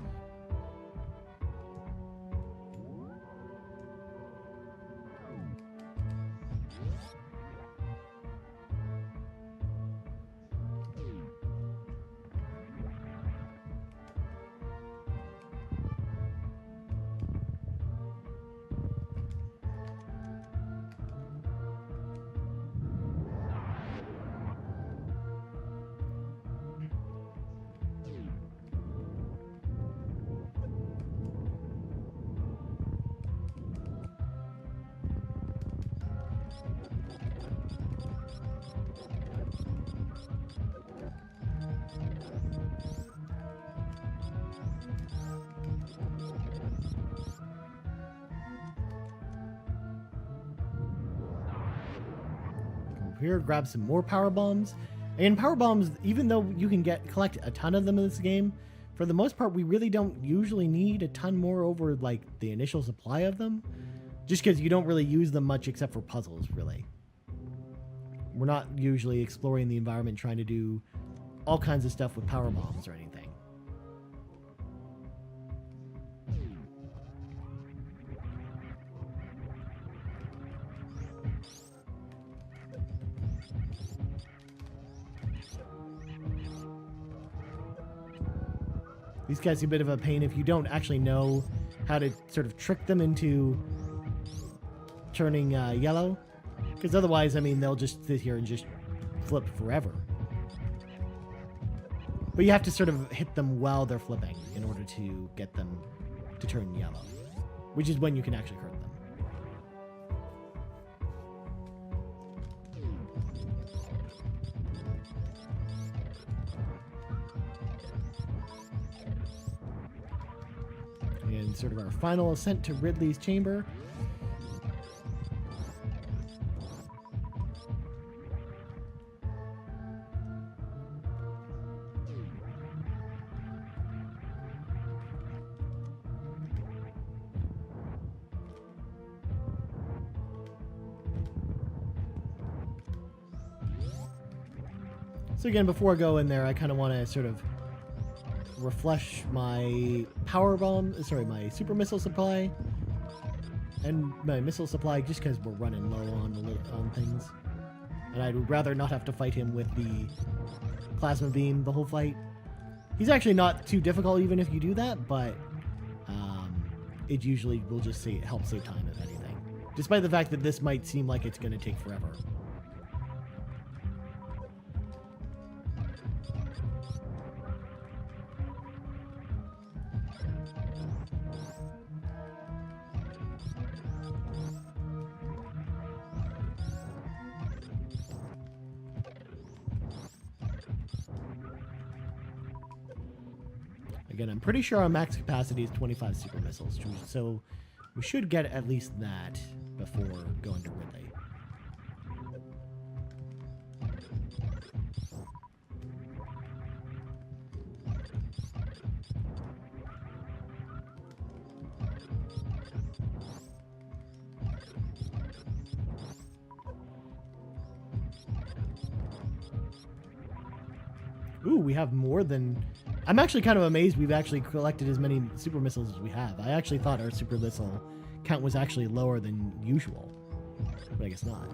here, grab some more power bombs. And power bombs, even though you can collect a ton of them in this game, for the most part, we really don't usually need a ton more over like the initial supply of them, just because you don't really use them much except for puzzles, really. We're not usually exploring the environment trying to do all kinds of stuff with power bombs or anything. These guys are a bit of a pain if you don't actually know how to sort of trick them into turning yellow. Because otherwise, I mean, they'll just sit here and just flip forever. But you have to sort of hit them while they're flipping in order to get them to turn yellow. Which is when you can actually hurt them. And sort of our final ascent to Ridley's chamber. So again, before I go in there, I kind of want to sort of refresh my my super missile supply and my missile supply, just because we're running low on things, and I'd rather not have to fight him with the plasma beam the whole fight. He's actually not too difficult even if you do that, but it usually will just help save time if anything, despite the fact that this might seem like it's going to take forever. Again, I'm pretty sure our max capacity is 25 super missiles, so we should get at least that before going to Ridley. Ooh, we have more than... I'm actually kind of amazed we've actually collected as many super missiles as we have. I actually thought our super missile count was actually lower than usual, but I guess not.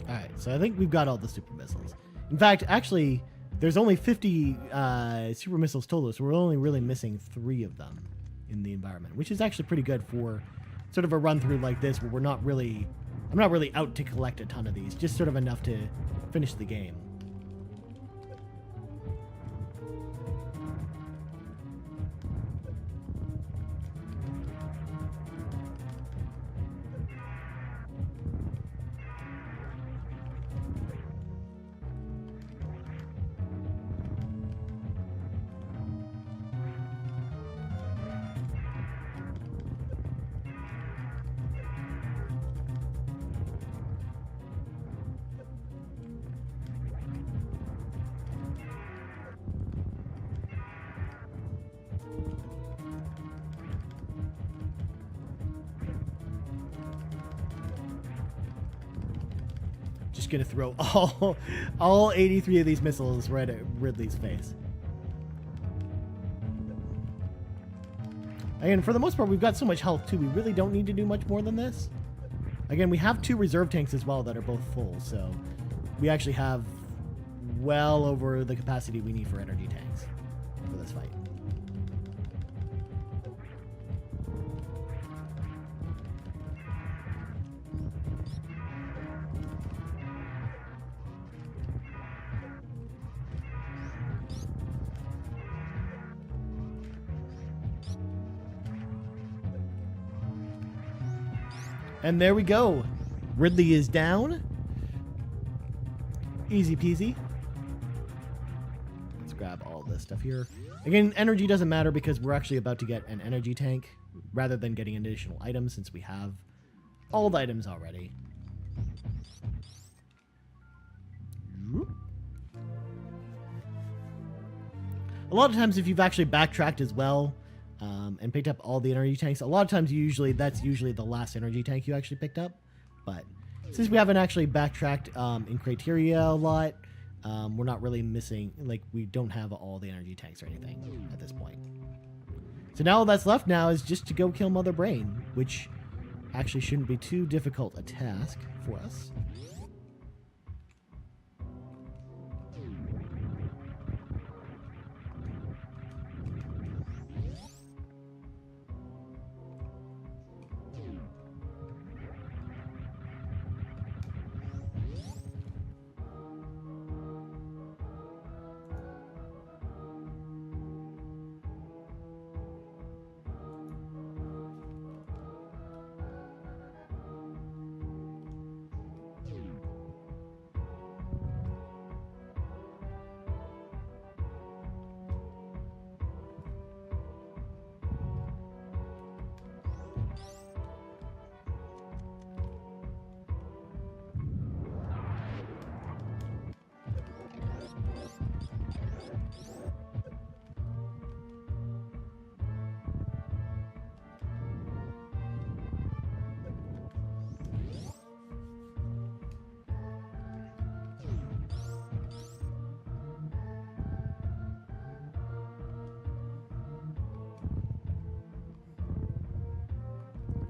Alright, so I think we've got all the super missiles. In fact, actually, there's only 50 super missiles total, so we're only really missing 3 of them in the environment, which is actually pretty good for sort of a run-through like this, where I'm not really out to collect a ton of these, just sort of enough to finish the game. Just gonna throw all 83 of these missiles right at Ridley's face. And for the most part, we've got so much health too, we really don't need to do much more than this. Again, we have 2 reserve tanks as well that are both full, so we actually have well over the capacity we need for energy tanks for this fight. And there we go. Ridley is down. Easy peasy. Let's grab all this stuff here. Again, energy doesn't matter because we're actually about to get an energy tank rather than getting additional items since we have all the items already. A lot of times if you've actually backtracked as well, and picked up all the energy tanks. A lot of times, that's usually the last energy tank you actually picked up. But since we haven't actually backtracked in criteria a lot, we're not really missing, like, we don't have all the energy tanks or anything at this point. So now all that's left now is just to go kill Mother Brain, which actually shouldn't be too difficult a task for us.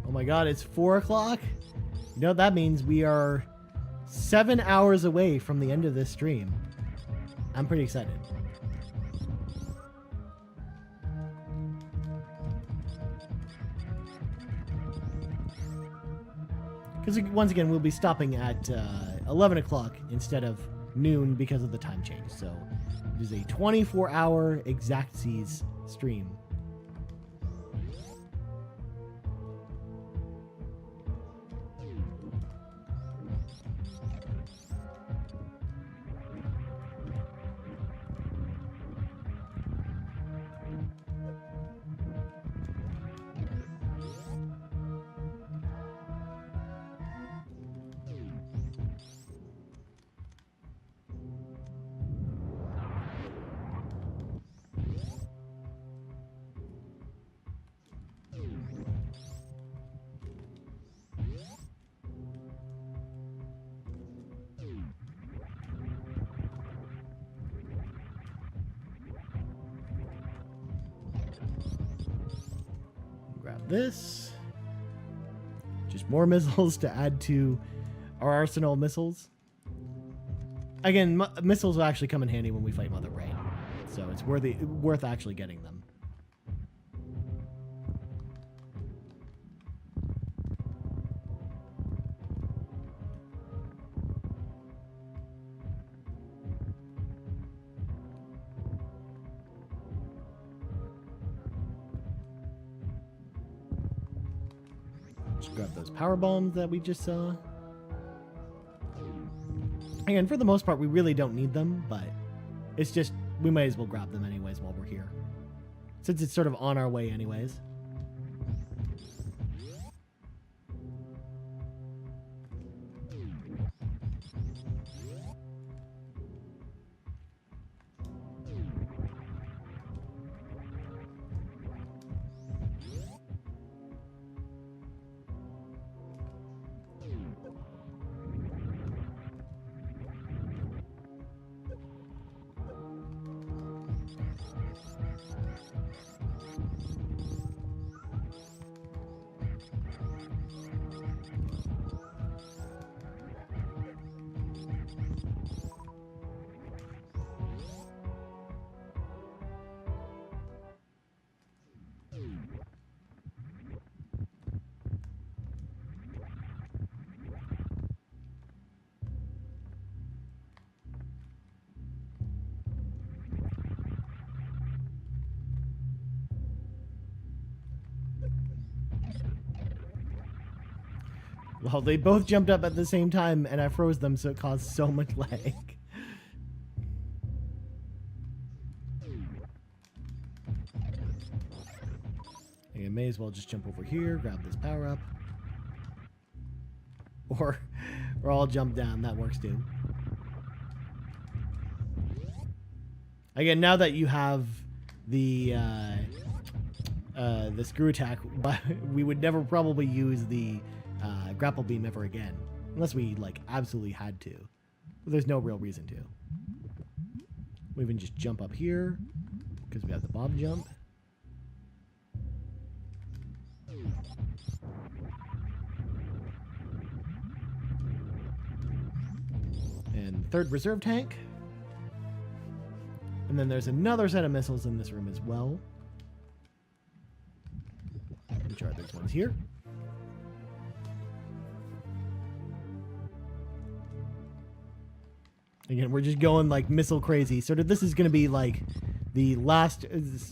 Oh my god, it's 4 o'clock? You know what that means? We are 7 hours away from the end of this stream. I'm pretty excited. Because once again, we'll be stopping at 11 o'clock instead of noon because of the time change. So it is a 24-hour exactsies stream. Grab this. Just more missiles to add to our arsenal of missiles. Again, missiles will actually come in handy when we fight Mother Brain, so it's worth actually getting them. Just grab those power bombs that we just saw. Again, for the most part, we really don't need them, but it's just, we might as well grab them anyways while we're here. Since it's sort of on our way anyways. Well, they both jumped up at the same time, and I froze them, so it caused so much lag. I may as well just jump over here, grab this power up. Or I'll jump down. That works too. Again, now that you have the screw attack, we would never probably use the grapple beam ever again, unless we like absolutely had to. But there's no real reason to. We even just jump up here because we have the bob jump. And third reserve tank. And then there's another set of missiles in this room as well. Which are these ones here. Again, we're just going like missile crazy. Sort of this is going to be like the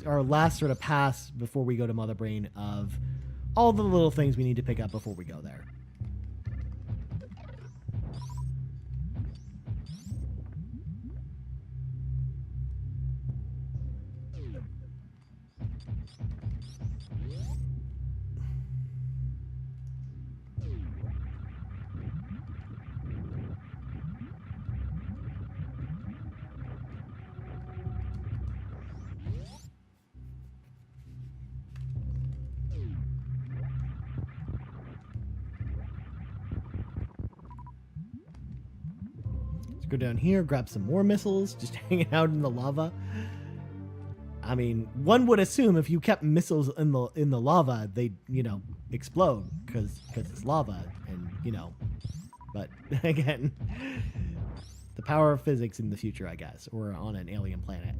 our last sort of pass before we go to Mother Brain of all the little things we need to pick up before we go there. Go down here, grab some more missiles, just hanging out in the lava. I mean, one would assume if you kept missiles in the lava, they'd, you know, explode because it's lava, and you know. But again, the power of physics in the future, I guess, or on an alien planet.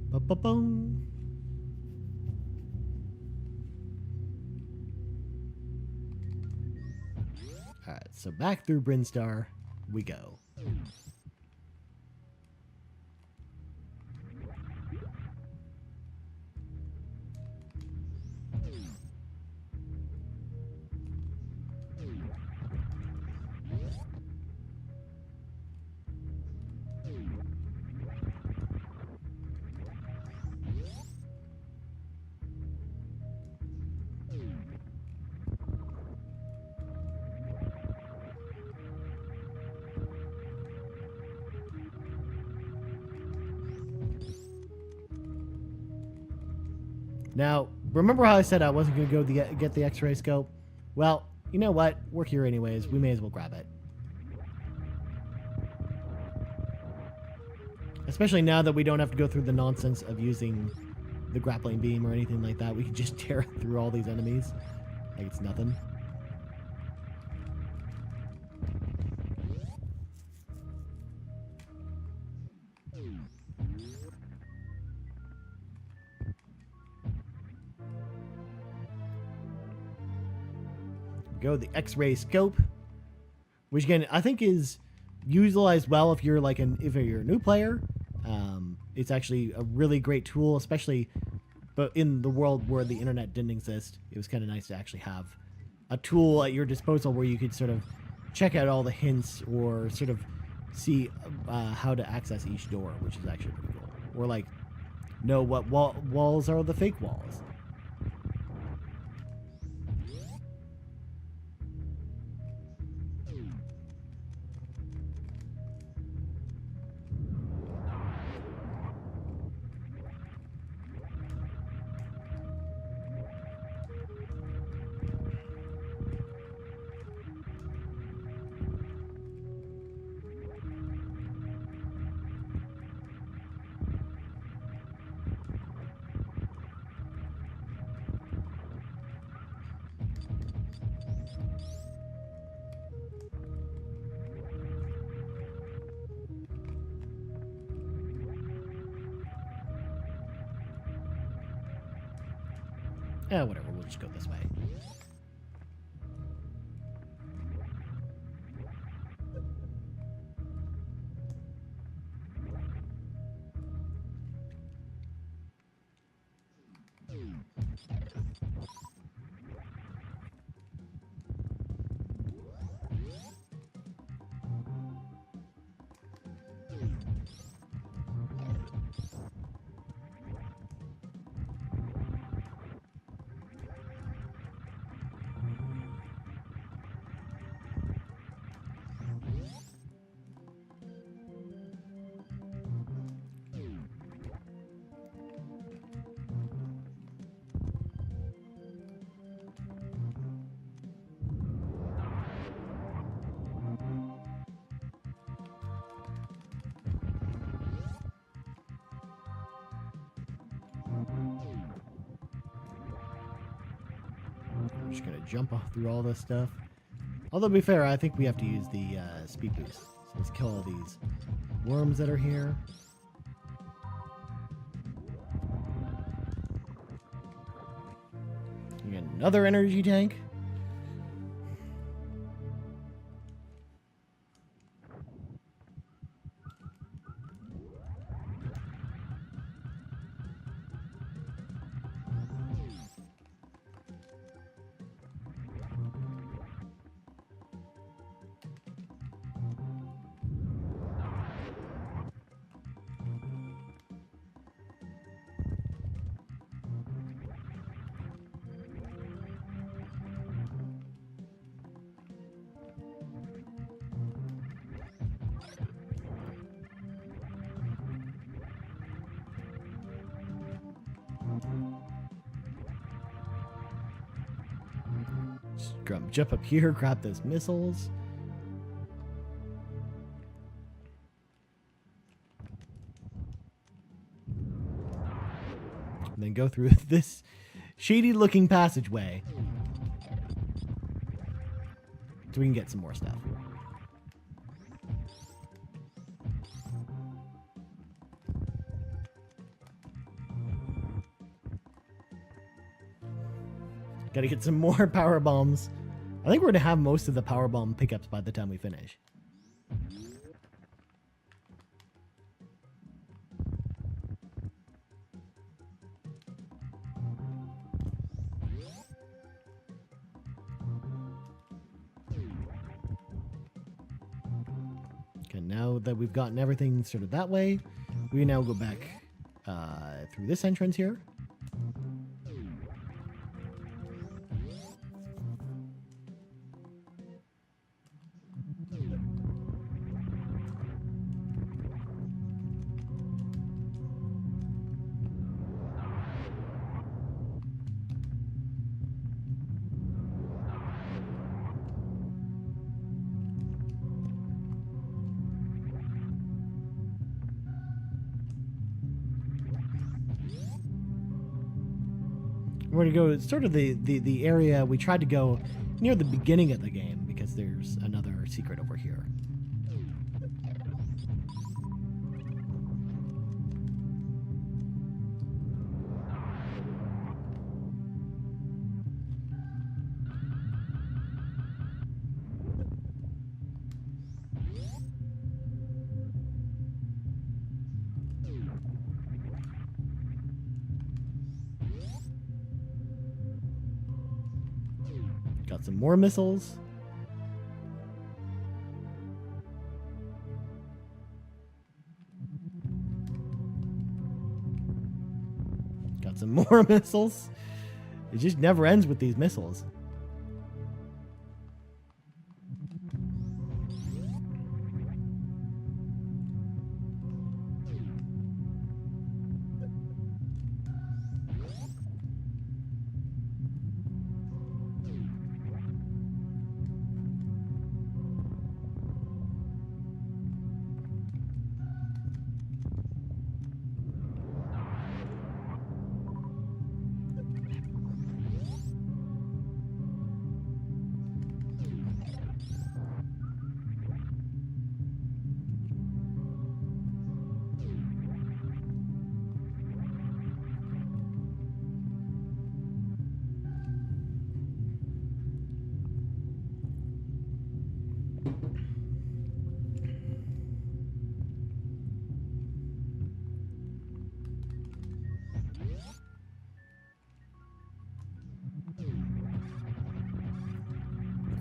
Ba-ba-boom. Alright, so back through Brinstar we go. Now, remember how I said I wasn't going to go get the X-ray scope? Well, you know what? We're here anyways. We may as well grab it. Especially now that we don't have to go through the nonsense of using the grappling beam or anything like that. We can just tear through all these enemies like it's nothing. Go the X-ray scope, which again I think is utilized well if you're like if you're a new player. It's actually a really great tool, especially but in the world where the internet didn't exist. It was kind of nice to actually have a tool at your disposal where you could sort of check out all the hints or sort of see how to access each door, which is actually pretty cool. Or like know what walls are the fake walls. Whatever, we'll just go this way. I'm just gonna jump off through all this stuff. Although, to be fair, I think we have to use the speed boost. So let's kill all these worms that are here. We got another energy tank. Just jump up here, grab those missiles. And then go through this shady looking passageway so we can get some more stuff. Gotta get some more power bombs. I think we're gonna have most of the power bomb pickups by the time we finish. Okay, now that we've gotten everything sort of that way, we now go back through this entrance here. We're gonna go sort of the area we tried to go near the beginning of the game because there's another secret over here. Got some more missiles. Got some more missiles. It just never ends with these missiles.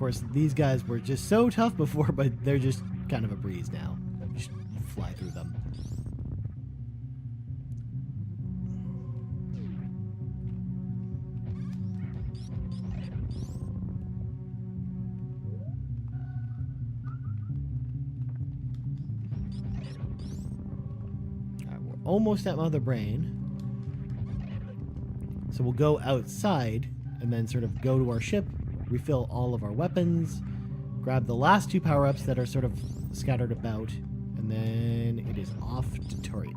course, these guys were just so tough before, but they're just kind of a breeze now. Just fly through them. Alright, we're almost at Mother Brain. So we'll go outside and then sort of go to our ship, refill all of our weapons, grab the last 2 power-ups that are sort of scattered about, and then it is off to Torian.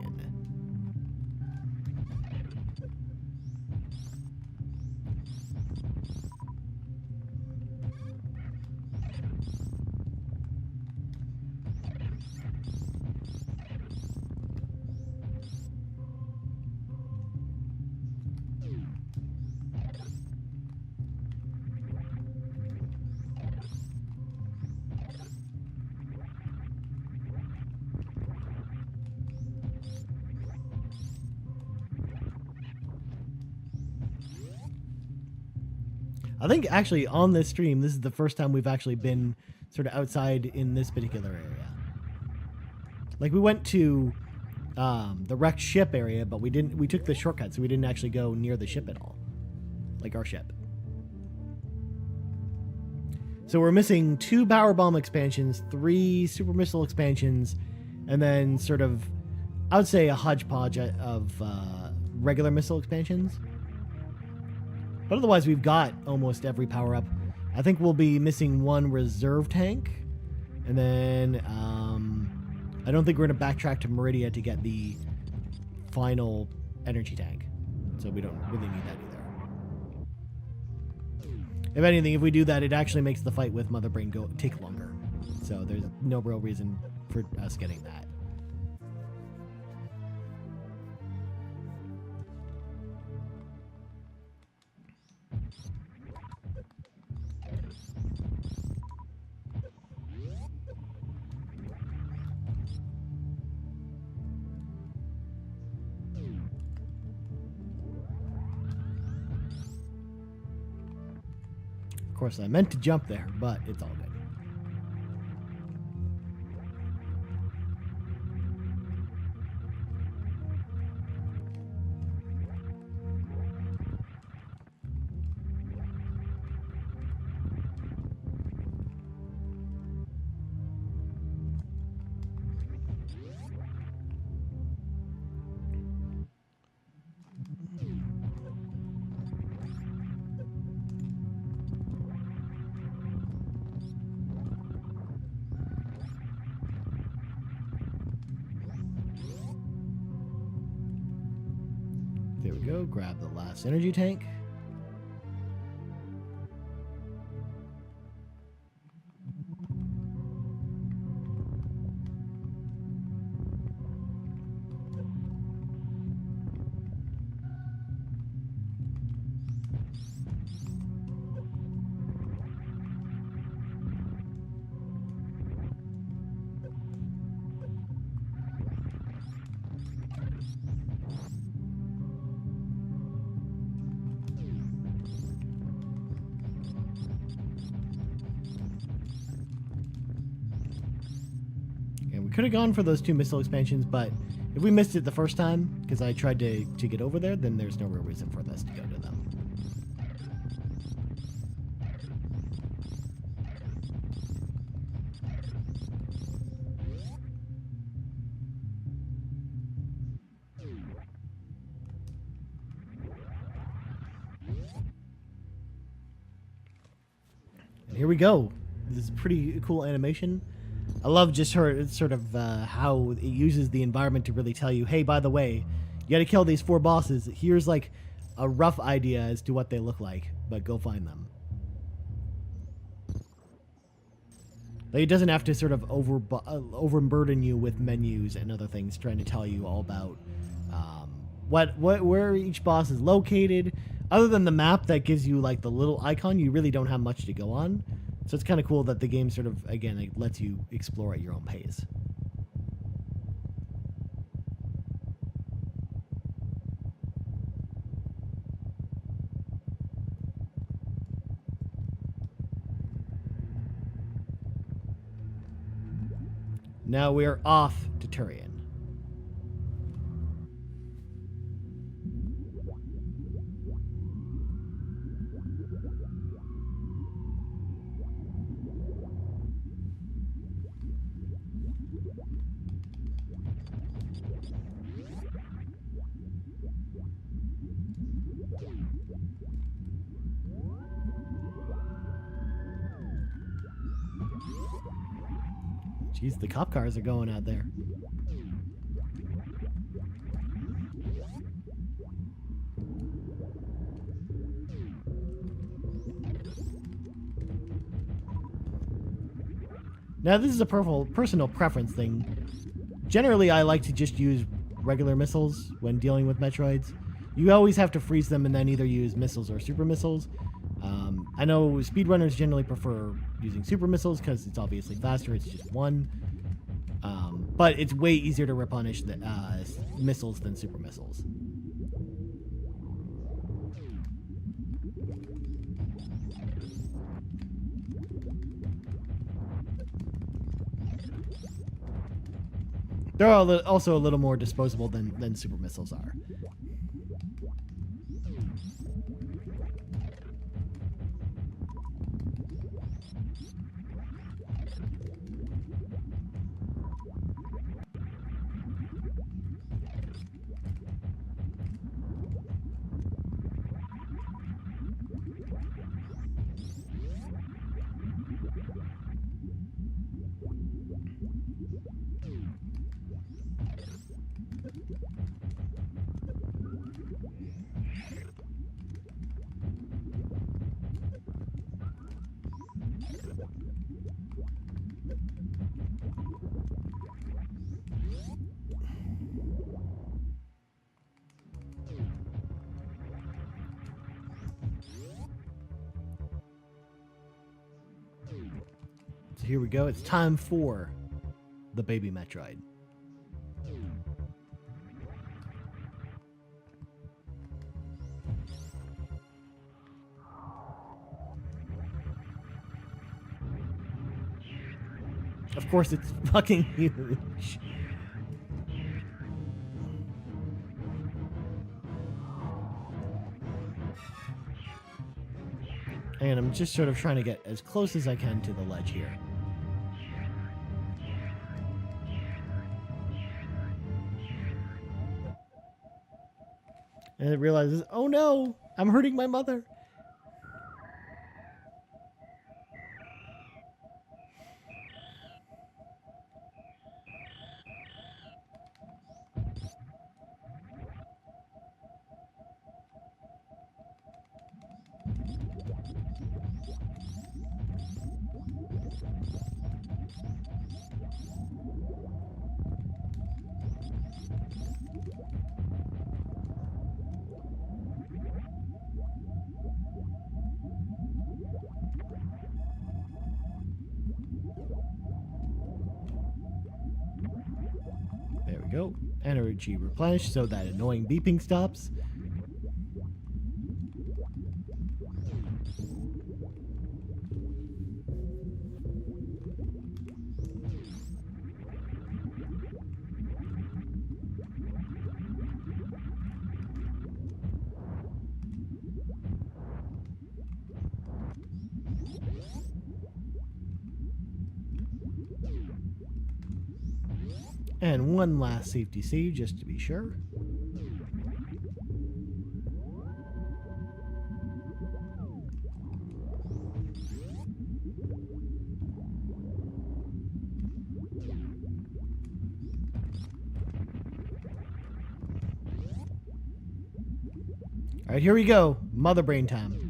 I think actually on this stream, this is the first time we've actually been sort of outside in this particular area. Like we went to the wrecked ship area, but we didn't. We took the shortcut, so we didn't actually go near the ship at all, like our ship. So we're missing 2 power bomb expansions, 3 super missile expansions, and then sort of, I would say a hodgepodge of regular missile expansions. But otherwise, we've got almost every power-up. I think we'll be missing 1 reserve tank. And then I don't think we're going to backtrack to Meridia to get the final energy tank. So we don't really need that either. If anything, if we do that, it actually makes the fight with Mother Brain take longer. So there's no real reason for us getting that. Of course, I meant to jump there, but it's all good. There we go. Grab the last energy tank. Could have gone for those 2 missile expansions, but if we missed it the first time, because I tried to get over there, then there's no real reason for us to go to them. And here we go. This is pretty cool animation. I love just her sort of how it uses the environment to really tell you, hey, by the way, you got to kill these 4 bosses. Here's like a rough idea as to what they look like, but go find them. Like, it doesn't have to sort of overburden you with menus and other things trying to tell you all about where each boss is located. Other than the map that gives you like the little icon, you really don't have much to go on. So it's kind of cool that the game sort of, again, it lets you explore at your own pace. Now we are off to Turian. Jeez, the cop cars are going out there. Now, this is a personal preference thing. Generally, I like to just use regular missiles when dealing with Metroids. You always have to freeze them and then either use missiles or super missiles. I know speedrunners generally prefer using super missiles because it's obviously faster. It's just one. But it's way easier to replenish the missiles than super missiles. They're also a little more disposable than super missiles are. So here we go. It's time for the baby Metroid. Of course, it's fucking huge. And I'm just sort of trying to get as close as I can to the ledge here. And it realizes, oh no, I'm hurting my mother. There we go. Energy replenished, so that annoying beeping stops. And one last safety save just to be sure. All right, here we go. Mother brain time.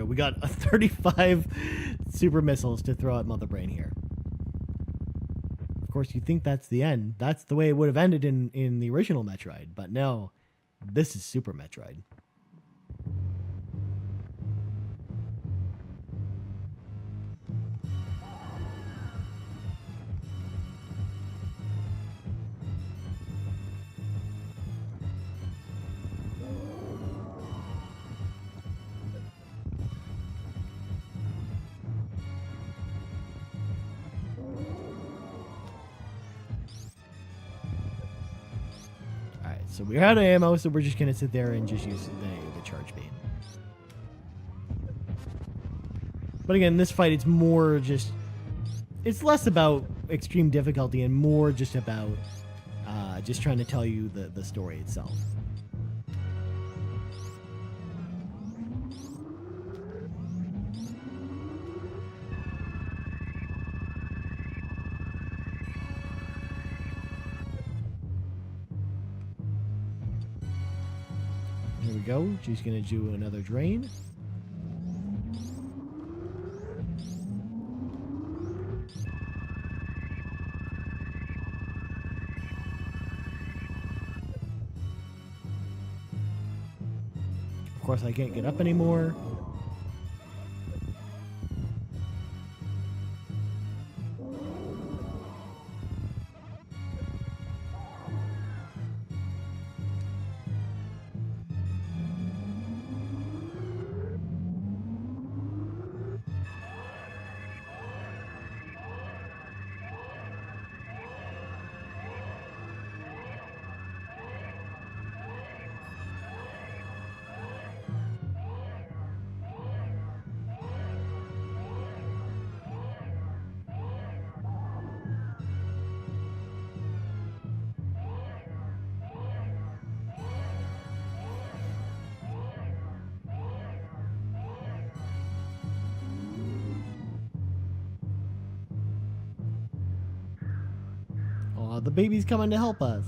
go. We got 35 super missiles to throw at Mother Brain here. Of course, you think that's the end. That's the way it would have ended in the original Metroid. But no, this is Super Metroid. So we're out of ammo, so we're just going to sit there and just use the charge beam. But again, this fight, it's more just... It's less about extreme difficulty and more just about just trying to tell you the story itself. Here we go. She's going to do another drain. Of course, I can't get up anymore. Oh, the baby's coming to help us.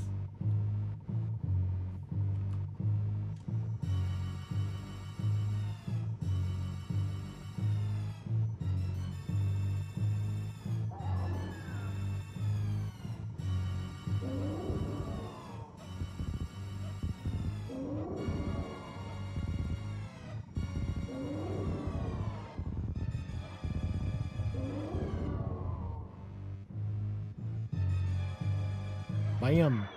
Bam.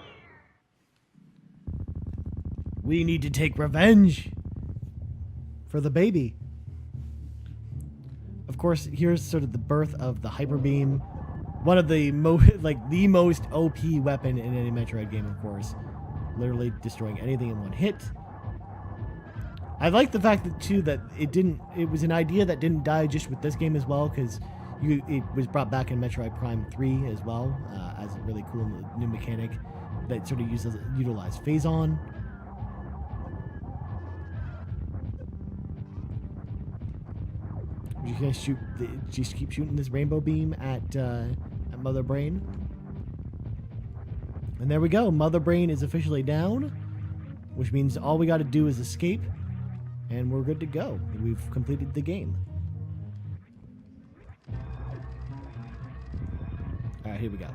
We need to take revenge for the baby. Of course, here's sort of the birth of the Hyper Beam. One of the the most OP weapon in any Metroid game, of course. Literally destroying anything in one hit. I like the fact that too that it was an idea that didn't die just with this game as well, because it was brought back in Metroid Prime 3 as well, as a really cool new mechanic that sort of utilized Phazon. You guys just keep shooting this rainbow beam at Mother Brain. And there we go. Mother Brain is officially down, which means all we got to do is escape, and we're good to go. We've completed the game. All right, here we go.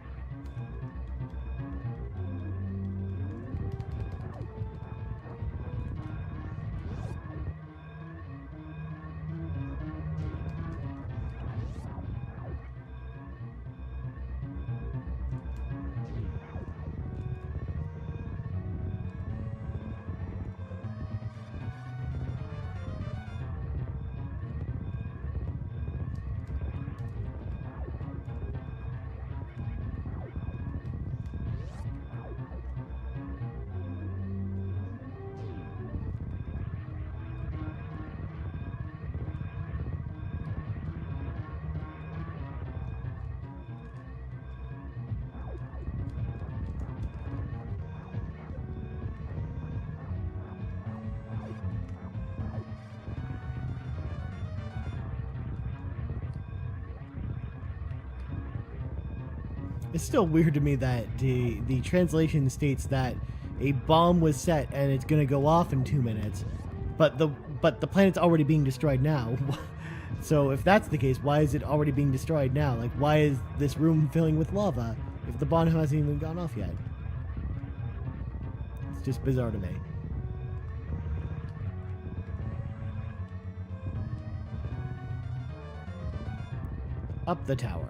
It's still weird to me that the translation states that a bomb was set and it's going to go off in 2 minutes, but but the planet's already being destroyed now. So if that's the case, why is it already being destroyed now? Like, why is this room filling with lava if the bomb hasn't even gone off yet? It's just bizarre to me. Up the tower.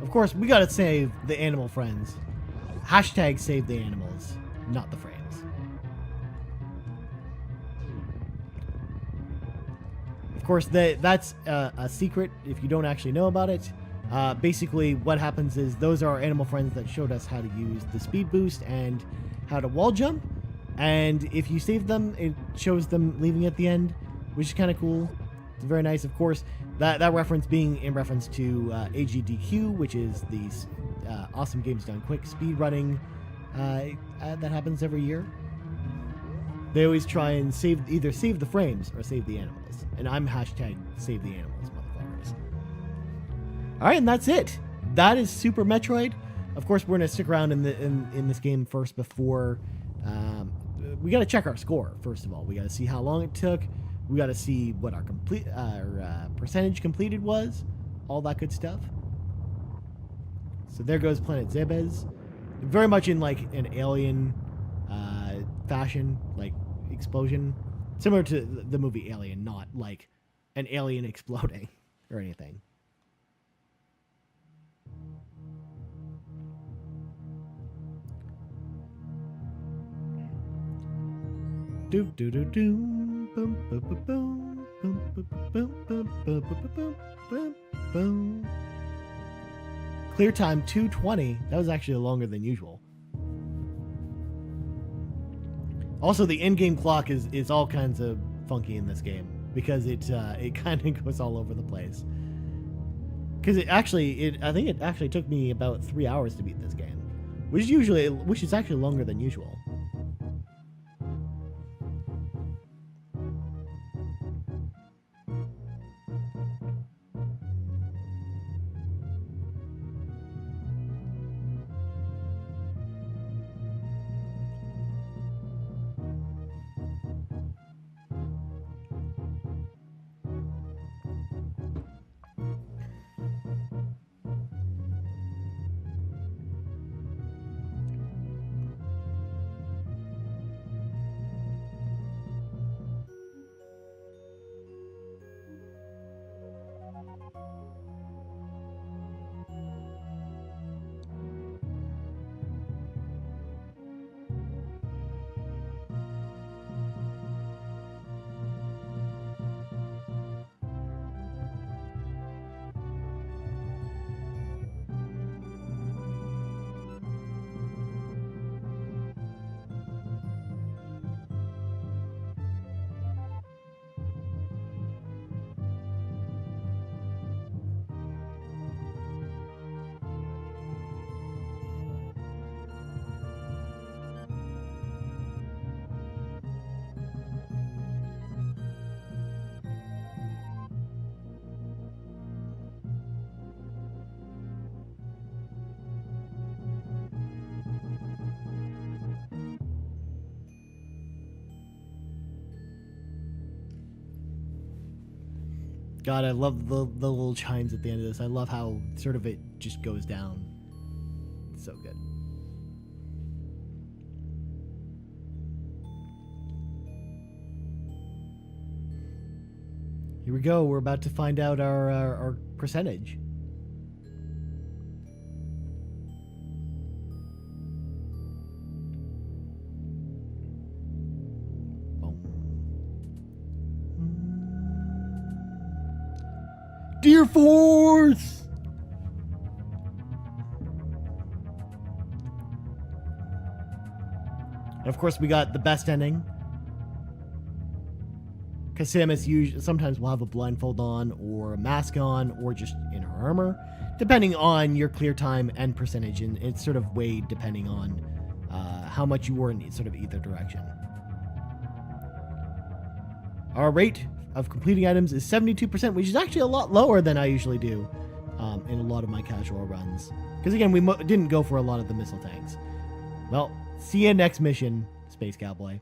Of course, we gotta save the animal friends. Hashtag save the animals, not the frames. Of course, that's a secret if you don't actually know about it. Basically, what happens is those are our animal friends that showed us how to use the speed boost and how to wall jump. And if you save them, it shows them leaving at the end, which is kind of cool. It's very nice, of course. That reference being in reference to AGDQ, which is the Awesome Games Done Quick speed running that happens every year. They always try and either save the frames or save the animals. And I'm hashtag save the animals, motherfuckers. All right, and that's it. That is Super Metroid. Of course, we're gonna stick around in this game first before we got to check our score. First of all, we got to see how long it took. We got to see what our percentage completed was, all that good stuff. So there goes Planet Zebes, very much in like an alien fashion, like explosion, similar to the movie Alien, not like an alien exploding or anything. Do do do do. Boom, boom, boom, boom, boom, boom, boom, boom, boom, boom, boom, boom. Clear time 2:20. That was actually longer than usual. Also, the in-game clock is all kinds of funky in this game because it kind of goes all over the place. Because I think it actually took me about 3 hours to beat this game, which is actually longer than usual. God, I love the little chimes at the end of this. I love how sort of it just goes down. It's so good. Here we go. We're about to find out our percentage. Dear Force! And of course, we got the best ending. Because Samus sometimes will have a blindfold on, or a mask on, or just in her armor, depending on your clear time and percentage. And it's sort of weighed depending on how much you were in sort of either direction. Our rate of completing items is 72%, which is actually a lot lower than I usually do in a lot of my casual runs. Because again, we didn't go for a lot of the missile tanks. Well, see you next mission, Space Cowboy.